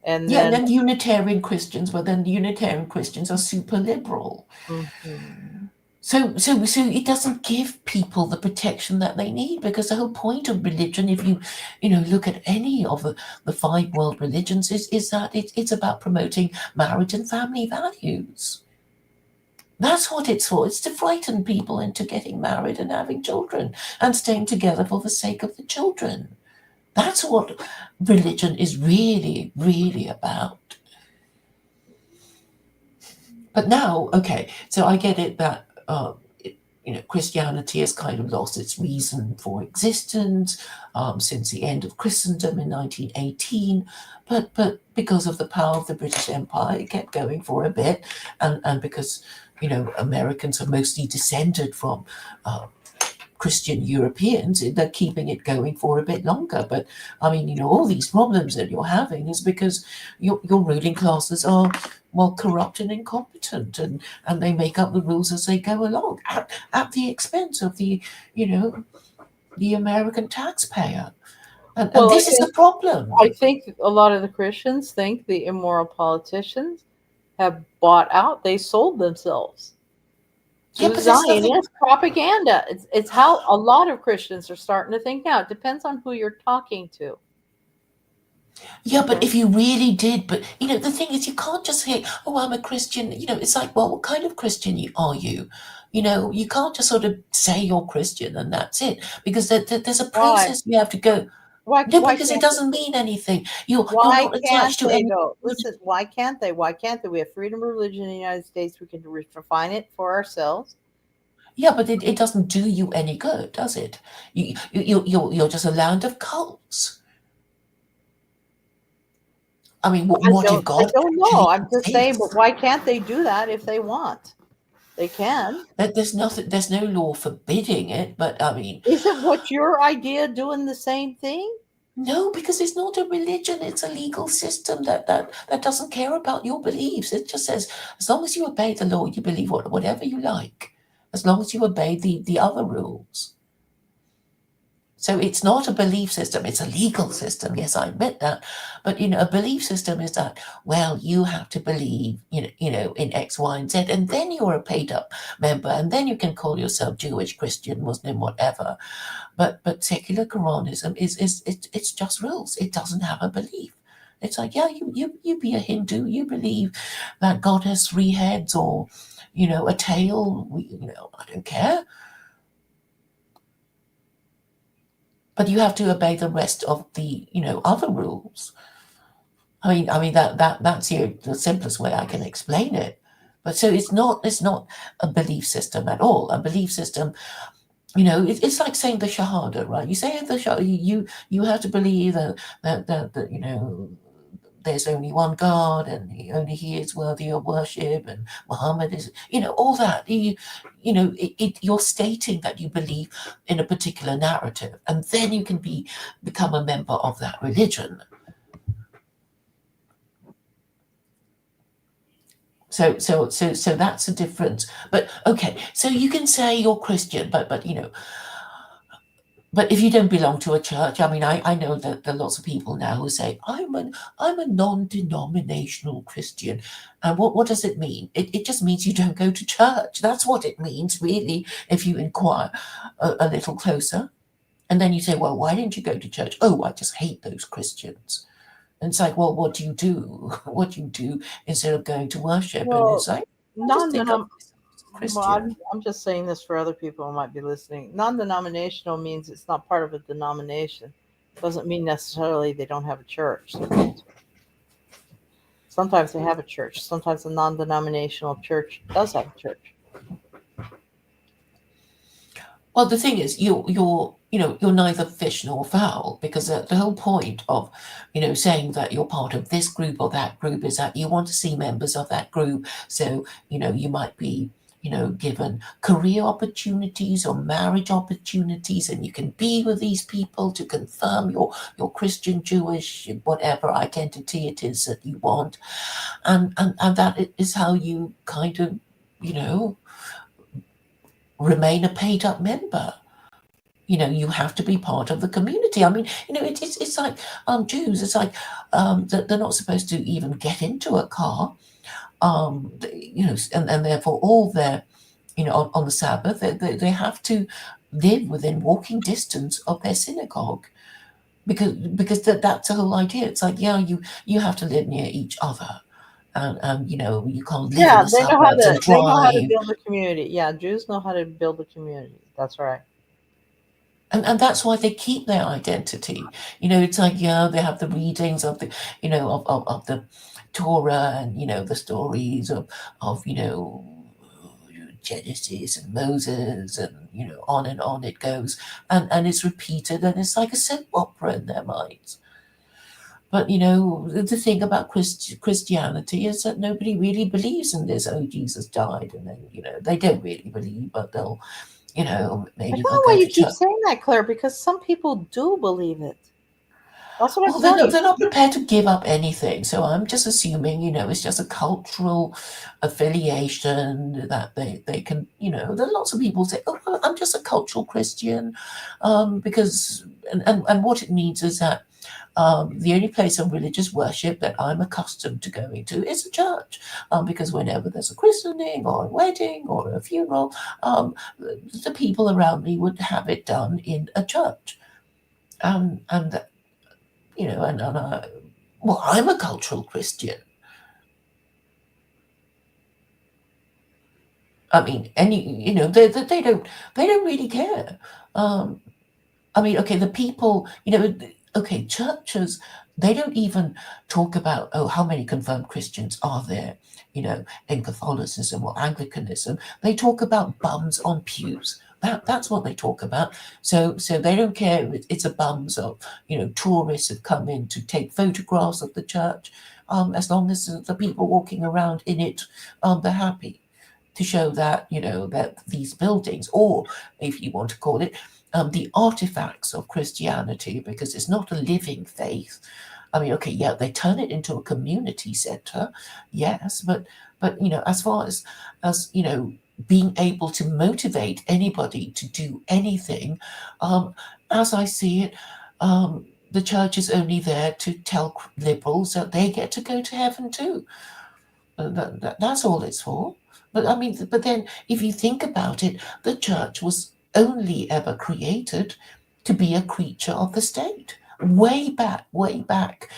and Yeah, and then then Unitarian Christians, but then the Unitarian Christians are super liberal. mhm. So it doesn't give people the protection that they need because the whole point of religion, if you look at any of the five world religions, is that it's about promoting marriage and family values. That's what it's for. It's to frighten people into getting married and having children and staying together for the sake of the children. That's what religion is really, really about. But now, okay, so I get it that Christianity has kind of lost its reason for existence since the end of Christendom in 1918, but because of the power of the British Empire, it kept going for a bit, and because Americans are mostly descended from Christian Europeans, they're keeping it going for a bit longer. But I mean, all these problems that you're having is because your ruling classes are, well, corrupt and incompetent, and they make up the rules as they go along at the expense of the American taxpayer. And Well, this is the I problem. think a lot of the Christians think the immoral politicians have bought out. They sold themselves Yeah, to but there's nothing. Zionist propaganda. It's how a lot of Christians are starting to think now. It depends on who you're talking to. Yeah, but Okay. if you really did, but the thing is, you can't just say, "Oh, I'm a Christian." It's like, well, what kind of Christian are you? You can't just sort of say you're Christian and that's it, because there's a Why? process you have to go. Why? No, Why because it can't doesn't mean anything. You're Why not can't attached to they any. though? Listen, why can't they? Why can't they? We have freedom of religion in the United States. We can define it for ourselves. Yeah, but it doesn't do you any good, does it? You're just a land of cults. I mean, what you've I got don't know. actually I'm just saying, but exists. why can't they do that if they want? They can. There's nothing. There's no law forbidding it, but I mean, Isn't what your idea doing the same thing? no, because it's not a religion. It's a legal system that doesn't care about your beliefs. It just says, as long as you obey the law, you believe whatever you like, as long as you obey the other rules. So it's not a belief system, it's a legal system. Yes, I admit that. But a belief system is that, well, you have to believe, in X, Y, and Z, and then you're a paid up member, and then you can call yourself Jewish, Christian, Muslim, whatever. But secular Quranism it's just rules. It doesn't have a belief. It's like, yeah, you be a Hindu, you believe that God has three heads, or a tail. I don't care. But you have to obey the rest of the other rules. I mean that's the simplest way I can explain it. But so it's not a belief system at all. A belief system, it's like saying the Shahada, right? You say the Shahada, you have to believe that there's only one God, and only He is worthy of worship, and Muhammad is, all that. You're stating that you believe in a particular narrative, and then you can become a member of that religion. So that's a difference. But okay, so you can say you're Christian, but if you don't belong to a church, I mean, I know that there are lots of people now who say, I'm a non-denominational Christian. And what does it mean? It just means you don't go to church. That's what it means, really, if you inquire a little closer. And then you say, well, why didn't you go to church? Oh, I just hate those Christians. And it's like, well, what do you do? What do you do instead of going to worship? And it's Well, like, I'll just think of non-denom. myself as a Well, Christian. I'm just saying this for other people who might be listening. Non-denominational means it's not part of a denomination. Doesn't mean necessarily they don't have a church. Sometimes they have a church. Sometimes a non-denominational church does have a church. Well, the thing is, you're neither fish nor fowl, because the whole point of, saying that you're part of this group or that group is that you want to see members of that group. So, you might be, given career opportunities or marriage opportunities, and you can be with these people to confirm your Christian, Jewish, whatever identity it is that you want, and that is how you kind of, you know remain a paid up member. You have to be part of the community. I mean, it's like Jews. It's like they're not supposed to even get into a car. And therefore all their, on the Sabbath, they have to live within walking distance of their synagogue, because that's the whole idea. It's like, yeah, you have to live near each other, and you can't live in Yeah, the suburbs and they know how to drive. build a community. Yeah, Jews know how to build a community. That's right. And that's why they keep their identity. It's like, yeah, they have the readings of the, of the Torah, and, the stories of, Genesis and Moses, and, on it goes. And it's repeated, and it's like a soap opera in their minds. But, the thing about Christianity is that nobody really believes in this. Oh, Jesus died. And then, they don't really believe, but they'll You know, I maybe don't they'll know why go you to keep church. saying that, Claire, because some people do believe it. That's what I'm Well, they're telling not, you. they're not prepared to give up anything. So I'm just assuming, it's just a cultural affiliation that they can, there are lots of people say, oh, well, I'm just a cultural Christian, because, and what it means is that the only place of religious worship that I'm accustomed to going to is a church, because whenever there's a christening or a wedding or a funeral, the people around me would have it done in a church. And well, I'm a cultural Christian. I mean, they don't really care. Um, I mean, okay, the people, okay, churches, they don't even talk about, oh, how many confirmed Christians are there, in Catholicism or Anglicanism. They talk about bums on pews. That's what they talk about. So they don't care if it's a bums of, tourists have come in to take photographs of the church, as long as the people walking around in it, they're happy to show that, that these buildings, or if you want to call it, the artifacts of Christianity, because it's not a living faith. I mean, okay, yeah, they turn it into a community center, yes, but as far as being able to motivate anybody to do anything, as I see it, the church is only there to tell liberals that they get to go to heaven too. That's all it's for. But I mean, but then if you think about it, the church was only ever created to be a creature of the state. Way back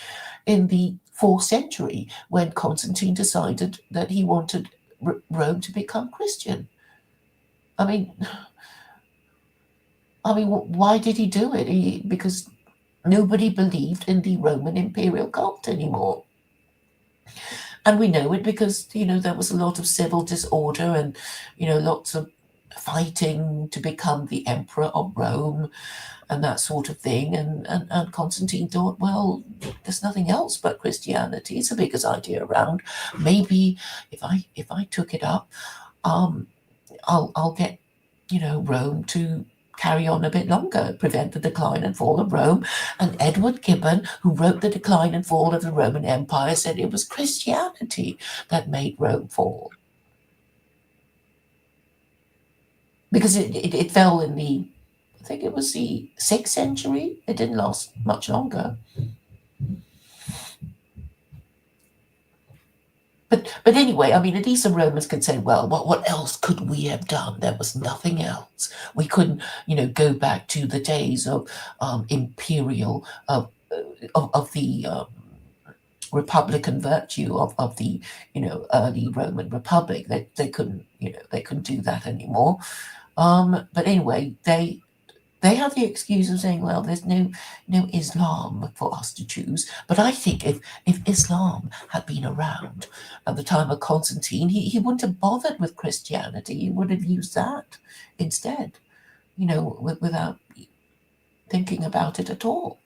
in the fourth century, when Constantine decided that he wanted Rome to become Christian. I mean, why did he do it? Because nobody believed in the Roman imperial cult anymore. And we know it because, there was a lot of civil disorder and, lots of fighting to become the emperor of Rome and that sort of thing. And Constantine thought, well, there's nothing else but Christianity. It's the biggest idea around. Maybe if I took it up, um, I'll get, Rome to carry on a bit longer, prevent the decline and fall of Rome. And Edward Gibbon, who wrote The Decline and Fall of the Roman Empire, said it was Christianity that made Rome fall. Because it fell in I think it was the 6th century. It didn't last much longer. But anyway, I mean, at least the Romans could say, well, what else could we have done? There was nothing else. We couldn't, go back to the days of imperial of the republican virtue of the early Roman Republic. They couldn't they couldn't do that anymore. But anyway, they have the excuse of saying, well, there's no Islam for us to choose. But I think if Islam had been around at the time of Constantine, he wouldn't have bothered with Christianity. He would have used that instead, without thinking about it at all.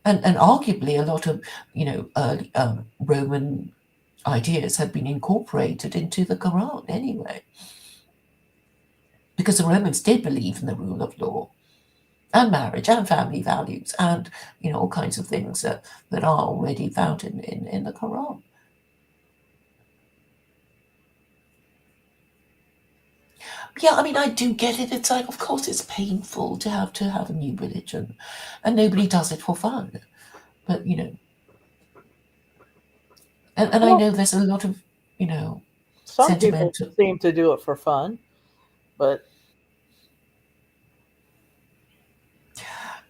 And arguably a lot of, early Roman ideas had been incorporated into the Quran anyway. Because the Romans did believe in the rule of law and marriage and family values and all kinds of things that are already found in the Quran. Yeah, I mean, I do get it. It's like, of course, it's painful to have a new religion, and nobody does it for fun. But and I Well, know there's a lot of some people sentimental. seem to do it for fun, but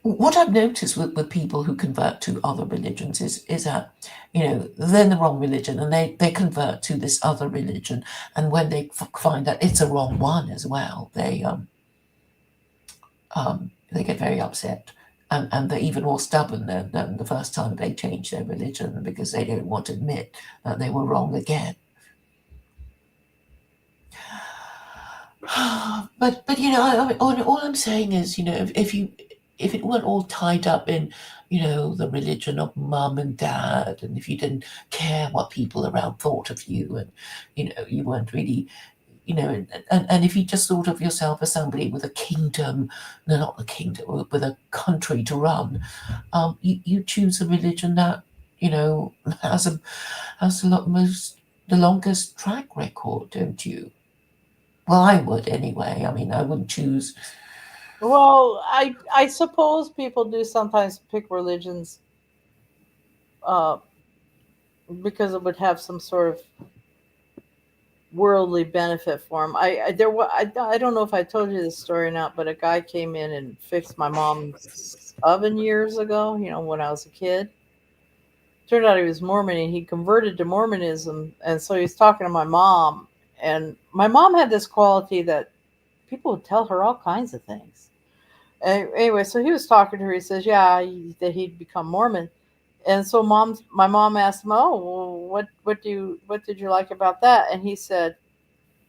What I've noticed with people who convert to other religions is that, they're in the wrong religion and they convert to this other religion. And when they find that it's a wrong one as well, they get very upset. And they're even more stubborn than the first time they change their religion because they don't want to admit that they were wrong again. But all I'm saying is, if it weren't all tied up in, the religion of mum and dad, and if you didn't care what people around thought of you, and you weren't really, and if you just thought of yourself as somebody with a kingdom, no, not the kingdom, with a country to run, you choose a religion that has the longest track record, don't you? Well, I would anyway. I mean, I wouldn't choose. Well, I suppose people do sometimes pick religions uh, because it would have some sort of worldly benefit for them. I don't know if I told you this story or not, but a guy came in and fixed my mom's oven years ago. When I was a kid. Turned out he was Mormon and he converted to Mormonism, and so he was talking to my mom, and my mom had this quality that people would tell her all kinds of things. Anyway, so he was talking to her. He says, "Yeah, that he'd become Mormon." And so my mom asked him, "Oh, well, what did you like about that?" And he said,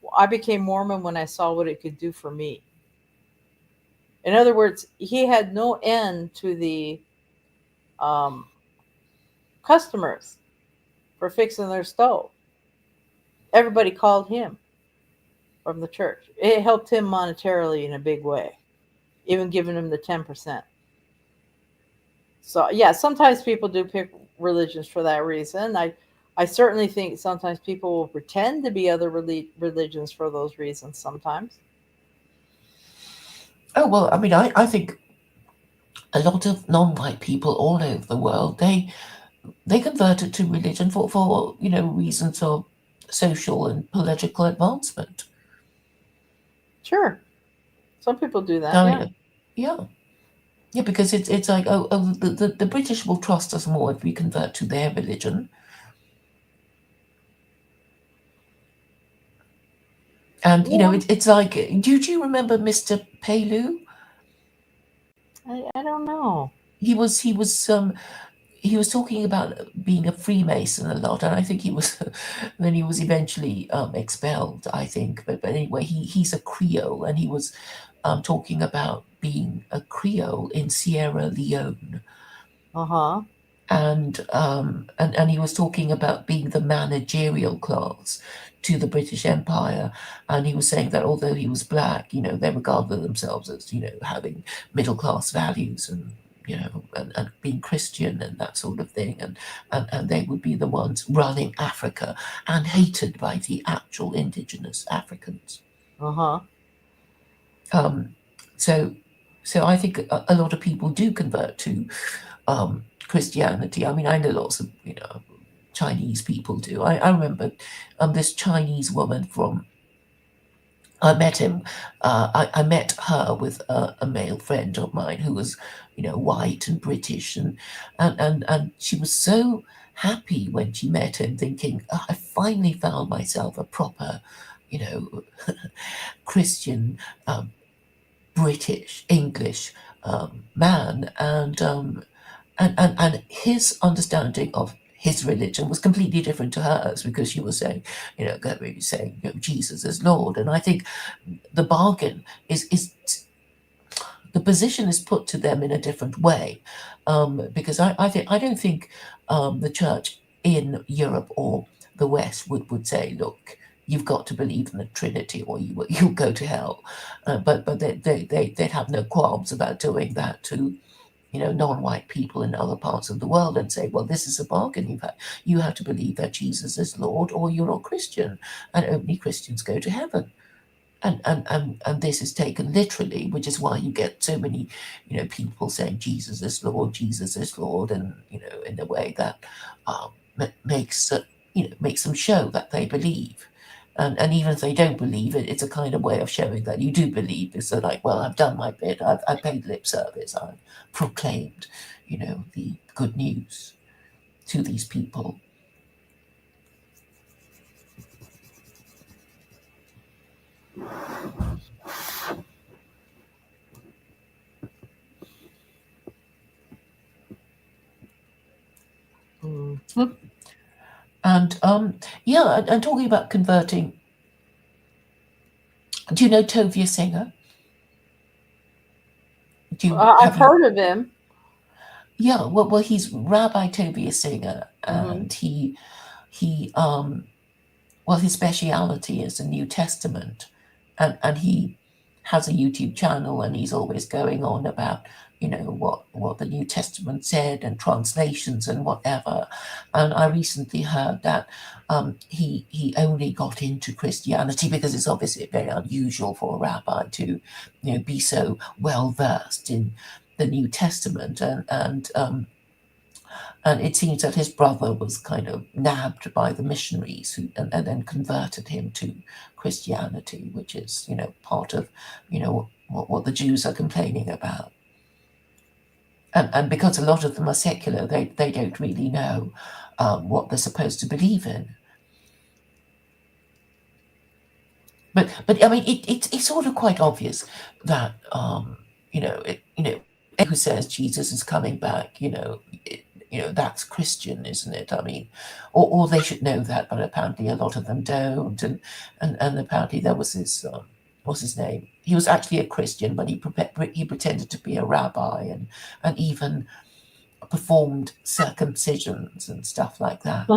well, "I became Mormon when I saw what it could do for me." In other words, he had no end to the um, customers for fixing their stove. Everybody called him from the church. It helped him monetarily in a big way, even giving him the 10%. So yeah, sometimes people do pick religions for that reason. I certainly think sometimes people will pretend to be other religions for those reasons sometimes. Oh well, I mean, I think a lot of non-white people all over the world they converted to religion for reasons of social and political advancement. Sure, some people do that. I Yeah. mean, yeah, yeah, because it's like the British will trust us more if we convert to their religion, and Yeah. it's like, do you remember Mr. Palou? I don't know. He was talking about being a Freemason a lot, and I think he was. Then he was eventually expelled, I think. But anyway, he's a Creole, and he was talking about being a Creole in Sierra Leone, Uh huh. and he was talking about being the managerial class to the British Empire, and he was saying that although he was black, they regarded themselves as having middle class values and and being Christian and that sort of thing, and they would be the ones running Africa and hated by the actual indigenous Africans. Uh huh. Um, so, so I think a lot of people do convert to Christianity. I mean, I know lots of Chinese people do. I remember this Chinese woman from. I met him. I met her with a male friend of mine who was, white and British, and she was so happy when she met him, thinking, "Oh, I finally found myself a proper, you know, Christian, British, English man," and his understanding of his religion was completely different to hers, because she was saying, Jesus is Lord. And I think the bargain is the position is put to them in a different way, because I don't think the church in Europe or the West would say, look, you've got to believe in the Trinity or you'll go to hell. But they'd have no qualms about doing that to non-white people in other parts of the world, and say, well, this is a bargain you've had. You have to believe that Jesus is Lord, or you're not Christian, and only Christians go to heaven. And this is taken literally, which is why you get so many, people saying Jesus is Lord, and in a way that makes them show that they believe. And even if they don't believe it, it's a kind of way of showing that you do believe. It's so like, well, I've done my bit. I've paid lip service. I've proclaimed, the good news to these people. Mm. And yeah, and talking about converting, do you know Tovia Singer? Do you I've have you? heard of him. Yeah, well, he's Rabbi Tovia Singer, Hmm. and he well, his speciality is the New Testament, and he has a YouTube channel, and he's always going on about what the New Testament said and translations and whatever. And I recently heard that he only got into Christianity because it's obviously very unusual for a rabbi to be so well versed in the New Testament, and it seems that his brother was kind of nabbed by the missionaries and then converted him to Christianity, which is, part of, what the Jews are complaining about. And because a lot of them are secular, they don't really know what they're supposed to believe in. But I mean, it's sort of quite obvious that who says Jesus is coming back, that's Christian, isn't it? I mean, or they should know that, but apparently a lot of them don't. And apparently there was this, what's his name? He was actually a Christian, but he pretended to be a rabbi and even performed circumcisions and stuff like that.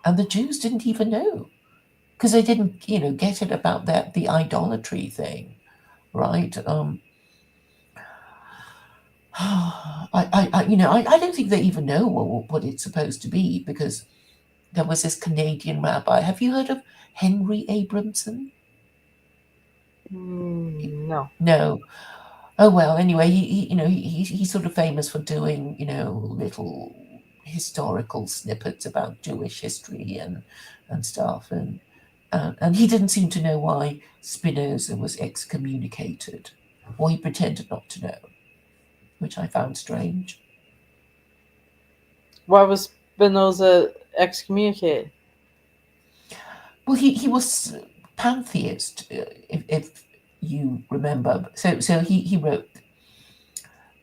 And the Jews didn't even know, because they didn't, get it about the idolatry thing, right? I don't think they even know what it's supposed to be, because there was this Canadian rabbi. Have you heard of Henry Abramson? No. No. Oh well. Anyway, he's sort of famous for doing little historical snippets about Jewish history and stuff, and he didn't seem to know why Spinoza was excommunicated, or he pretended not to know, which I found strange. Why was Spinoza excommunicated? Well, he was pantheist, if you remember. So he wrote.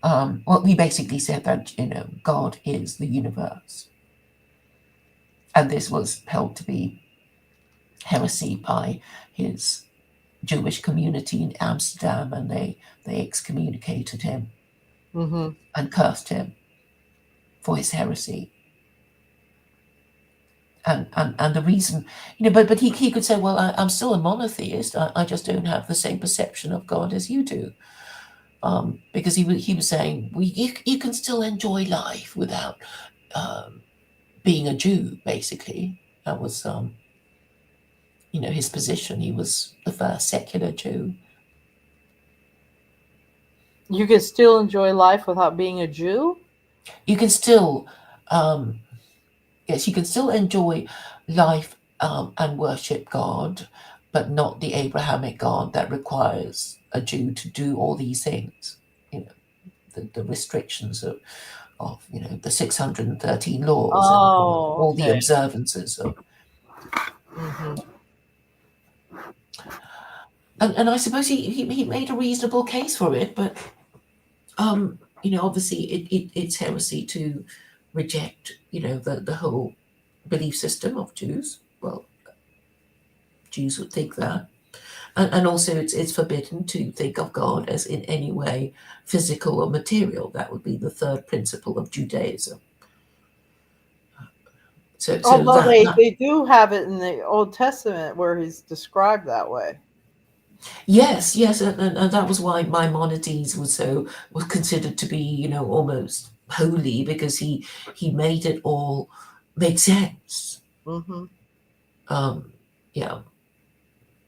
Well, he basically said that God is the universe, and this was held to be heresy by his Jewish community in Amsterdam, and they excommunicated him and cursed him for his heresy. And the reason, but he could say, well, I'm still a monotheist. I just don't have the same perception of God as you do, because he was saying, well, you can still enjoy life without being a Jew. Basically, that was his position. He was the first secular Jew. You can still enjoy life without being a Jew? You can still, yes, you can still enjoy life and worship God, but not the Abrahamic God that requires a Jew to do all these things. The restrictions of the 613 laws and all the observances of. And I suppose he made a reasonable case for it, but obviously it's heresy to reject the whole belief system of Jews. Well, Jews would think that, and also it's forbidden to think of God as in any way physical or material. That would be the third principle of Judaism. Although they do have it in the Old Testament where he's described that way. Yes, and that was why Maimonides was considered to be almost holy, because he made it all make sense. Whom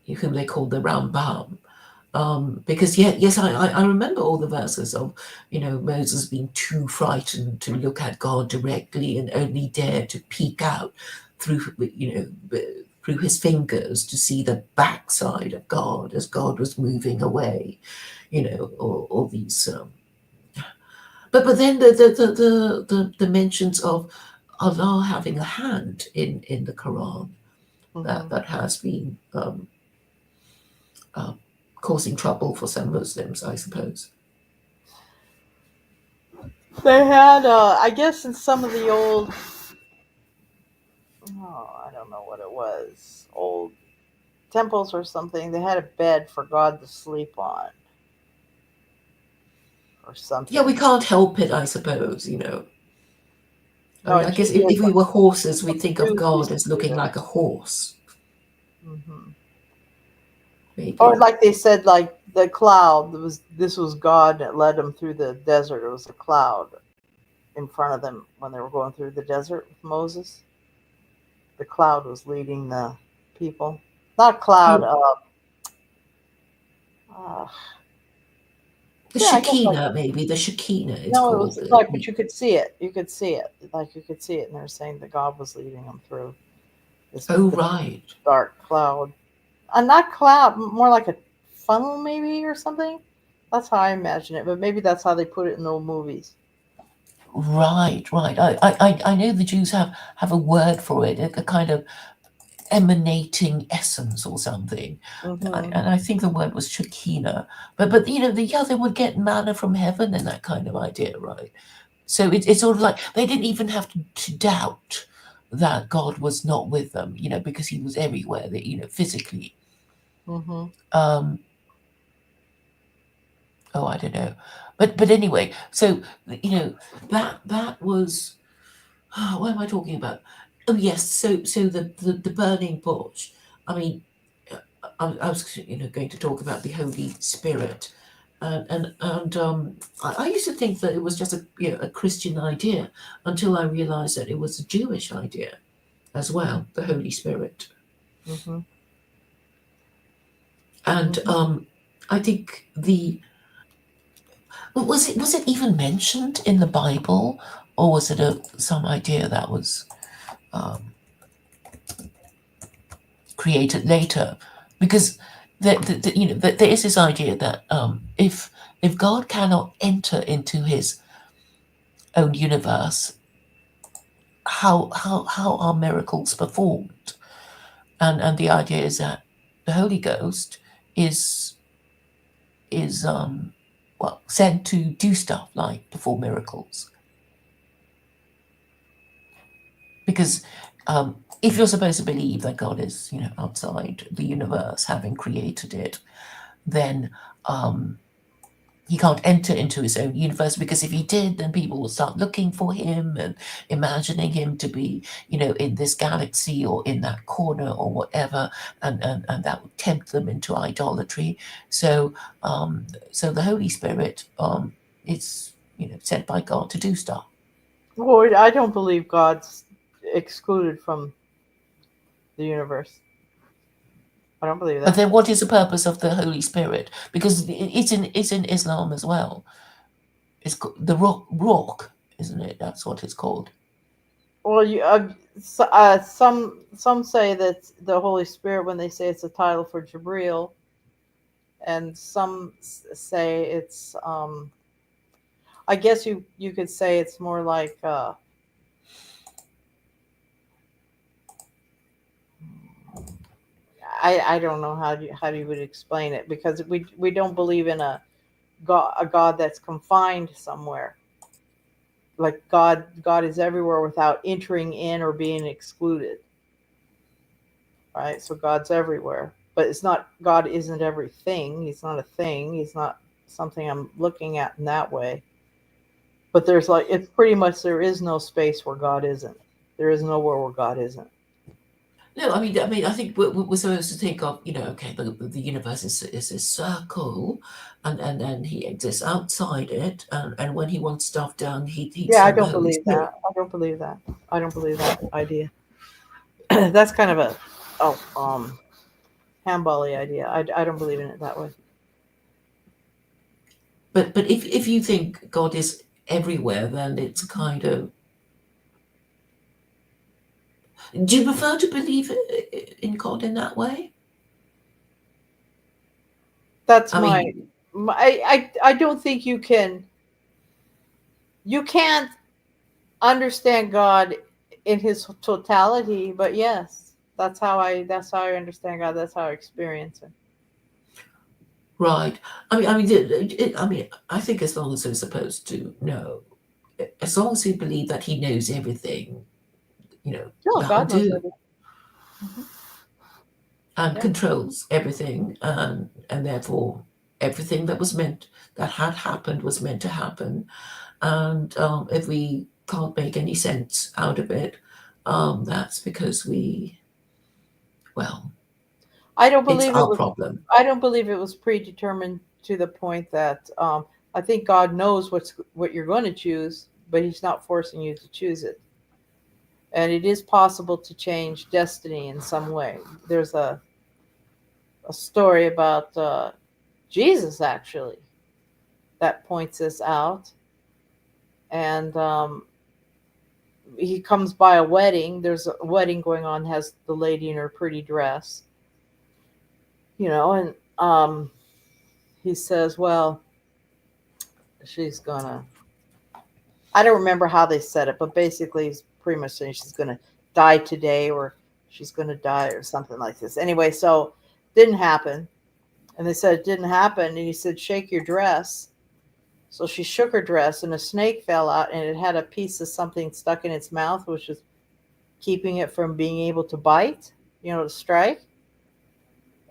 they called the Rambam, because I remember all the verses of Moses being too frightened to look at God directly and only dared to peek out through through his fingers to see the backside of God as God was moving away, all these. But then the mentions of Allah having a hand in the Quran, that has been causing trouble for some Muslims, I suppose. They had, I guess, in some of the old, I don't know what it was, old temples or something, they had a bed for God to sleep on. Or something. Yeah, we can't help it, I suppose, I guess if we were horses, we'd think of God as looking like a horse. Hmm. Or maybe. like they said, like the cloud was this was God that led them through the desert. It was a cloud in front of them when they were going through the desert with Moses. The cloud was leading the people. Not cloud. Oh, Uh, the yeah, I guess like Shekinah, maybe the Shekinah. It's no, it called was the. like, but you could see it. You could see it. Like you could see it, and they're saying that God was leading them through this Oh, the right. dark cloud. Not cloud, more like a funnel maybe or something. That's how I imagine it, but maybe that's how they put it in old movies. Right, right. I know the Jews have a word for it, a kind of emanating essence or something. Hmm. And I think the word was Shekinah. But the other would get manna from heaven and that kind of idea, right? So it's sort of like they didn't even have to doubt that God was not with them, because he was everywhere, that, physically. Hmm. Um, oh, I don't know. But anyway, so, that was, what am I talking about? Oh, yes. So the burning bush. I mean, I was, going to talk about the Holy Spirit, and I used to think that it was just a Christian idea until I realised that it was a Jewish idea as well, the Holy Spirit. Hmm. And Hmm. I think was it even mentioned in the Bible, or was it some idea that was um, created later? Because there is this idea that if God cannot enter into his own universe, how are miracles performed? And the idea is that the Holy Ghost is is well, sent to do stuff like perform miracles. Because if you're supposed to believe that God is, outside the universe, having created it, then um, he can't enter into his own universe, because if he did, then people will start looking for him and imagining him to be, in this galaxy or in that corner or whatever, and that would tempt them into idolatry. So, so the Holy Spirit is, sent by God to do stuff. Lord, I don't believe God's excluded from the universe. I don't believe But that. then, what is the purpose of the Holy Spirit? Because it's in Islam as well. It's the rock, isn't it? That's what it's called. Well, some say that the Holy Spirit when they say it's a title for Jabril, and some say it's I guess you could say it's more like I don't know how you would explain it because we don't believe in a God that's confined somewhere. Like God is everywhere without entering in or being excluded, right? So God's everywhere, but it's not God isn't everything. He's not a thing. He's not something I'm looking at in that way. But there's like it's pretty much there is no space where God isn't. There is nowhere where God isn't. No, I mean, I think we're supposed to think of, okay, the universe is a circle, and then he exists outside it, and when he wants stuff done, he'd Yeah, I send the don't Holy believe Spirit. that. I don't believe that. I don't believe that idea. That's kind of a oh handbally idea. I don't believe in it that way. But if you think God is everywhere, then it's Mhm. kind of. Do you prefer to believe in God in that way? That's I mean, I don't think you can't understand God in his totality, but yes, that's how I understand God. That's how I experience him. right. I think as long as we're supposed to know, as long as we believe that He knows everything, No, that'll God knows do, everything. Mhm. and Yeah. controls everything, and therefore everything that had happened was meant to happen. And if we can't make any sense out of it, that's because well. I don't It's believe it our was. problem. I don't believe it was predetermined to the point that I think God knows what you're going to choose, but He's not forcing you to choose it. And it is possible to change destiny in some way. There's a story about Jesus actually that points this out, and he comes by a wedding. There's a wedding going on, has the lady in her pretty dress, and he says, "Well, she's gonna." I don't remember how they said it, but basically, he's pretty much saying she's gonna die today, or she's gonna die, or something like this. Anyway, so didn't happen, and they said it didn't happen, and he said, "Shake your dress." So she shook her dress, and a snake fell out, and it had a piece of something stuck in its mouth, which was keeping it from being able to bite, to strike.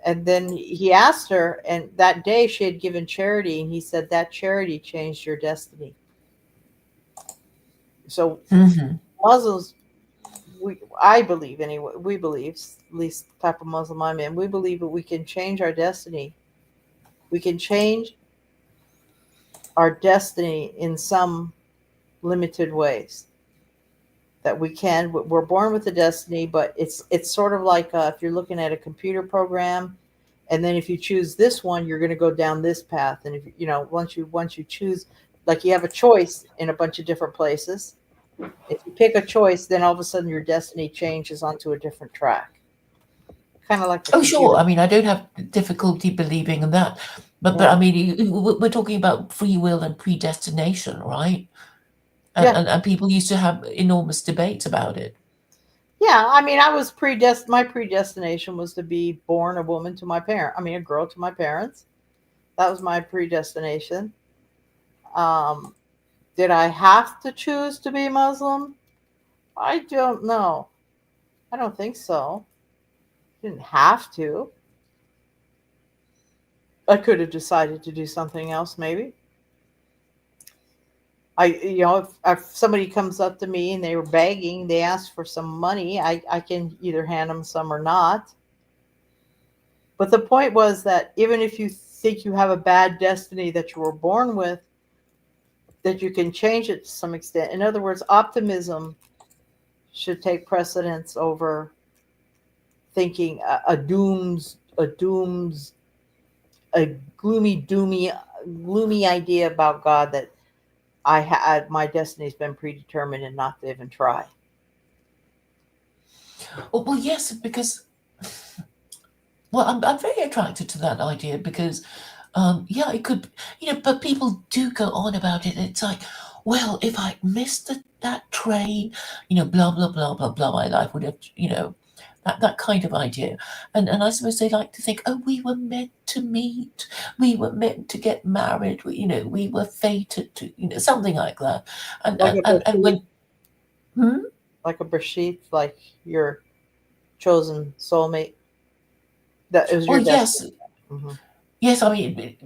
And then he asked her, and that day she had given charity, and he said that charity changed your destiny. So Hmm. Muslims, I believe anyway, we believe, at least the type of Muslim I'm in, we believe that we can change our destiny. We can change our destiny in some limited ways. That we can. We're born with a destiny, but it's sort of like if you're looking at a computer program, and then if you choose this one, you're going to go down this path. And if once you choose, like you have a choice in a bunch of different places. If you pick a choice, then all of a sudden your destiny changes onto a different track, kind of like a Oh, sure. computer. I mean, I don't have difficulty believing in that, but I Yeah, mean, we're talking about free will and predestination, right? And, yeah, and and people used to have enormous debates about it. yeah. I mean, I was predestined. My predestination was to be born a woman to my parent. I mean, a girl to my parents. That was my predestination. Um, Did I have to choose to be Muslim? I don't know. I don't think so. Didn't have to. I could have decided to do something else, maybe. If somebody comes up to me and they were begging, they ask for some money, I can either hand them some or not. But the point was that even if you think you have a bad destiny that you were born with, that you can change it to some extent. In other words, optimism should take precedence over thinking a gloomy idea about God that I had my destiny's been predetermined and not to even try. Well, yes, because well, I'm very attracted to that idea because, yeah, it could, but people do go on about it. It's like, well, if I missed that train, blah blah blah blah blah, my life would have, that kind of idea. And I suppose they like to think, oh, we were meant to meet, we were meant to get married, we were fated to, something like that. And Like and a and, and Brashid, when, hmm? like a Brashid, like your chosen soulmate. That is Well, your destiny. yes, Hmm. yes, I mean,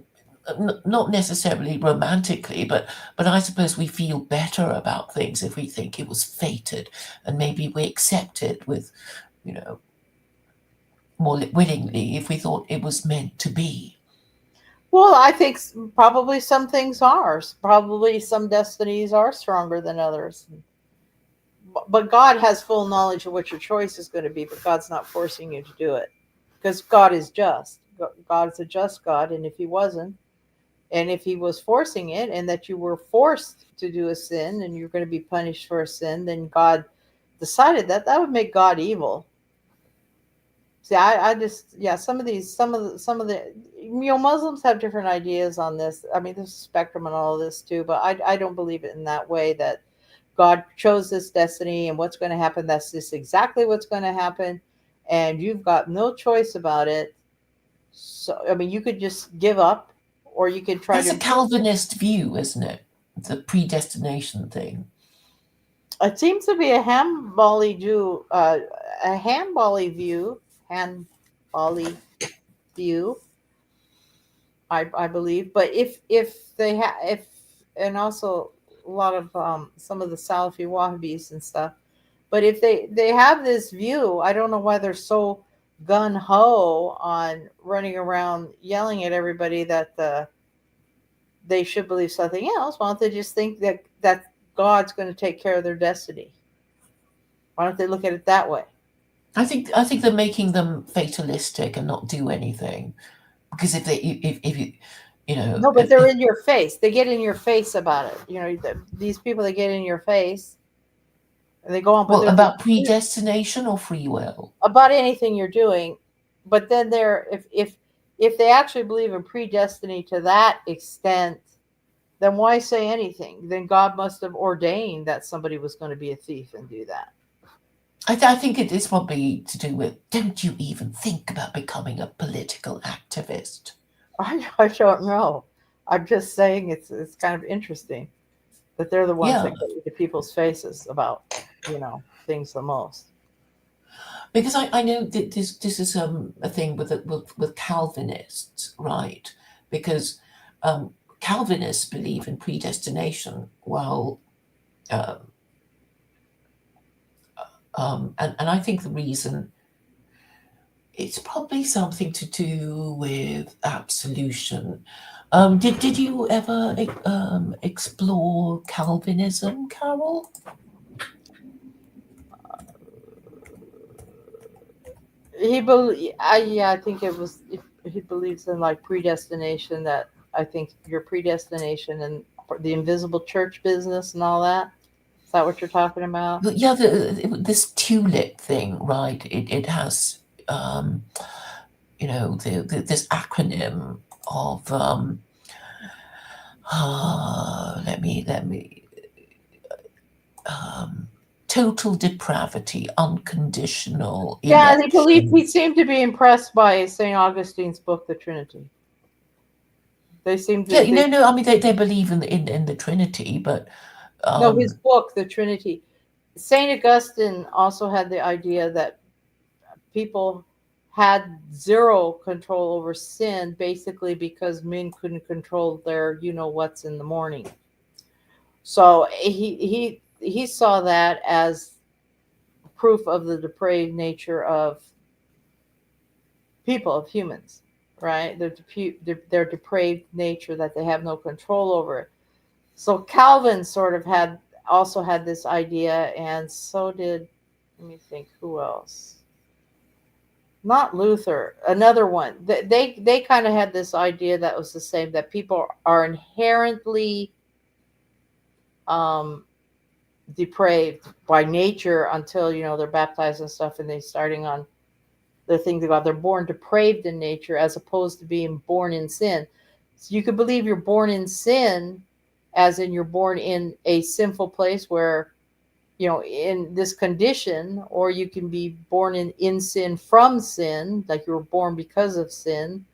not necessarily romantically, but I suppose we feel better about things if we think it was fated, and maybe we accept it with, you know, more willingly if we thought it was meant to be. Well, I think probably some things are. Probably some destinies are stronger than others. But God has full knowledge of what your choice is going to be, but God's not forcing you to do it because God is just. God is a just God, and if He wasn't, and if He was forcing it, and that you were forced to do a sin and you're going to be punished for a sin, then God decided that would make God evil. See, I just, yeah, some of the Muslims have different ideas on this. I mean, there's a spectrum and all of this too, but I don't believe it in that way that God chose this destiny and what's going to happen. That's just exactly what's going to happen, and you've got no choice about it. So, I mean, you could just give up, or you could try That's a to. Calvinist view, isn't it? The predestination thing. It seems to be a handbally view, a handbally view, handbally view. I believe. But if they have if and also a lot of some of the Salafi Wahhabis and stuff. But if they have this view, I don't know why they're so gun ho on running around yelling at everybody that they should believe something else. Why don't they just think that God's going to take care of their destiny? Why don't they look at it that way? I think they're making them fatalistic and not do anything, because if you you know No, but they're if in your face. They get in your face about it. These people that get in your face and they go on, but well, they're about predestination or free will. about anything you're doing. But then they're if they actually believe in predestiny to that extent, then why say anything? Then God must have ordained that somebody was going to be a thief and do that. I think it is probably to do with, don't you even think about becoming a political activist? I don't know. I'm just saying it's kind of interesting that they're the ones Yeah, that get into people's faces about things the most. because I know that this is a thing with Calvinists, right? Because um, Calvinists believe in predestination, while uh, and I think the reason, it's probably something to do with absolution. Did you ever explore Calvinism, Carol? Yeah, I think it was. If he believes in like predestination, that I think your predestination and the invisible church business and all that. Is that what you're talking about? But yeah, this tulip thing, right? It has this acronym of let me um, total depravity, unconditional Yeah, they believe election. he seemed to be impressed by Saint Augustine's book, The Trinity. They seem to. Yeah, They no. I mean, they believe in the Trinity, but No, his um, book, The Trinity. Saint Augustine also had the idea that people had zero control over sin, basically because men couldn't control their what's in the morning. So he saw that as proof of the depraved nature of people, of humans, right? Their depraved nature, that they have no control over it. So Calvin sort of had also had this idea, and so did, let me think, who else? Not Luther, another one. They kind of had this idea that was the same, that people are inherently um, depraved by nature until they're baptized and stuff, and they starting on the things about they're born depraved in nature as opposed to being born in sin. So you could believe you're born in sin, as in you're born in a sinful place where in this condition, or you can be born in sin from sin, like you were born because of sin,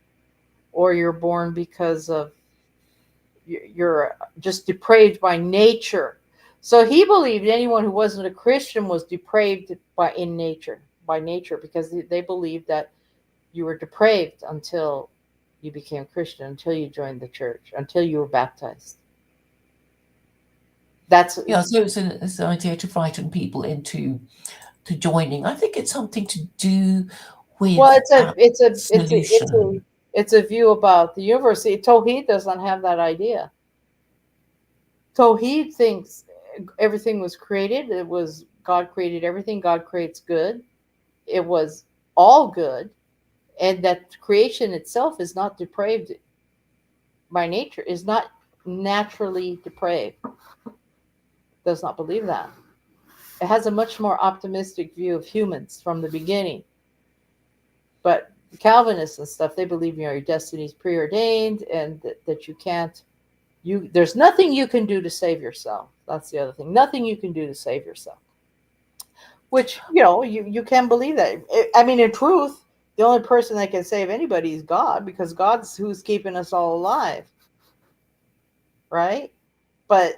or you're born because of you're just depraved by nature. So he believed anyone who wasn't a Christian was depraved by nature, because they believed that you were depraved until you became Christian, until you joined the church, until you were baptized. That's yeah, so it's an idea to frighten people into to joining. I think it's something to do Well, with absolution. it's a view about the universe. See, Tawhid doesn't have that idea. Tawhid thinks everything was created. It was God created everything. God creates good. It was all good, and that creation itself is not depraved by nature. Is not naturally depraved. Does not believe that. It has a much more optimistic view of humans from the beginning. But Calvinists and stuff, they believe your destiny is preordained, and that you can't. There's nothing you can do to save yourself. That's the other thing. Nothing you can do to save yourself. Which you can believe that. I mean, in truth, the only person that can save anybody is God, because God's who's keeping us all alive, right? But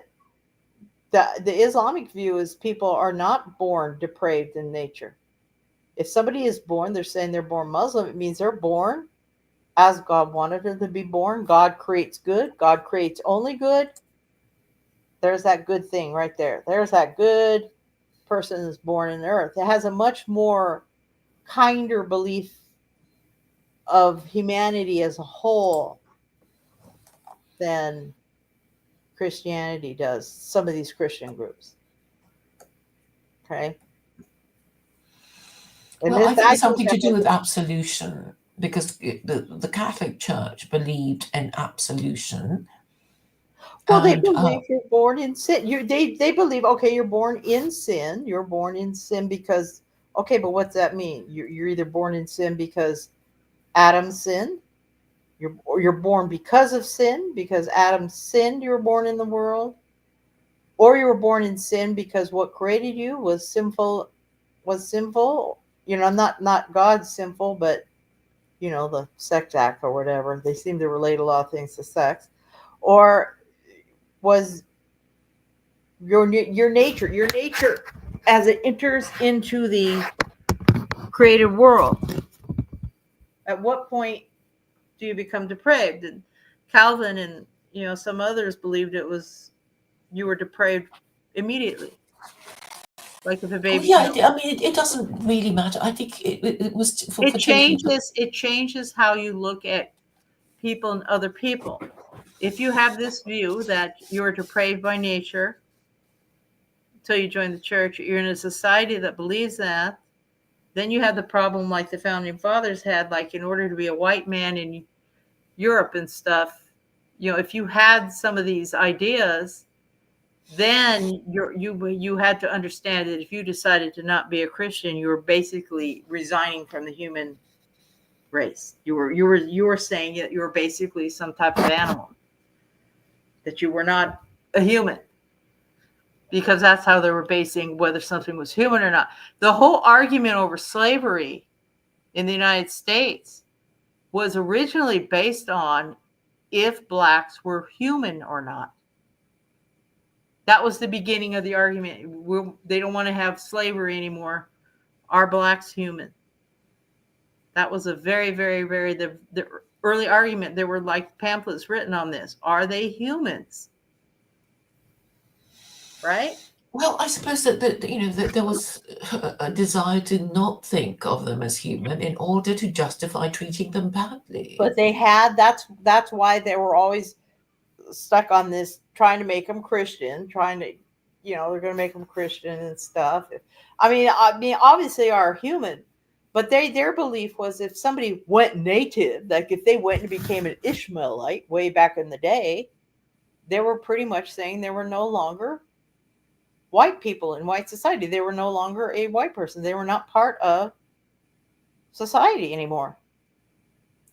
the Islamic view is people are not born depraved in nature. If somebody is born, they're saying they're born Muslim, it means they're born as God wanted them to be born. God creates good. God creates only good. There's that good thing right there. There's that good person is born in the earth. It has a much more kinder belief of humanity as a whole than Christianity does, some of these Christian groups. Okay. And Well, I this think I it's think something to that's do what with absolution, because the Catholic Church believed in absolution, well, they and believe you're born in sin. They believe, okay, you're born in sin. You're born in sin because, okay, but what's that mean? You're either born in sin because Adam sinned, or you're born because of sin, because Adam sinned, you were born in the world, or you were born in sin because what created you was sinful. Not God's sinful, but the sex act or whatever. They seem to relate a lot of things to sex. Or was your nature as it enters into the created world. At what point do you become depraved? And Calvin and some others believed it was you were depraved immediately, like if a well, baby. yeah, I mean, it doesn't really matter. I think it was It for taking the. changes how you look at people and other people. If you have this view that you're depraved by nature until you join the church, you're in a society that believes that, then you have the problem like the founding fathers had, like in order to be a white man in Europe and stuff, if you had some of these ideas, then you had to understand that if you decided to not be a Christian, you were basically resigning from the human race. You were saying that you were basically some type of animal, that you were not a human, because that's how they were basing whether something was human or not. The whole argument over slavery in the United States was originally based on if blacks were human or not. That was the beginning of the argument. They don't want to have slavery anymore. Are blacks human? That was a very, very, very the early argument. There were like pamphlets written on this. Are they humans? Right? Well, I suppose that there was a desire to not think of them as human in order to justify treating them badly. But they had that's why they were always stuck on this, trying to make them Christian, trying to, they're going to make them Christian and stuff. I mean, obviously are human, but their belief was if somebody went native, like if they went and became an Ishmaelite way back in the day, they were pretty much saying they were no longer white people in white society. They were no longer a white person. They were not part of society anymore.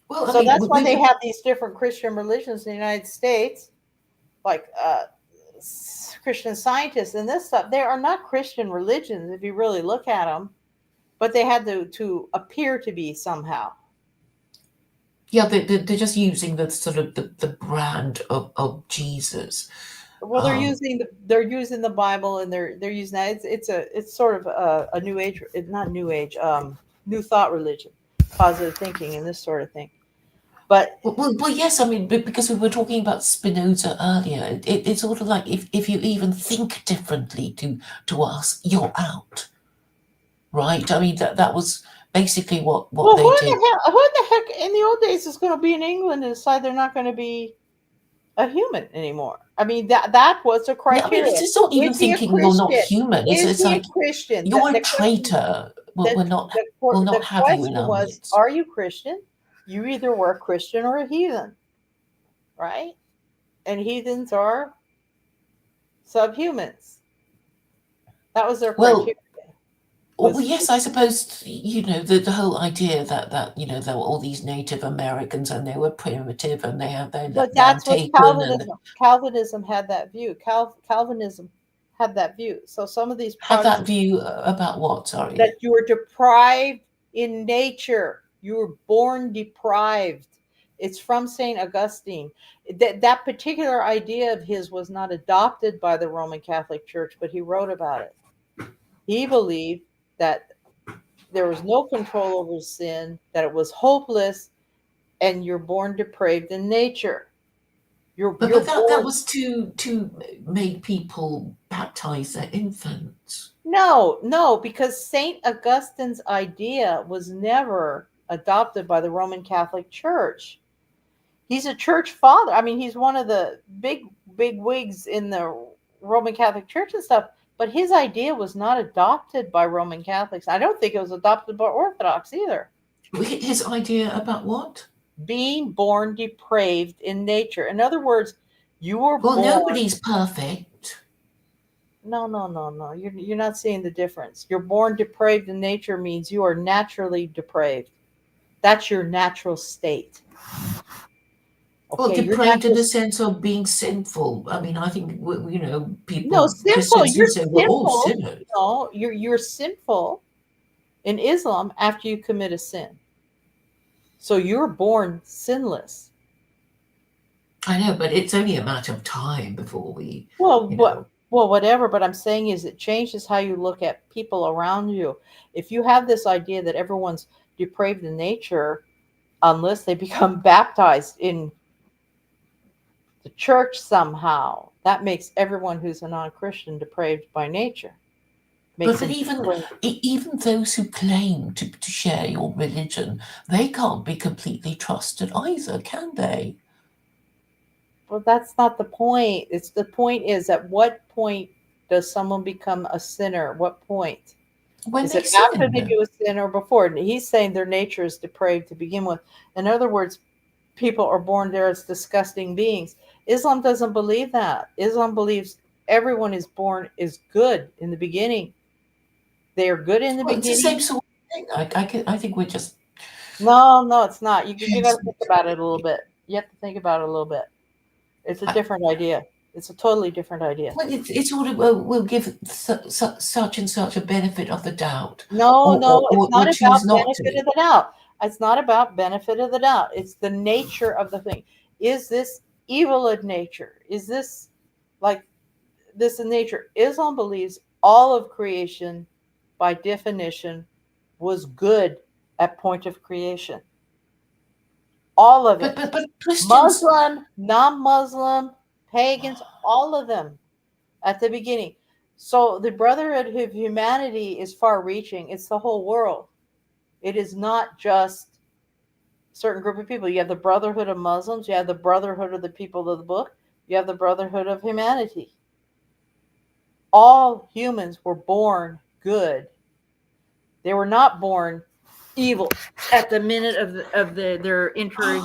Well, I So mean, that's why they have these different Christian religions in the United States, like Christian Scientists and this stuff. They are not Christian religions if you really look at them, but they had to appear to be somehow. yeah, they're just using the sort of the brand of Jesus. Well, they're using the Bible, and they're using that. It's sort of a new age, not new age, new thought religion, positive thinking, and this sort of thing. But Well, yes, I mean, because we were talking about Spinoza earlier, it's sort of like if you even think differently to us, you're out, right? I mean, that was basically what well, they did. who in the heck in the old days is going to be in England and decide they're not going to be a human anymore? I mean, that was a Yeah, I mean, criteria. it's not even Is he a thinking you're not Christian? human. Is It's he a like Christian? you're a The question traitor. We'll, the we're not the we'll the not have you in question our was, midst. are you Christian? You either were a Christian or a heathen, right? And heathens are subhumans. That was their Well, criteria. Was yes, I suppose the whole idea that there were all these Native Americans and they were primitive and they had their But land that's what taken and Calvinism. Calvinism had that view. Calvinism had that view. So some of these had that Protestants, view about what? that Sorry. you were deprived in nature. You were born deprived. It's from St. Augustine. That particular idea of his was not adopted by the Roman Catholic Church, but he wrote about it. He believed that there was no control over sin, that it was hopeless, and you're born depraved in nature. You're But that born. was to make people baptize their infants. No, no, because St. Augustine's idea was never adopted by the Roman Catholic Church. He's a church father. I mean, he's one of the big wigs in the Roman Catholic Church and stuff. But his idea was not adopted by Roman Catholics. I don't think it was adopted by Orthodox either. His idea about what? Being born depraved in nature. In other words, you were Well, born. nobody's perfect. No, no, no, no. You're not seeing the difference. You're born depraved in nature means you are naturally depraved. That's your natural state. Well, Okay, your depraved in natural. the sense of being sinful. I mean, I think No, people, sinful. Christians, do You're say we're all sinful. sinners. No, you're sinful in Islam after you commit a sin. So you're born sinless. I know, but it's only a matter of time before we, Well, you know. whatever. But I'm saying is it changes how you look at people around you. If you have this idea that everyone's depraved in nature, unless they become baptized in the church somehow, that makes everyone who's a non-Christian depraved by nature. Makes But them even depraved. even those who claim to share your religion, they can't be completely trusted either, can they? Well, that's not the point. It's the point is at what point does someone become a sinner? What point? When Is they it after they sin. do a sin or before? And he's saying their nature is depraved to begin with. In other words, people are born there as disgusting beings. Islam doesn't believe that. Islam believes everyone is born is good in the beginning. They are good in the Well, it's the same beginning. sort of thing. I think we're just No, no, it's not. You got to think changing. about it a little bit. You have to think about it a little bit. It's a different idea. It's a totally different idea. Well, it's sort of, well, we'll give such and such a benefit of the doubt, No, no, it's or not choose about not benefit to. of the doubt. It's not about benefit of the doubt. It's the nature of the thing. Is this evil in nature? Is this like this in nature? Islam believes all of creation, by definition, was good at point of creation. All of it. But Christians, Muslim, non Muslim, pagans, all of them at the beginning. So the brotherhood of humanity is far reaching, it's the whole world. It is not just a certain group of people. You have the brotherhood of Muslims, you have the brotherhood of the people of the book, you have the brotherhood of humanity. All humans were born good. They were not born evil at the minute of their entering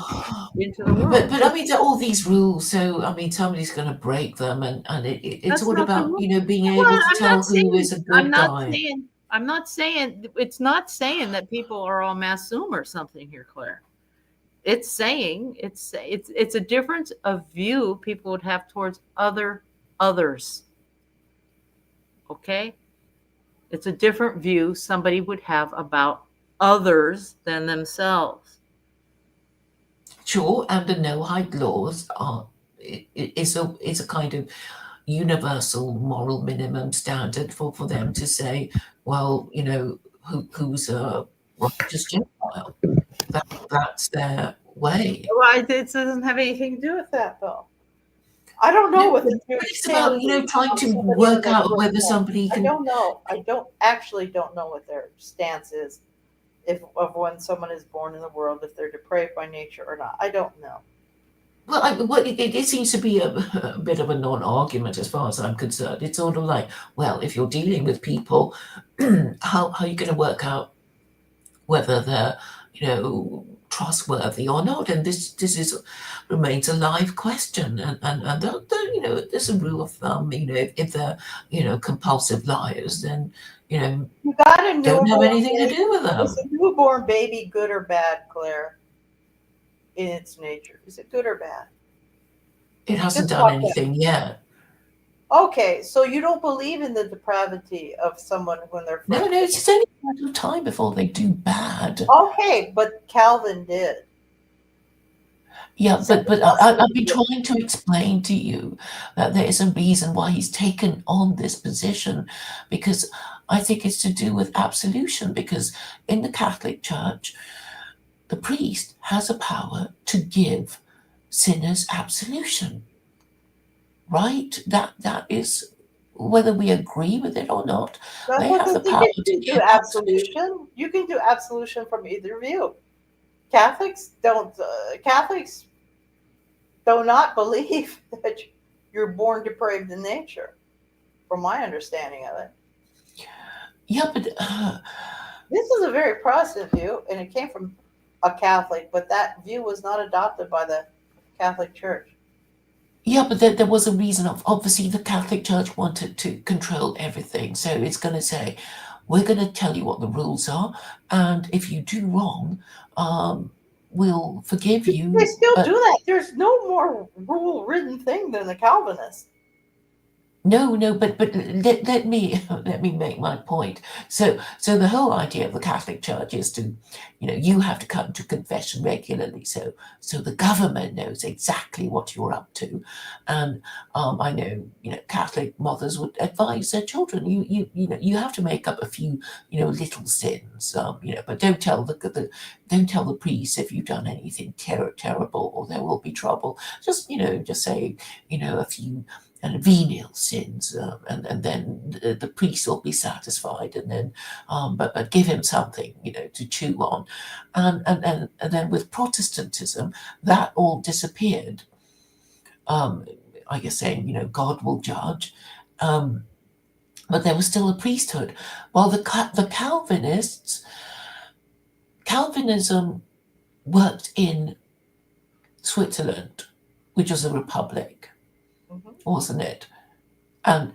into the world. but I mean, there are all these rules. So I mean, somebody's going to break them, and it's That's all not the about rule. being Well, able to tell who is a I'm good not guy. saying I'm not saying it's not saying that people are all masoom or something here, Claire. It's saying it's a difference of view people would have towards others. Okay? It's a different view somebody would have about others than themselves. Sure, and the no hide laws are is a kind of universal moral minimum standard for them to say, well, who's a righteous Gentile. That's their way. Well, it doesn't have anything to do with that, though. I don't know No, what but the Jewish it's about, stance is trying on to somebody when work they're out born. whether somebody I can. don't know. I don't know what their stance is if of when someone is born in the world, if they're depraved by nature or not. I don't know. Well, it seems to be a bit of a non-argument as far as I'm concerned. It's sort of like, well, if you're dealing with people, how are you going to work out whether they're, trustworthy or not? And this is remains a live question. And there's a rule of thumb. If they're, compulsive liars, then, you know, You got a don't have newborn anything to baby. do with Is them. a newborn baby good or bad, Claire? In its nature, is it good or bad? It hasn't Just done talk that. anything yet. Okay, so you don't believe in the depravity of someone when they're No, first no, it's born. just only a matter of time before they do bad. Okay, but Calvin did. Yeah, Saint but Augustine I've been did. trying to explain to you that there is a reason why he's taken on this position, because I think it's to do with absolution. Because in the Catholic Church, the priest has a power to give sinners absolution, right? That is, whether we agree with it or not, That's they what have I the think power you to can do give absolution. absolution. You can do absolution from either view. Catholics do not believe that you're born depraved in nature, from my understanding of it. Yeah, but This is a very Protestant view, and it came from a Catholic, but that view was not adopted by the Catholic Church. yeah, but there was a reason. Of obviously, the Catholic Church wanted to control everything, so it's going to say, "We're going to tell you what the rules are, and if you do wrong, um, we'll forgive They you." still do But that. There's no more rule written thing than the Calvinists. no, no, but let me let me make my point. So the whole idea of the Catholic Church is to, you have to come to confession regularly, so the government knows exactly what you're up to, and I know Catholic mothers would advise their children, you have to make up a few little sins, but don't tell the priest if you've done anything terrible, or there will be trouble. Just say a few and venial sins, and then the priest will be satisfied, and then but give him something to chew on, and then with Protestantism that all disappeared. Um, I guess saying God will judge, um, but there was still a priesthood. While the Calvinism worked in Switzerland, which was a republic, Hmm. wasn't it? And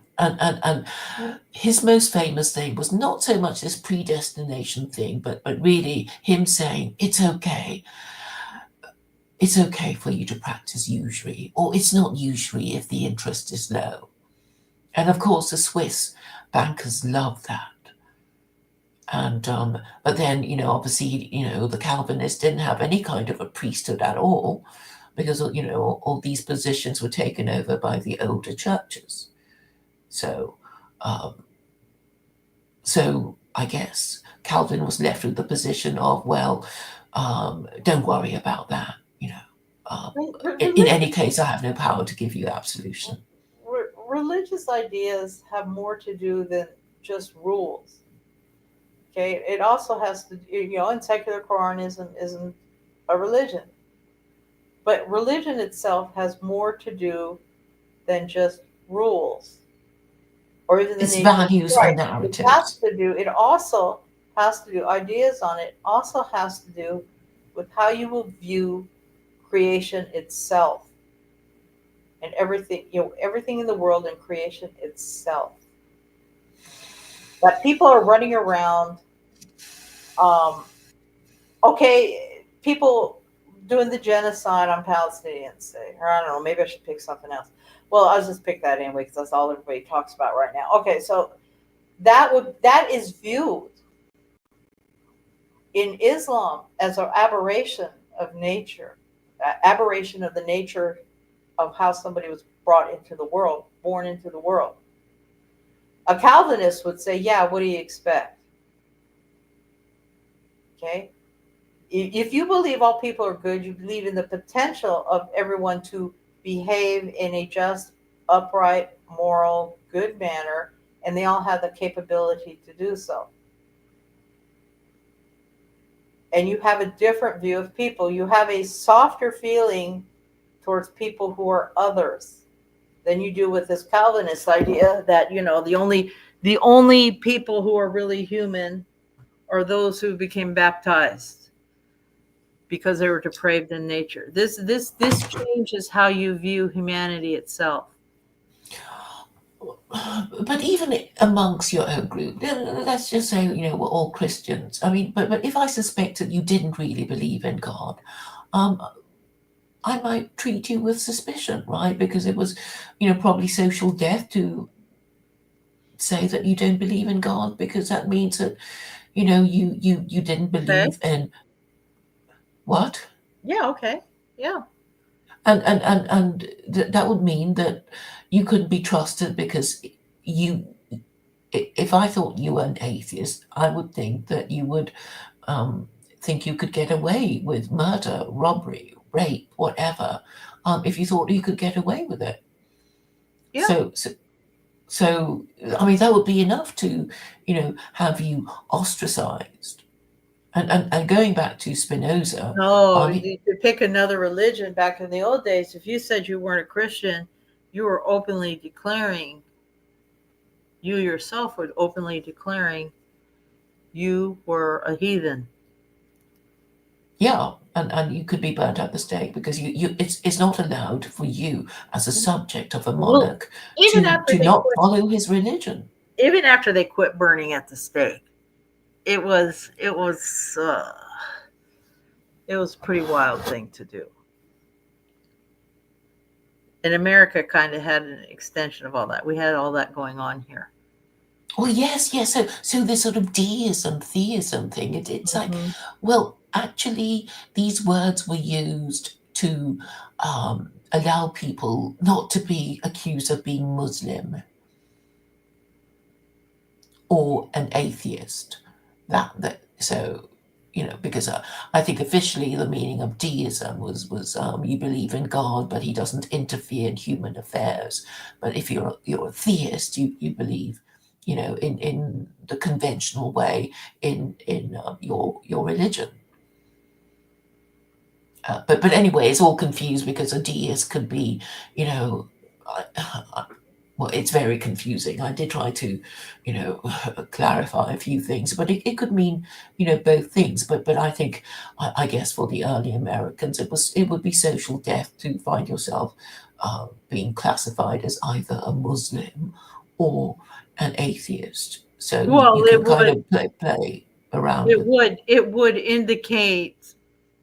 his most famous thing was not so much this predestination thing, but really him saying it's okay for you to practice usury, or it's not usury if the interest is low. And of course, the Swiss bankers love that. And but then obviously the Calvinists didn't have any kind of a priesthood at all, because all these positions were taken over by the older churches. So, um, so I guess Calvin was left with the position of, well, don't worry about that. Um, in any Religious, case, I have no power to give you absolution. religious ideas have more to do than just rules. Okay, it also has to, and secular Quranism isn't a religion, but religion itself has more to do than just rules or even the It's nature of values and Christ. narratives. It also has to do, ideas on it also has to do with how you will view creation itself and everything, everything in the world and creation itself. That people are running around, um, okay, people doing the genocide on Palestinians, say, or I don't know, maybe I should pick something else. Well, I'll just pick that anyway because that's all everybody talks about right now. Okay, so that is viewed in Islam as an aberration of nature, aberration of the nature of how somebody was brought into the world, born into the world. A Calvinist would say, "Yeah, what do you expect?" Okay, if you believe all people are good, you believe in the potential of everyone to behave in a just, upright, moral, good manner, and they all have the capability to do so. And you have a different view of people. You have a softer feeling towards people who are others than you do with this Calvinist idea that the only people who are really human are those who became baptized because they were depraved in nature. This changes how you view humanity itself. But even amongst your own group, let's just say we're all Christians. I mean, but if I suspect that you didn't really believe in God, um, I might treat you with suspicion, right? Because it was, probably social death to say that you don't believe in God, because that means that you didn't Okay. believe in what, Yeah. Okay. Yeah. and that would mean that you couldn't be trusted, because you if I thought you were an atheist, I would think that you would um, think you could get away with murder, robbery, rape, whatever, if you thought you could get away with it. Yeah. So, so, so, I mean, that would be enough to, have you ostracized. And going back to Spinoza, No, I mean, you could pick another religion. Back in the old days, if you said you weren't a Christian, you were openly declaring, you yourself were openly declaring you were a heathen. yeah, and you could be burnt at the stake because it's not allowed for you as a subject of a Well, monarch even after to they not quit, follow his religion. even after they quit burning at the stake, it was a pretty wild thing to do. And America kind of had an extension of all that. We had all that going on here. Well, yes, yes. So this sort of deism, theism thing, it's like, Mhm. well, actually, these words were used to allow people not to be accused of being Muslim or an atheist. That so because I think officially the meaning of deism was you believe in God, but He doesn't interfere in human affairs. But if you're a theist, you believe in the conventional way in your religion. But anyway, it's all confused because a deist could be, you know, well, it's very confusing. I did try to, clarify a few things, but it could mean, both things. But I think, I guess, for the early Americans, it would be social death to find yourself being classified as either a Muslim or an atheist. So you Well, can kind of play around with. it would indicate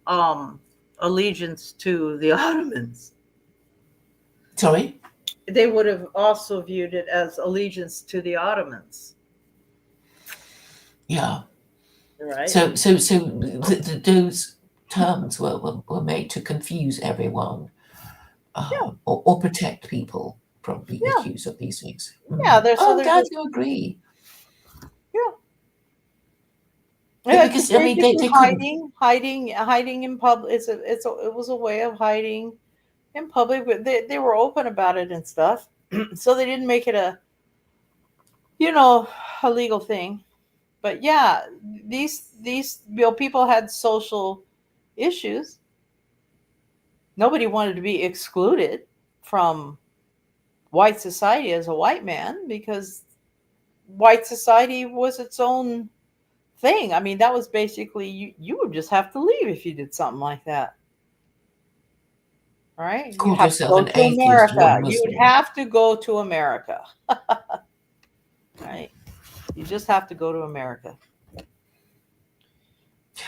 um, allegiance to the Ottomans. Sorry. They would have also viewed it as allegiance to the Ottomans, Yeah. right? So those terms were made to confuse everyone, Yeah, or protect people from being yeah, accused of these things. yeah. Oh, I'm There's glad this, you agree. yeah. Yeah, Yeah, it's because I mean basically they couldn't. hiding in public. It was a way of hiding in public, but they were open about it and stuff. So they didn't make it you know, a legal thing. But yeah, these people had social issues. Nobody wanted to be excluded from white society as a white man because white society was its own thing. I mean, that was basically you would just have to leave if you did something like that. All right? You Called have to yourself go an to atheist or a America. You would Muslim. have to go to America. Right? You just have to go to America.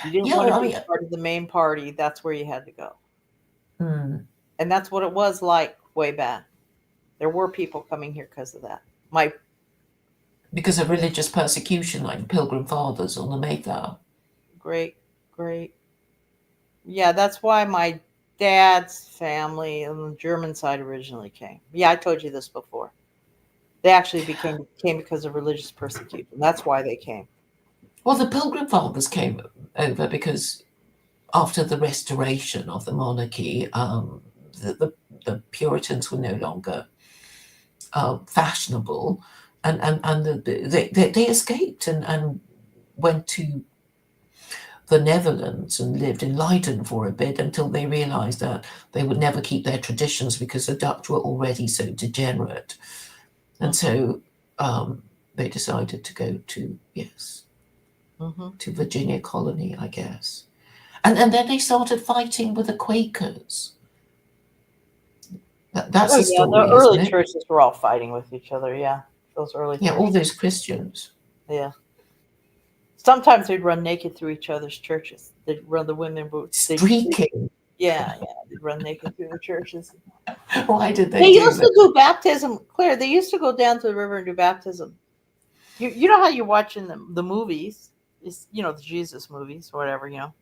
You didn't Yeah, want well, to I be mean, part of the main party. That's where you had to go. mm, And that's what it was like way back. There were people coming here because of that. My because of religious persecution, like the Pilgrim Fathers on the Mayflower. great, great. Yeah, that's why my dad's family on the German side originally came. Yeah, I told you this before. They actually came because of religious persecution. That's why they came. Well, the Pilgrim Fathers came over because after the restoration of the monarchy, the, the, the Puritans were no longer fashionable, and they escaped and went to the Netherlands and lived in Leiden for a bit until they realized that they would never keep their traditions because the Dutch were already so degenerate. And Mm-hmm. so they decided to go to, yes, Mm-hmm. to Virginia Colony, I guess. And then they started fighting with the Quakers. That's Oh the yeah, the story, isn't early it? churches were all fighting with each other. Yeah, those early Yeah, all churches. those Christians Yeah, sometimes they'd run naked through each other's churches. They'd run the women. streaking. Yeah, they'd run naked through the churches. Why did They they do used that? to do baptism, Claire. They used to go down to the river and do baptism. You know how you watch in the movies, is the Jesus movies or whatever, Mhm.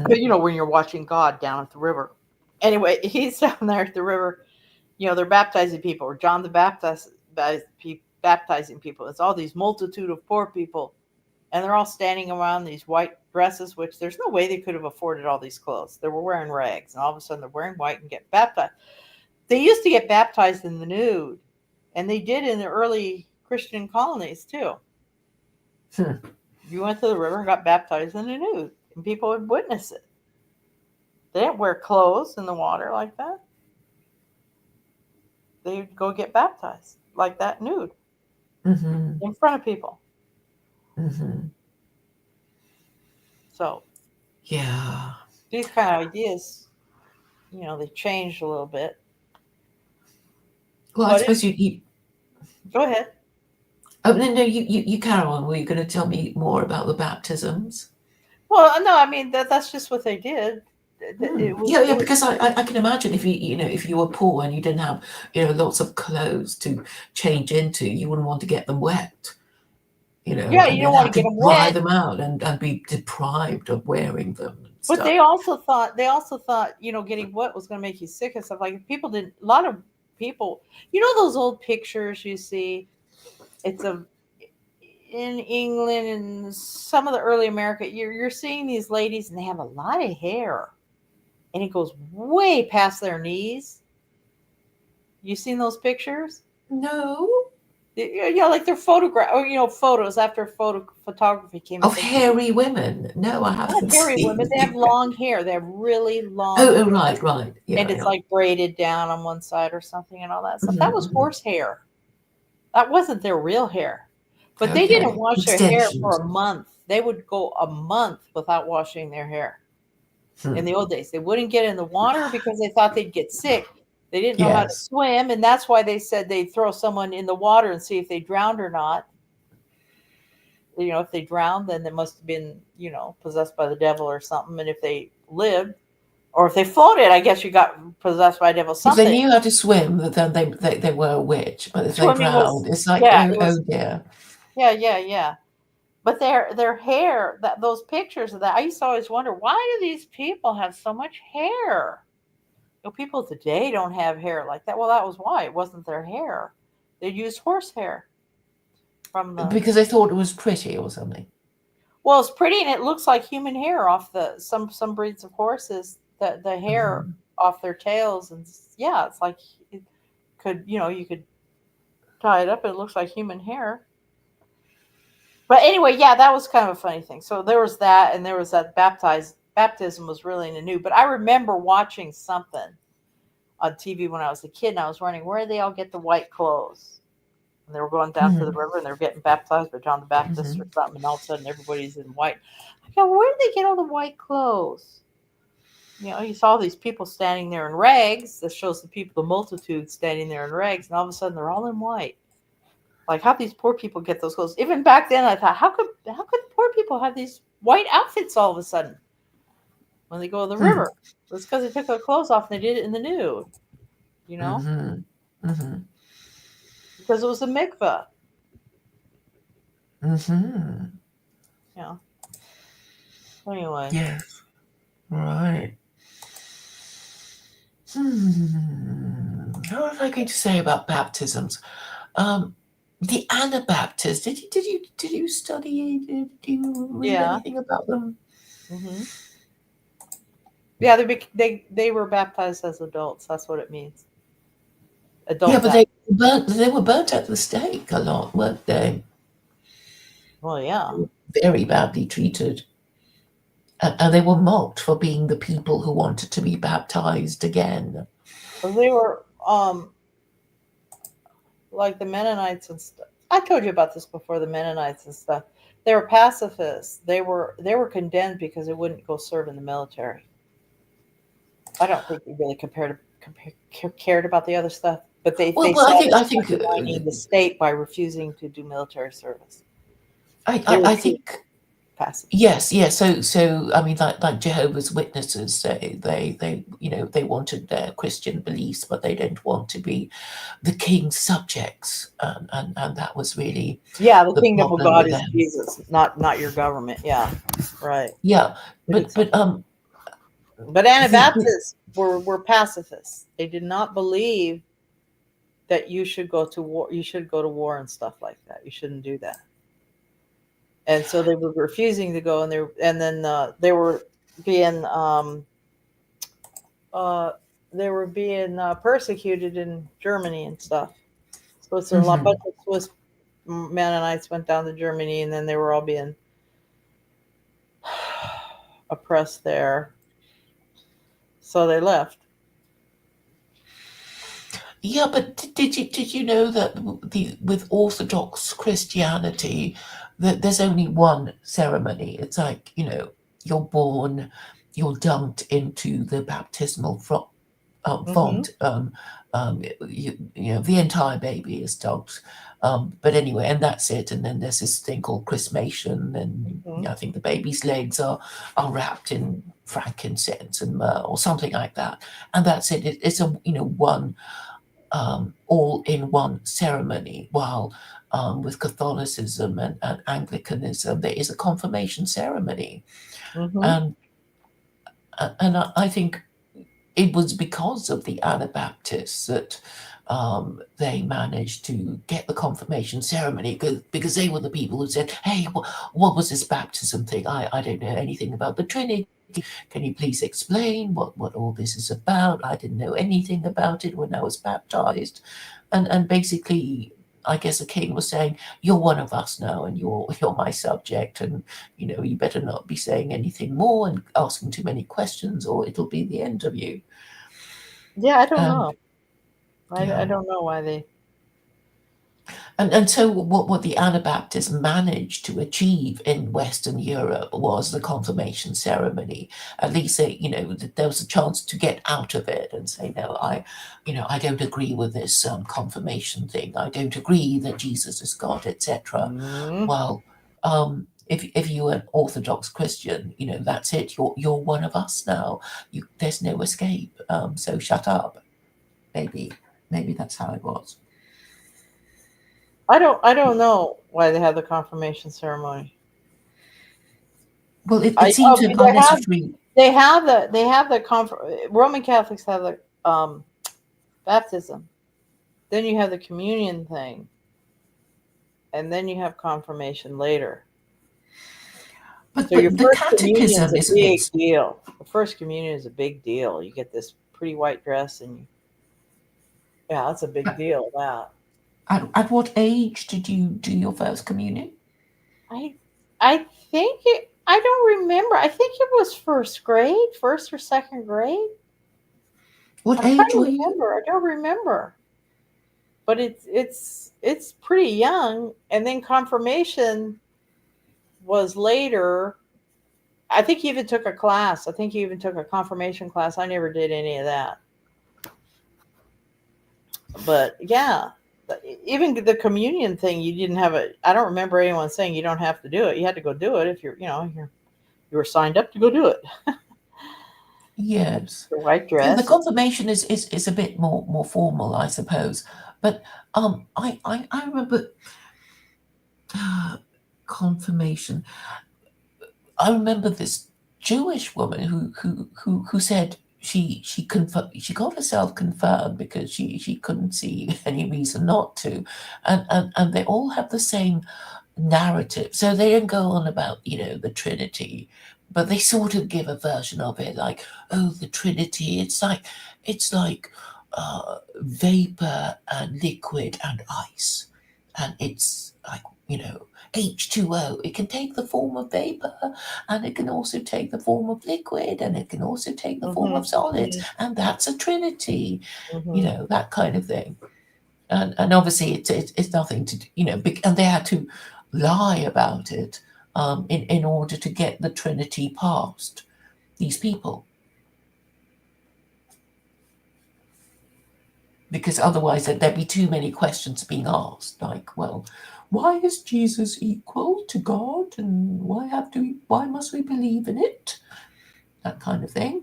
but when you're watching God down at the river. Anyway, he's down there at the river. They're baptizing people, or John the Baptist baptizing people. It's all these multitude of poor people, and they're all standing around these white dresses, which there's no way they could have afforded all these clothes. They were wearing rags, and all of a sudden they're wearing white and get baptized. They used to get baptized in the nude, and they did in the early Christian colonies too. Hmm. You went to the river and got baptized in the nude, and people would witness it. They didn't wear clothes in the water like that. They'd go get baptized like that nude Mm-hmm. in front of people. Mm-hmm. So Yeah. these kind of ideas, they changed a little bit. Well, I But suppose you go ahead. oh, no, you carry on. Were you going to tell me more about the baptisms? Well, no, I mean that's just what they did. It was Yeah, it yeah, was because I can imagine if if you were poor and you didn't have lots of clothes to change into, you wouldn't want to get them wet, yeah, and you don't then want to have get to them dry wet. them out and be deprived of wearing them and But stuff. they also thought, getting wet was going to make you sick and stuff. Like people didn't. A lot of people, those old pictures you see. It's in England and some of the early America. You're seeing these ladies and they have a lot of hair, and it goes way past their knees. You seen those pictures? No, Yeah, like they're photograph or photos after photography came of into hairy women. No, I not haven't hairy women. seen. They have long hair. They have really long Oh, hair. right, right. And Yeah, it's yeah. like braided down on one side or something and all that stuff. That was Hmm. horse hair. That wasn't their real hair. But they didn't Okay. wash their hair for Extensions. a month. They would go a month without washing their hair. In Hmm. the old days, they wouldn't get in the water because they thought they'd get sick. They didn't know how to Yes. swim, and that's why they said they'd throw someone in the water and see if they drowned or not. If they drowned, then they must have been, possessed by the devil or something. And if they lived, or if they floated, I guess you got possessed by a devil, If they something. knew how to swim, then they were a witch. But if they Swimming was, drowned, it's like, yeah, oh, it oh was, dear. yeah, yeah, yeah. But their hair, that those pictures of that, I used to always wonder, why do these people have so much hair? People today don't have hair like that. Well, that was why it wasn't their hair. They used horse hair from the. Because they thought it was pretty or something. Well, it's pretty and it looks like human hair off the some breeds of horses. The hair Mhm. off their tails and yeah, it's like it could you could tie it up and it looks like human hair. But anyway, yeah, that was kind of a funny thing. So there was that, and there was that baptism was really new. But I remember watching something on TV when I was a kid, and I was wondering where they all get the white clothes. And they were going down to the Mhm. river, and they were getting baptized by John the Baptist or Mhm. something. And all of a sudden, everybody's in white. I go, where did they get all the white clothes? You saw these people standing there in rags. That shows the people, the multitude standing there in rags, and all of a sudden, they're all in white. Like how these poor people get those clothes. Even back then, I thought, how could poor people have these white outfits all of a sudden when they go to the Hmm. river? It's because they took their clothes off and they did it in the nude, you know, Mhm. Mhm. because it was a mikveh. Mhm. You know. Anyway, Yes. Right. What was I going to say about baptisms? Um, the Anabaptists. Did you study? Did you read yeah, anything about them? hmm yeah. They were baptized as adults. That's what it means. Yeah, Adult but baptism. they were burnt at the stake a lot, weren't they? Well, They yeah. were very badly treated. And they were mocked for being the people who wanted to be baptized again. Well, they were like the Mennonites and stuff. I told you about this before. The Mennonites and stuff. They were pacifists. They were condemned because they wouldn't go serve in the military. I don't think they really cared about the other stuff, but they Well, saw I think it I as think undermining the state by refusing to do military service. They were I true think pacifists. yes, yes. So I mean, like Jehovah's Witnesses, they they wanted their Christian beliefs, but they didn't want to be the king's subjects, and that was really Yeah, the the kingdom of problem God with is them. Jesus, not your government. Yeah, right. Yeah, They did but something. But the Anabaptists were pacifists. They did not believe that you should go to war. You should go to war and stuff like that. You shouldn't do that. And so they were refusing to go, and then they were being uh, persecuted in Germany and stuff. Switzerland, a bunch mhm, of Swiss Mennonites went down to Germany, and then they were all being oppressed there, so they left. Yeah, but did you know that the with Orthodox Christianity that there's only one ceremony? It's like, you're born, you're dumped into the baptismal Mm-hmm. font. The entire baby is dumped. But anyway, and that's it. And then there's this thing called chrismation, and Mm-hmm. I think the baby's legs are wrapped in frankincense and myrrh or something like that. And that's it. It's a one all in one ceremony, while with Catholicism and Anglicanism, there is a confirmation ceremony. Mm-hmm. And, and I think it was because of the Anabaptists that they managed to get the confirmation ceremony, because they were the people who said, hey, what was this baptism thing? I don't know anything about the Trinity. Can you please explain what all this is about? I didn't know anything about it when I was baptized. And basically, I guess the king was saying, you're one of us now, and you're my subject, and you better not be saying anything more and asking too many questions, or it'll be the end of you. Yeah, I don't And know. I yeah, don't know why they. and so what the Anabaptists managed to achieve in Western Europe was the confirmation ceremony. At least there was a chance to get out of it and say, no, I don't agree with this confirmation thing. I don't agree that Jesus is God, etc. Mm, Well, if you're an Orthodox Christian, that's it. You're one of us now. There's no escape. So shut up. Maybe that's how it was. I don't know why they have the confirmation ceremony. Well, it seems Okay, unnecessary. Roman Catholics have the baptism. Then you have the communion thing, and then you have confirmation later. But So your the first communion is catechism, a isn't big it? deal. The first communion is a big deal. You get this pretty white dress, and yeah, that's a big deal. That At what age did you do your first communion? I I think I don't remember. I think it was first grade, first or second grade. What I'm trying age to were you? remember. I don't remember, but it's pretty young. And then confirmation was later. I think he even took a class. I think he even took a confirmation class. I never did any of that. But yeah, even the communion thing, you didn't have a. I don't remember anyone saying you don't have to do it. You had to go do it if you were signed up to go do it. Yes. Your white So the dress. confirmation is a bit more formal, I suppose. But I remember confirmation. I remember this Jewish woman who said she got herself confirmed because she couldn't see any reason not to, and they all have the same narrative. So they don't go on about, the Trinity, but they sort of give a version of it like, oh, the Trinity, it's like vapor and liquid and ice. And it's like, H2O. It can take the form of vapor, and it can also take the form of liquid, and it can also take the form Hmm. of solids, Hmm. and that's a trinity, Hmm. that kind of thing. And obviously it's nothing to and they had to lie about it, in order to get the Trinity past these people, because otherwise there'd be too many questions being asked, like, well, why is Jesus equal to God, and why must we believe in it, that kind of thing.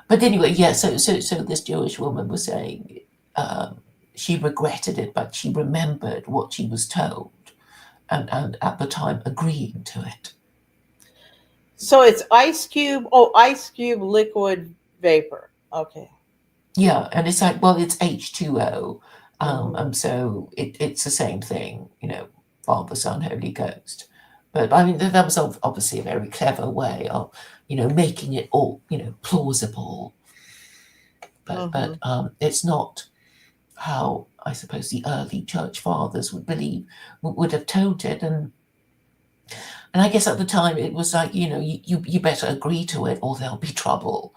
But anyway, yeah, so this Jewish woman was saying, um, she regretted it, but she remembered what she was told, and at the time agreeing to it. So it's ice cube. Oh, ice cube liquid vapor. Okay. Yeah, and it's like, well, it's H2O, Hmm. and so it's the same thing, Father, Son, Holy Ghost. But I mean, that was obviously a very clever way of, making it all, plausible. But Hmm. it's not how I suppose the early church fathers would have told it. And And I guess at the time it was like, you better agree to it or there'll be trouble.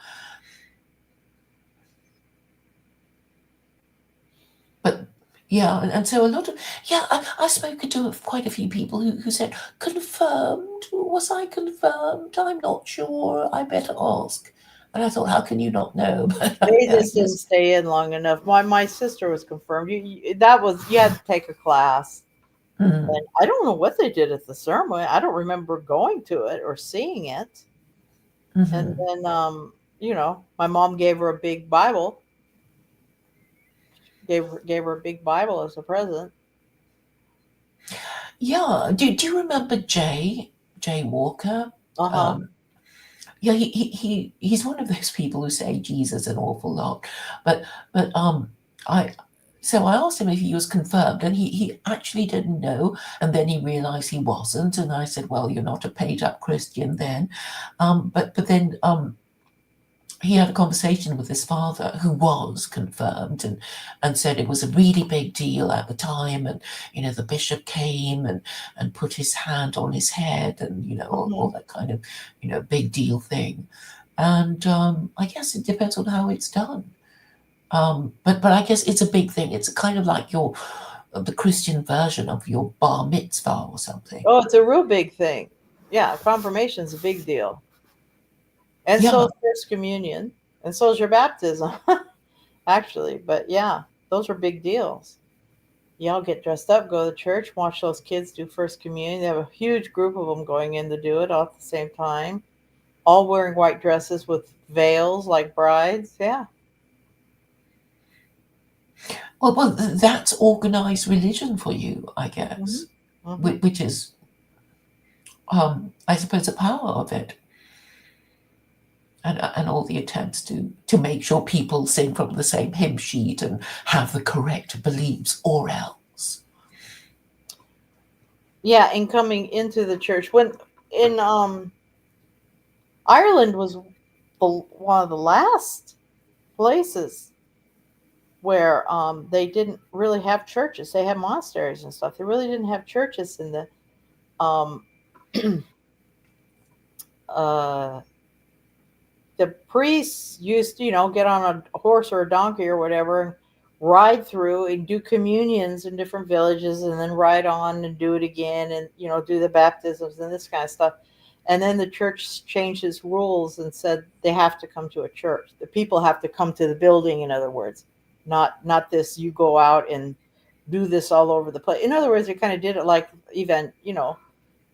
But yeah, and so a lot of, yeah, I've spoken to quite a few people who said, confirmed? Was I confirmed? I'm not sure. I better ask. And I thought, how can you not know? But They I just didn't guess. stay in long enough. My sister was confirmed. That was you had to take a class, Hmm. and I don't know what they did at the ceremony. I don't remember going to it or seeing it. And Hmm. then, my mom gave her a big Bible. Gave her a big Bible as a present. Yeah. Do you remember Jay Walker? Uh huh. Um, yeah, he's one of those people who say Jesus an awful lot, but but I so I asked him if he was confirmed, and he actually didn't know, and then he realised he wasn't, and I said, well, you're not a paid up Christian then, but then he had a conversation with his father, who was confirmed, and said it was a really big deal at the time, and the bishop came and put his hand on his head, and all Hmm. that kind of big deal thing. And I guess it depends on how it's done. But I guess it's a big thing. It's kind of like your the Christian version of your bar mitzvah or something. Oh, it's a real big thing. Yeah, confirmation's a big deal, and so Yeah. is First Communion, and so is your baptism, actually. But yeah, those are big deals. Y'all get dressed up, go to church, watch those kids do First Communion. They have a huge group of them going in to do it all at the same time, all wearing white dresses with veils like brides. Yeah. Well, that's organized religion for you, I Hmm. guess, Hmm. which is I suppose the power of it, and all the attempts to make sure people sing from the same hymn sheet and have the correct beliefs, or else. Yeah, and coming into the church when in Ireland was one of the last places where they didn't really have churches. They had monasteries and stuff. They really didn't have churches in the um, uh, the priests used to, get on a horse or a donkey or whatever and ride through and do communions in different villages and then ride on and do it again and, do the baptisms and this kind of stuff. And then the church changed its rules and said they have to come to a church. The people have to come to the building, in other words, not this, you go out and do this all over the place. In other words, they kind of did it like even,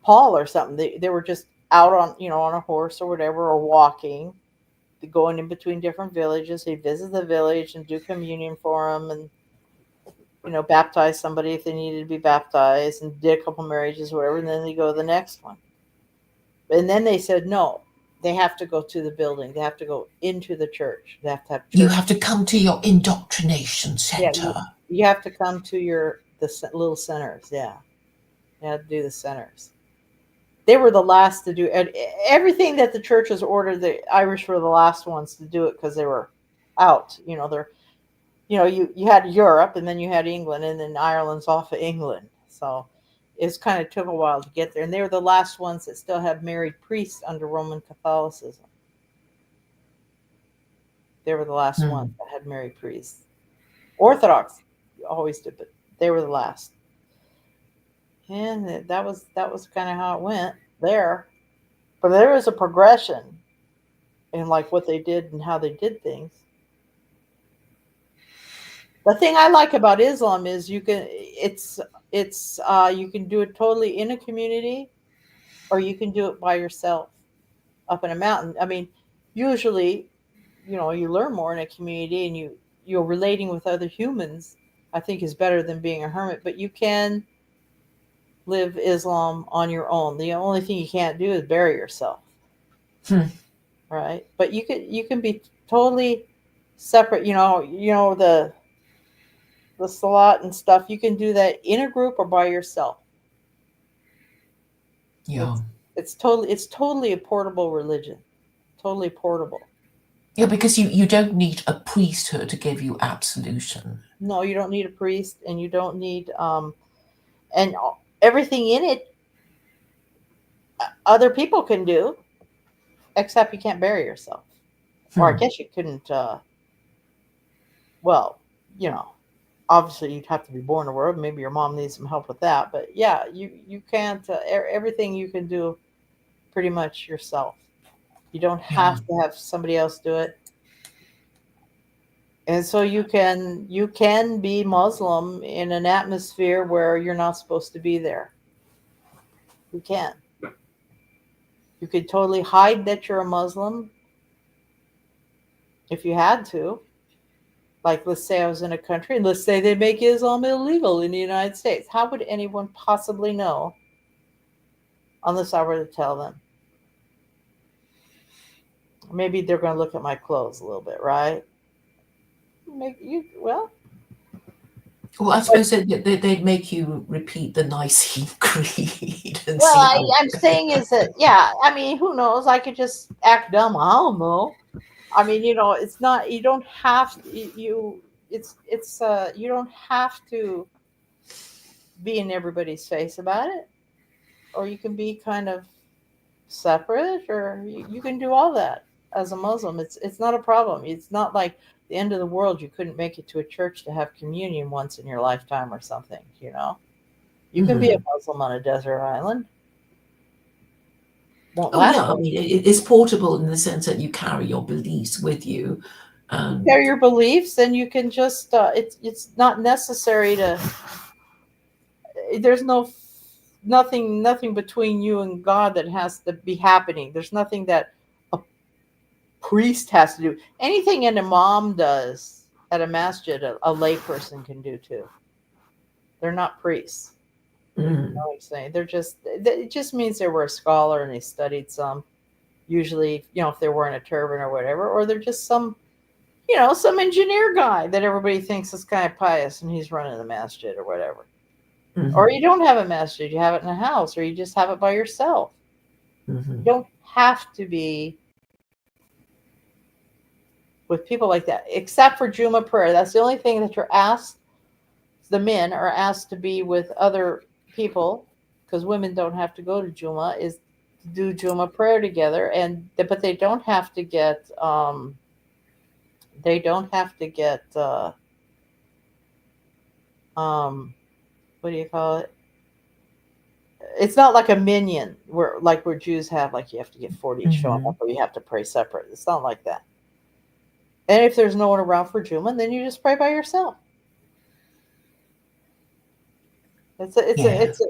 Paul or something. They were just out on, on a horse or whatever, or walking, going in between different villages. He'd visit the village and do communion for them, and baptize somebody if they needed to be baptized, and did a couple marriages or whatever. And then they go to the next one. And then they said no, they have to go to the building. They have to go into the church. They have to have You church. have to come to your indoctrination Yeah, center. you have to come to little centers. Yeah, you have to do the centers. They were the last to do everything that the churches ordered. The Irish were the last ones to do it because they were out. They're you had Europe, and then you had England, and then Ireland's off of England. So it's kind of took a while to get there. And they were the last ones that still have married priests under Roman Catholicism. They were the last ones Hmm. that had married priests. Orthodox always did, but they were the last. And that was kind of how it went there. But there was a progression in like what they did and how they did things. The thing I like about Islam is you can do it totally in a community, or you can do it by yourself up in a mountain. I mean, usually, you learn more in a community, and you're relating with other humans. I think is better than being a hermit, but you can live Islam on your own. The only thing you can't do is bury yourself, Hmm. right? But you can be totally separate. The salat and stuff. You can do that in a group or by yourself. Yeah. It's totally a portable religion. Totally portable. Yeah, because you don't need a priesthood to give you absolution. No, you don't need a priest, and you don't need and everything in it. other people can do, except you can't bury yourself. Or I Hmm. guess you couldn't. Well, you know, obviously you'd have to be born in the world. Maybe your mom needs some help with that. But yeah, you can't. Everything you can do pretty much yourself. You don't Yeah. have to have somebody else do it. And so you can be Muslim in an atmosphere where you're not supposed to be there. You can. You could totally hide that you're a Muslim if you had to. Like, let's say I was in a country, and let's say they make Islam illegal in the United States. How would anyone possibly know unless I were to tell them? Maybe they're going to look at my clothes a little bit, right? Make you well. Well, I But suppose they'd make you repeat the Nicene Creed and well, see how. I'm saying is that yeah. I mean, who knows? I could just act dumb. I don't know. I mean, it's not. You don't have to, it's you don't have to be in everybody's face about it, or you can be kind of separate, or you can do all that as a Muslim. It's not a problem. It's not like the end of the world. You couldn't make it to a church to have communion once in your lifetime or something. You can be a Mhm. Muslim on a desert island. Won't Oh yeah, last I long. mean it's portable in the sense that you carry your beliefs with you, You and share your beliefs, and you can just it's not necessary to. There's nothing between you and God that has to be happening. There's nothing that a priest has to do. Anything an imam does at a masjid, a lay person can do too. They're not priests. You know mm, what I'm saying? It just means they were a scholar and they studied some. Usually, if they're wearing a turban or whatever, or they're just some engineer guy that everybody thinks is kind of pious and he's running the masjid or whatever. Or mhm, you don't have a masjid, you have it in a house, or you just have it by yourself. You mhm, don't have to be with people like that, except for Juma prayer. That's the only thing that you're asked. The men are asked to be with other people because women don't have to go to Juma. Is to do Juma prayer together, but they don't have to get um, what do you call it? It's not like a minion where Jews have, like, you have to get 40 showing up mhm. or you have to pray separate. It's not like that. And if there's no one around for Juma, then you just pray by yourself. It's a, it's a, Yeah. it's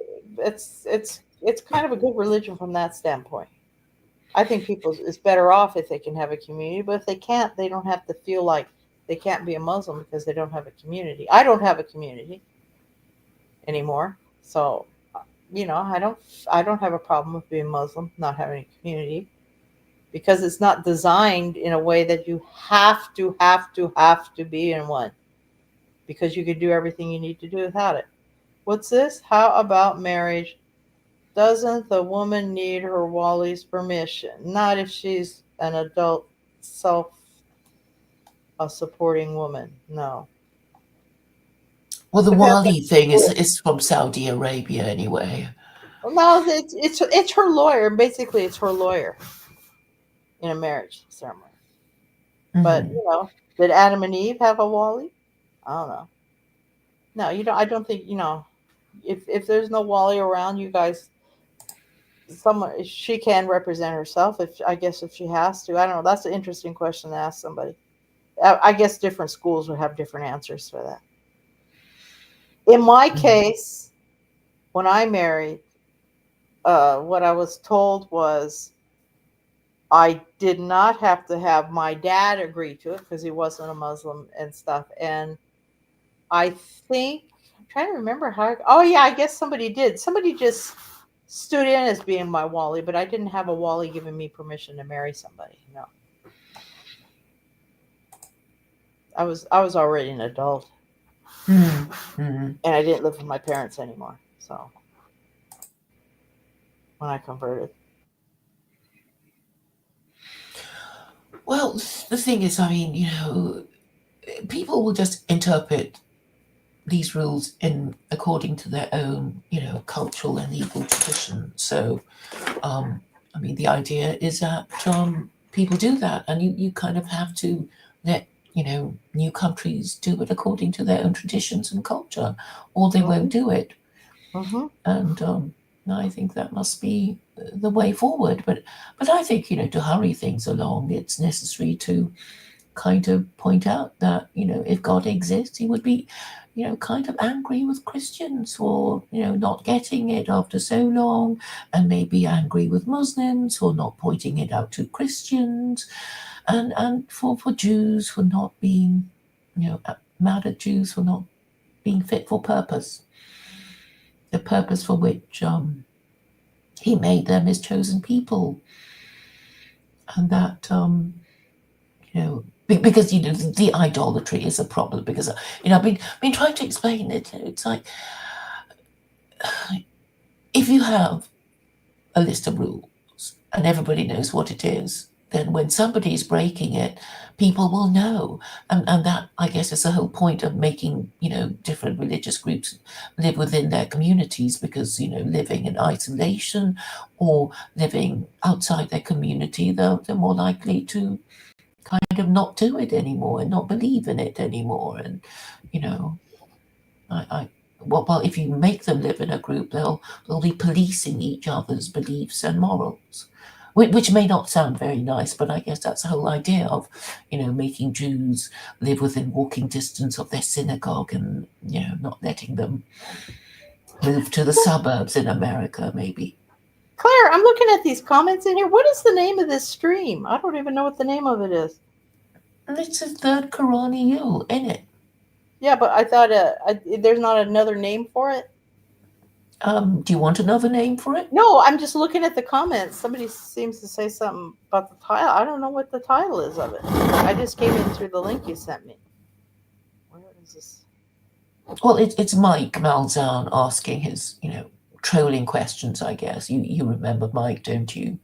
a, it's kind of a good religion from that standpoint. I think people is better off if they can have a community, but if they can't, they don't have to feel like they can't be a Muslim because they don't have a community. I don't have a community anymore, so I don't have a problem with being Muslim, not having a community, because it's not designed in a way that you have to be in one, because you can do everything you need to do without it. What's this? How about marriage? Doesn't the woman need her Wally's permission? Not if she's an adult, self a supporting woman. No. Well, the Depends on Wali the thing is school. is from Saudi Arabia anyway. Well, no, it's her lawyer. Basically, it's her lawyer in a marriage ceremony. But Mhm. did Adam and Eve have a Wally? I don't know. No, you don't. I don't think if there's no Wally around, you guys, someone she can represent herself. If I guess if she has to, I don't know. That's an interesting question to ask somebody. I guess different schools would have different answers for that. In my Mm. case, when I married, what I was told was I did not have to have my dad agree to it because he wasn't a Muslim and stuff. And I think I'm trying to remember how. Oh yeah, I guess somebody did. Somebody just stood in as being my Wally, but I didn't have a Wally giving me permission to marry somebody. No, I was already an adult, Mhm. Mhm. and I didn't live with my parents anymore. So when I converted, Well, the thing is, I mean, people will just interpret these rules in according to their own, cultural and legal tradition. So I mean, the idea is that people do that, and you kind of have to let new countries do it according to their own traditions and culture, or they Mm-hmm. won't do it. Mm-hmm. And I think that must be the way forward. But I think to hurry things along, it's necessary to kind of point out that if God exists, He would be kind of angry with Christians for not getting it after so long, and maybe angry with Muslims for not pointing it out to Christians, and for Jews for not being mad at Jews for not being fit for purpose, the purpose for which He made them His chosen people. And that because the idolatry is a problem, because I've been trying to explain it. It's like, if you have a list of rules and everybody knows what it is, then when somebody is breaking it, people will know. And that, I guess, is the whole point of making different religious groups live within their communities, because living in isolation or living outside their community, they're more likely to kind of not do it anymore and not believe in it anymore. And I well, if you make them live in a group, they'll be policing each other's beliefs and morals, which may not sound very nice, but I guess that's the whole idea of making Jews live within walking distance of their synagogue, and not letting them move to the suburbs in America, maybe. Claire, I'm looking at these comments in here. What is the name of this stream? I don't even know what the name of it is. And it's the third Koraniyule in it. Yeah, but I thought there's not another name for it. Do you want another name for it? No, I'm just looking at the comments. Somebody seems to say something about the title. I don't know what the title is of it. I just came in through the link you sent me. Where is this? Well, it's Mike Malzahn asking his, trolling questions, I guess. You remember Mike, don't you?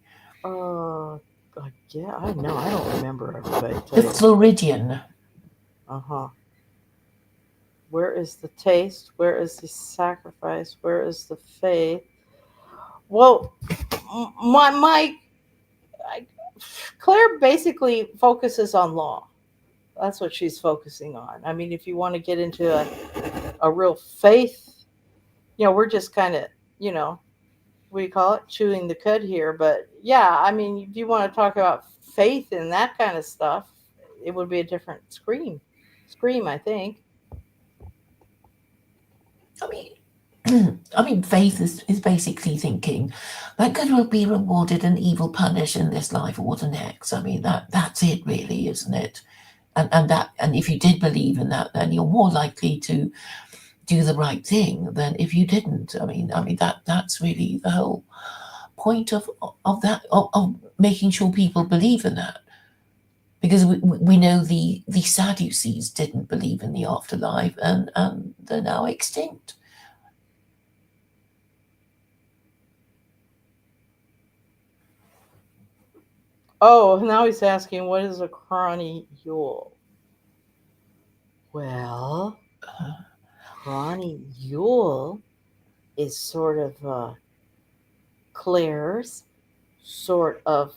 Yeah, I know. I don't remember everybody. The Floridian. Uh-huh. Where is the taste? Where is the sacrifice? Where is the faith? Well, my Claire basically focuses on law. That's what she's focusing on. I mean, if you want to get into a real faith, we're just kind of, what do you call it? Chewing the cud here. But yeah, I mean, if you want to talk about faith and that kind of stuff, it would be a different scream, I think. I mean, faith is basically thinking that good will be rewarded and evil punished in this life or the next. I mean, that's it, really, isn't it? And if you did believe in that, then you're more likely to do the right thing than if you didn't. I mean that's really the whole point of that, of making sure people believe in that, because we know the Sadducees didn't believe in the afterlife, and they're now extinct. Oh, now he's asking, what is a Koraniyule? Well, Koraniyule is sort of Claire's sort of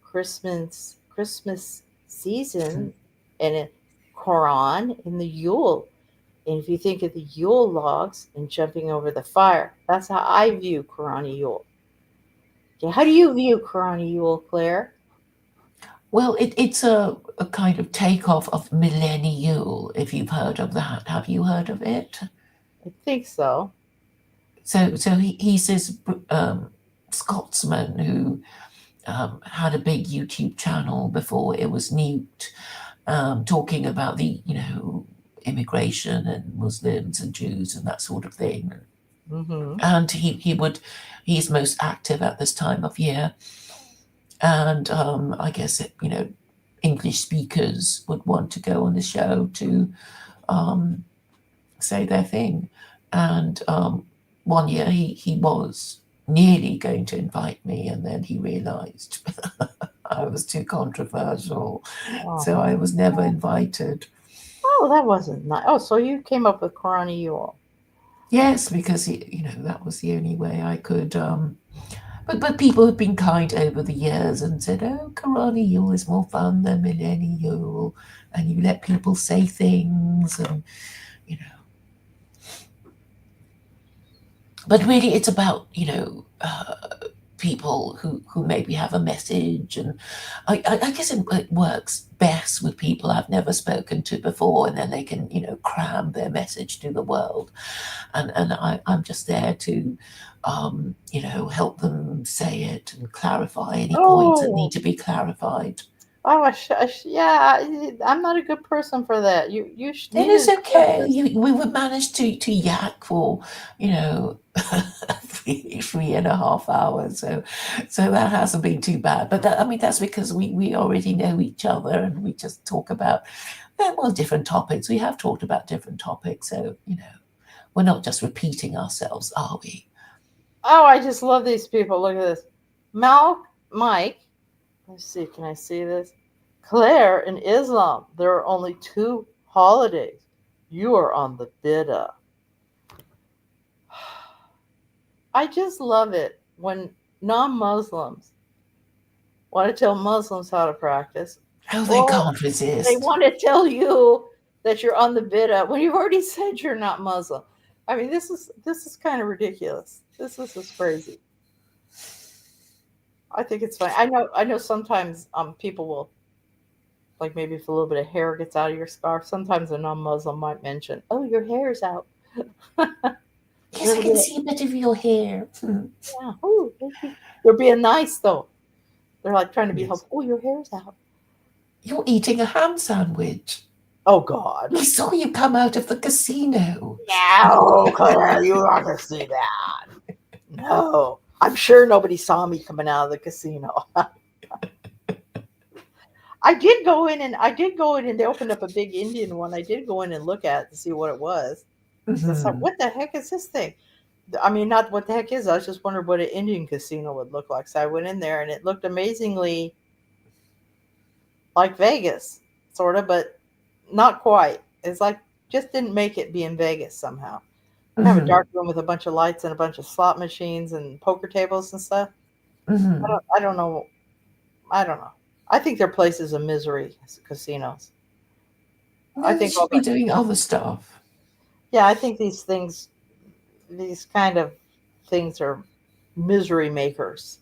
Christmas season, and a Quran in the Yule. And if you think of the Yule logs and jumping over the fire, that's how I view Koraniyule. Okay, how do you view Koraniyule, Claire? Well, it's a kind of takeoff of Millennial, if you've heard of that. Have you heard of it? I think so. So he's this Scotsman who had a big YouTube channel before it was nuked, talking about the immigration and Muslims and Jews and that sort of thing. Mm-hmm. And he's most active at this time of year, and I guess English speakers would want to go on the show to say their thing. And one year he was nearly going to invite me, and then he realized I was too controversial, so I was never invited. Oh, that wasn't nice. Oh, so you came up with Koraniyule. Yes, because that was the only way I could But people have been kind over the years and said, "Oh, Koraniyule is more fun than Millennial," and you let people say things, and you know. But really, it's about people who maybe have a message, and I guess it works best with people I've never spoken to before, and then they can cram their message to the world, and I'm just there to help them say it and clarify any points that need Oh, to be clarified. oh, yeah. I'm not a good person for that. It needed is to hear okay. this. We would manage to yak for, you know, 3.5 hours. So that hasn't been too bad. But I mean, that's because we already know each other and we just talk about, well, different topics. We have talked about different topics. So, we're not just repeating ourselves, are we? Oh, I just love these people. Look at this. Mike. Let's see. Can I see this? Claire, in Islam, there are only two holidays. You are on the bid'ah. I just love it when non-Muslims want to tell Muslims how to practice, Oh, they or can't they resist. want to tell you that you're on the bid'ah when you've already said you're not Muslim. I mean, this is kind of ridiculous. This is just crazy. I think it's funny. I know sometimes people will, like, maybe if a little bit of hair gets out of your scarf, sometimes a non-Muslim might mention, "Oh, your hair's out." Yes, I They'll be can like, see a bit of your hair. Hmm. yeah, oh, thank you. They're being nice though. They're like trying to be Yes. helpful. Oh, your hair's out. You're eating a ham sandwich. Oh God. We saw you come out of the casino. No, Claire, you are to see that. No. I'm sure nobody saw me coming out of the casino. I did go in and they opened up a big Indian one. I did go in and look at it to see what it was. So I thought, Hmm. what the heck is this thing? I mean, not what the heck is. I was just wondering what an Indian casino would look like. So I went in there and it looked amazingly like Vegas, sort of, but not quite. It's like just didn't make it be in Vegas somehow. Kind of a Hmm. dark room with a bunch of lights and a bunch of slot machines and poker tables and stuff. Hmm. I don't know. I don't know. I think they're places of misery, casinos. I No, they think all should be the doing other stuff. yeah, I think these kind of things are misery makers.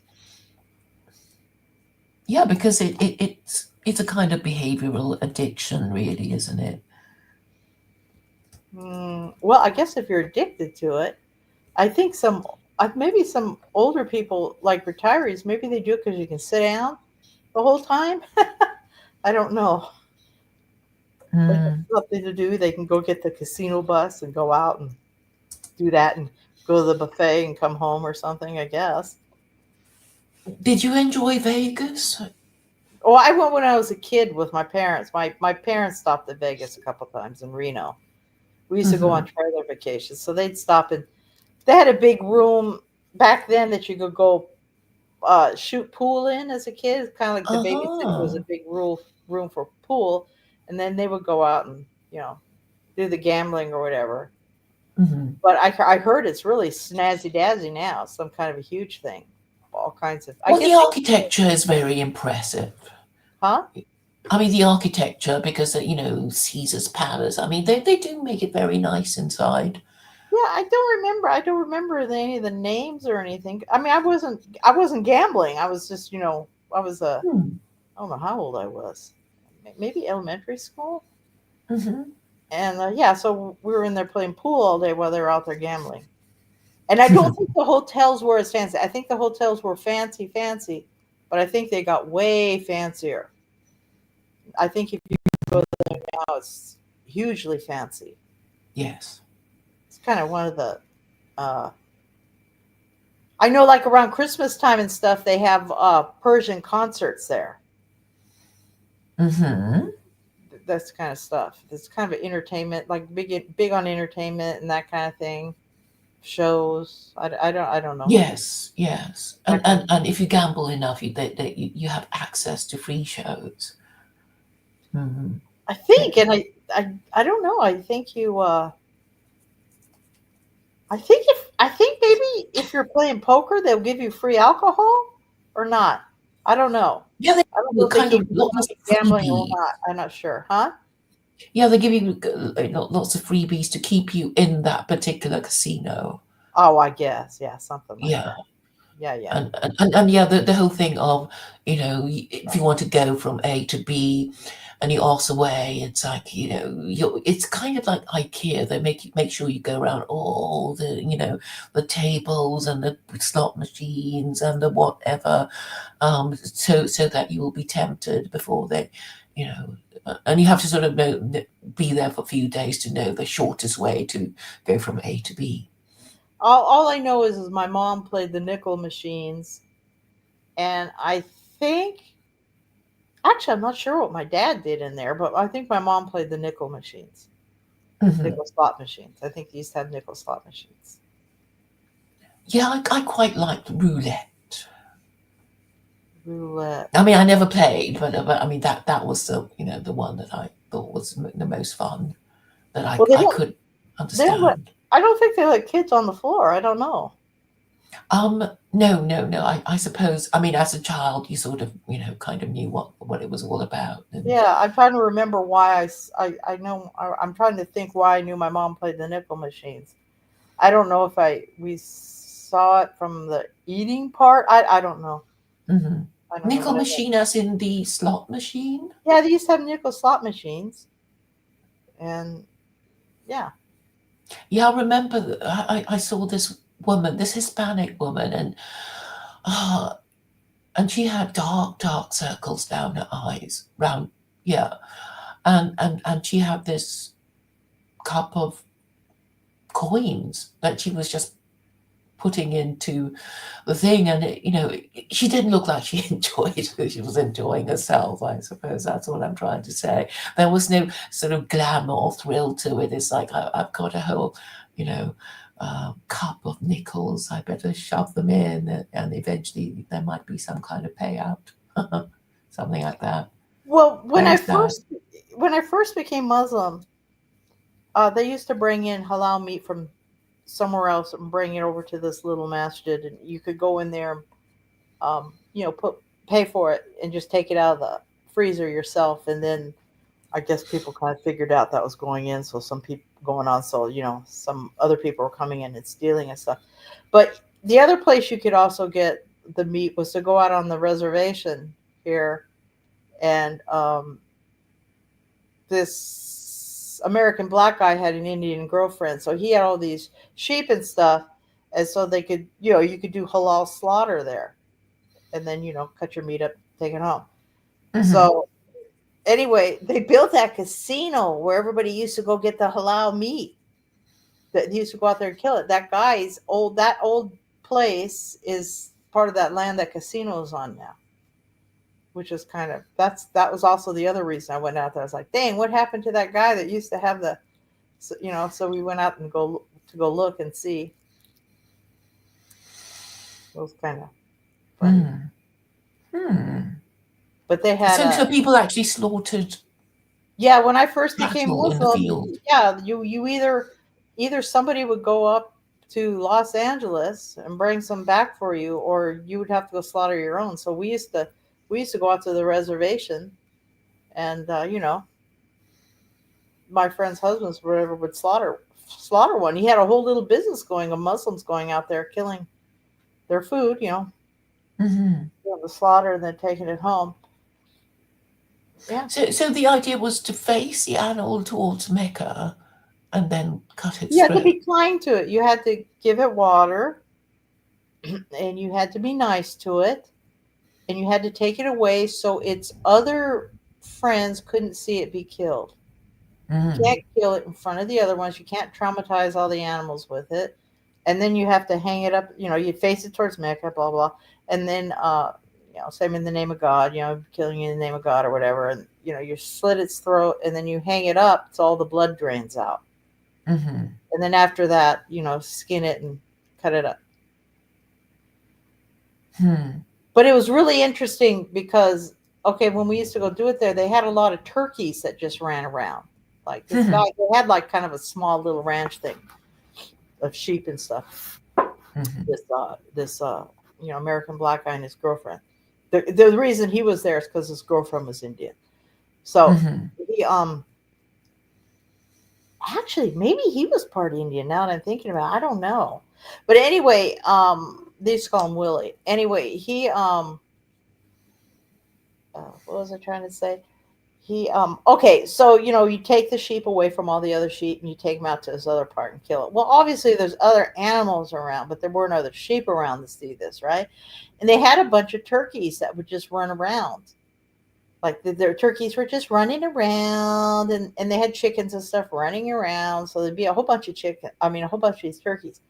Yeah, because it's a kind of behavioral addiction, really, isn't it? Well, I guess if you're addicted to it, I think maybe some older people like retirees, maybe they do it because you can sit down the whole time. I don't know. They have Mm. something to do. They can go get the casino bus and go out and do that and go to the buffet and come home or something, I guess. Did you enjoy Vegas? Oh, I went when I was a kid with my parents. My parents stopped at Vegas a couple times in Reno. We used to go on Hmm. trailer vacations, so they'd stop and they had a big room back then that you could go shoot pool in as a kid. It's kind of like the babysitter was a Uh-huh. big room for pool, and then they would go out and do the gambling or whatever. Hmm. But I heard it's really snazzy dazzy now, some kind of a huge thing, all kinds of. I Well, the guess they, architecture is very impressive. huh? I mean, the architecture, because, Caesar's Palace, I mean, they do make it very nice inside. Yeah, I don't remember. I don't remember any of the names or anything. I mean, I wasn't gambling. I was just, I was Hmm. I don't know how old I was. Maybe elementary school. Hmm. And yeah, so we were in there playing pool all day while they were out there gambling. And I don't think the hotels were as fancy. I think the hotels were fancy, fancy, but I think they got way fancier. I think if you go there now, it's hugely fancy. Yes. It's kind of one of the. Uh, I know, like around Christmas time and stuff, they have Persian concerts there. Hmm. That's kind of stuff. It's kind of entertainment, like big on entertainment and that kind of thing. Shows. I don't know. Yes, yes. And, That kind and and if you gamble enough, you have access to free shows. Hmm. I think, and I don't know. I think maybe if you're playing poker, they'll give you free alcohol or not? I don't know. Yeah, they I don't know do if they kind keep of you lots of gambling or freebies. not. I'm not sure. Huh? Yeah, they give you lots of freebies to keep you in that particular casino. Oh, I guess. Yeah, something like Yeah. that. Yeah, yeah. And yeah, the whole thing of, if you want to go from A to B and you ask away, it's like, it's kind of like IKEA. They make sure you go around all the tables and the slot machines and the whatever, so that you will be tempted before they, you know, and you have to sort of be there for a few days to know the shortest way to go from A to B. All I know is my mom played the nickel machines, and I think actually I'm not sure what my dad did in there, but I think my mom played the nickel machines, Mhm. nickel slot machines. I think they used to have nickel slot machines. Yeah, I quite liked roulette. Roulette. I mean, I never played, but I mean that was the one that I thought was the most fun that I Well, I could they don't let, understand. I don't think they let kids on the floor. I don't know. No, no, no. I suppose, I mean, as a child, you sort of kind of knew what it was all about, and Yeah, I'm trying to remember why I know I'm trying to think why I knew my mom played the nickel machines. I don't know if we saw it from the eating part. I don't know. mhm. I don't know, Nickel but I know. machine, as in the slot machine. Yeah, they used to have nickel slot machines, and yeah. Yeah, I remember. I saw this woman, this Hispanic woman, uh, and she had dark circles down her eyes, round, yeah, and she had this cup of coins that she was just putting into the thing, and she didn't look like she enjoyed it. She was enjoying herself, I suppose. That's what I'm trying to say. There was no sort of glamour or thrill to it. It's like, I've got a whole you know cup of nickels, I better shove them in, and eventually there might be some kind of payout. Something like that. Well, Very sad. when I first became Muslim, they used to bring in halal meat from somewhere else and bring it over to this little masjid, and you could go in there, put pay for it and just take it out of the freezer yourself, and then I guess people kind of figured out that was going in, so some people going on, so some other people were coming in and stealing and stuff. But the other place you could also get the meat was to go out on the reservation here, and this American black guy had an Indian girlfriend, so he had all these sheep and stuff, and so they could, you could do halal slaughter there, and then cut your meat up, take it home. Hmm. So anyway, they built that casino where everybody used to go get the halal meat. That used to go out there and kill it. That old place is part of that land that casino is on now, which is that was also the other reason I went out there. I was like, dang, what happened to that guy that used to have so we went out and go look and see. It was kind of funny. Hmm. Hmm. But they had So people actually slaughtered yeah, when I first became cattle in the Muslim, field. yeah, you either somebody would go up to Los Angeles and bring some back for you, or you would have to go slaughter your own. So we used to go out to the reservation, and my friends' husbands, whatever, would slaughter one. He had a whole little business going of Muslims going out there killing their food, Hmm. the slaughter and then taking it home. Yeah. So the idea was to face the animal towards Mecca and then cut its You had to throat. be kind to it. You had to give it water, and you had to be nice to it, and you had to take it away so its other friends couldn't see it be killed. You Mm. can't kill it in front of the other ones. You can't traumatize all the animals with it. And then you have to hang it up, you face it towards Mecca, blah, blah. And then, same in the name of God, killing in the name of God or whatever. And, you slit its throat and then you hang it up so all the blood drains out. Hmm. And then after that, skin it and cut it up. Hmm. But it was really interesting because, okay, when we used to go do it there, they had a lot of turkeys that just ran around. Like this guy, Hmm. they had like kind of a small little ranch thing of sheep and stuff. Hmm. this American black guy and his girlfriend. The reason he was there is because his girlfriend was Indian. So Hmm. he actually maybe he was part Indian. Now that I'm thinking about it, I don't know. But anyway, they used to call him Willie. Anyway, he what was I trying to say? He okay, so you take the sheep away from all the other sheep and you take them out to this other part and kill it. Well, obviously there's other animals around, but there weren't other sheep around to see this, right? And they had a bunch of turkeys that would just run around. Like their turkeys were just running around, and they had chickens and stuff running around. So there'd be a whole bunch of a whole bunch of these turkeys.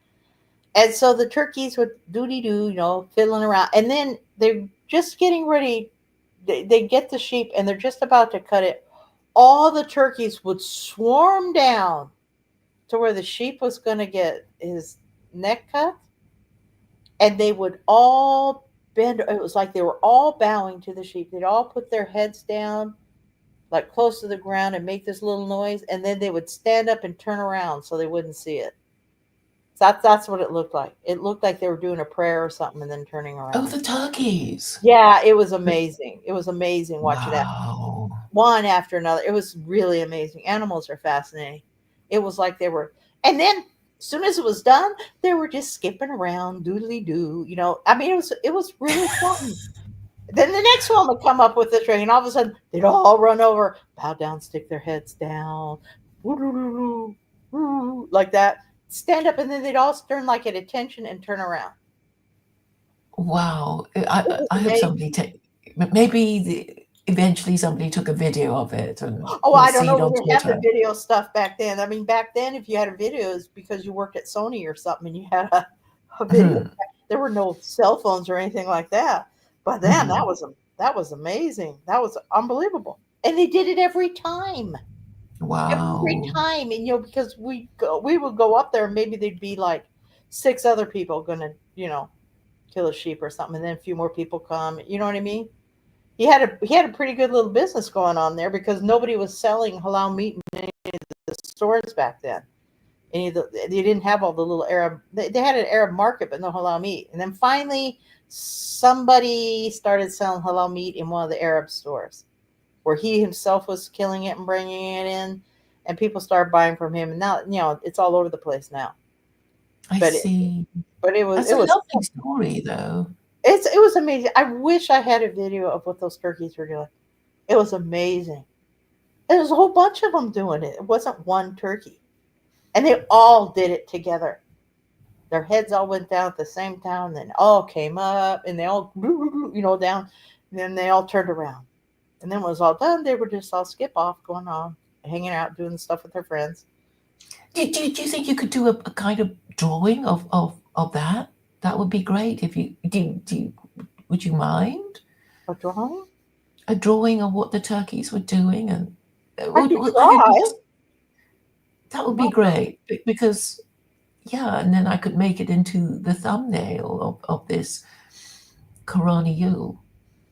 And so the turkeys would doody doo, fiddling around. And then they're just getting ready. They get the sheep and they're just about to cut it. All the turkeys would swarm down to where the sheep was going to get his neck cut. And they would all bend. It was like they were all bowing to the sheep. They'd all put their heads down, like close to the ground, and make this little noise. And then they would stand up and turn around so they wouldn't see it. So that's what it looked like. It looked like they were doing a prayer or something and then turning Oh, around. the turkeys. Yeah, it was amazing. It was amazing watching that Wow. one after another. It was really amazing. Animals are fascinating. It was like they were, and then as soon as it was done, they were just skipping around, doodly doo. I mean, it was really fun. Then the next one would come up with the string, and all of a sudden they'd all run over, bow down, stick their heads down, like that, stand up, and then they'd all turn like at attention and turn around. Wow. It was I hope somebody amazing. take, maybe eventually somebody took a video of it and Oh, we'll I don't see it know. We on didn't have the Twitter. video stuff back then. I mean, back then, if you had a video, it's because you worked at Sony or something and you had a video. Hmm. There were no cell phones or anything like that. But then Hmm. that was amazing. That was unbelievable. And they did it every time. Every Wow. time. And because we would go up there and maybe there'd be like six other people gonna, kill a sheep or something, and then a few more people come. You know what I mean? He had a pretty good little business going on there because nobody was selling halal meat in the stores back then. They didn't have all the little Arab. They had an Arab market, but no halal meat. And then finally, somebody started selling halal meat in one of the Arab stores, where he himself was killing it and bringing it in, and people started buying from him. And now, it's all over the place now. I But it, see. but it was That's it a was lovely story, though. it was amazing. I wish I had a video of what those turkeys were doing. It was amazing. There was a whole bunch of them doing it. It wasn't one turkey. And they all did it together. Their heads all went down at the same time, and then all came up, and they all, down. And then they all turned around. And then when it was all done, they were just all skip off, going on, hanging out, doing stuff with their friends. Do you think you could do a kind of drawing of that? That would be great if you would you mind A drawing? a drawing of what the turkeys were doing and I could could you try. just that would be Well, great because yeah, and then I could make it into the thumbnail of this Koraniyule.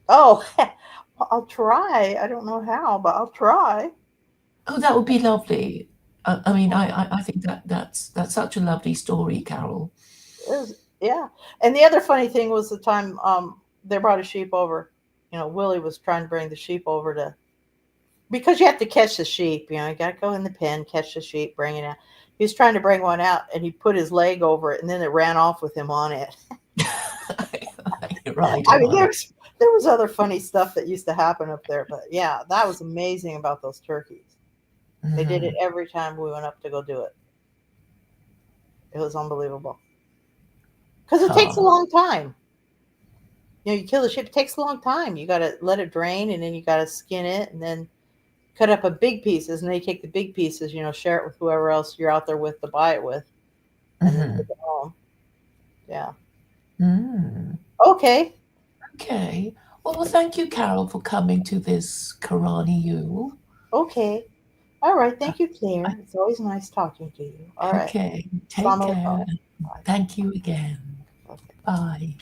oh, well, I'll try. I don't know how, but I'll try. Oh, that would be lovely. I mean, I think that's such a lovely story, Carol. Yeah. And the other funny thing was the time they brought a sheep over. Willie was trying to bring the sheep over to, because you have to catch the sheep. You got to go in the pen, catch the sheep, bring it out. He was trying to bring one out, and he put his leg over it, and then it ran off with him on it. Right, I mean, right. there was other funny stuff that used to happen up there, but yeah, that was amazing about those turkeys. They did it Mhm. every time we went up to go do it. It was unbelievable because it takes a Oh, long time. You kill the sheep. It takes a long time. You got to let it drain, and then you got to skin it, and then cut up a big pieces, and then you take the big pieces, share it with whoever else you're out there with to buy it with, and then take mhm. it home. Yeah. Mm. Okay. Okay. Well, thank you, Carol, for coming to this Karani Yule. Okay. All right. Uh, Thank you, Claire. It's always nice talking to you. All right. Okay. Take Sama. care. Bye. Thank you again. Okay. Bye.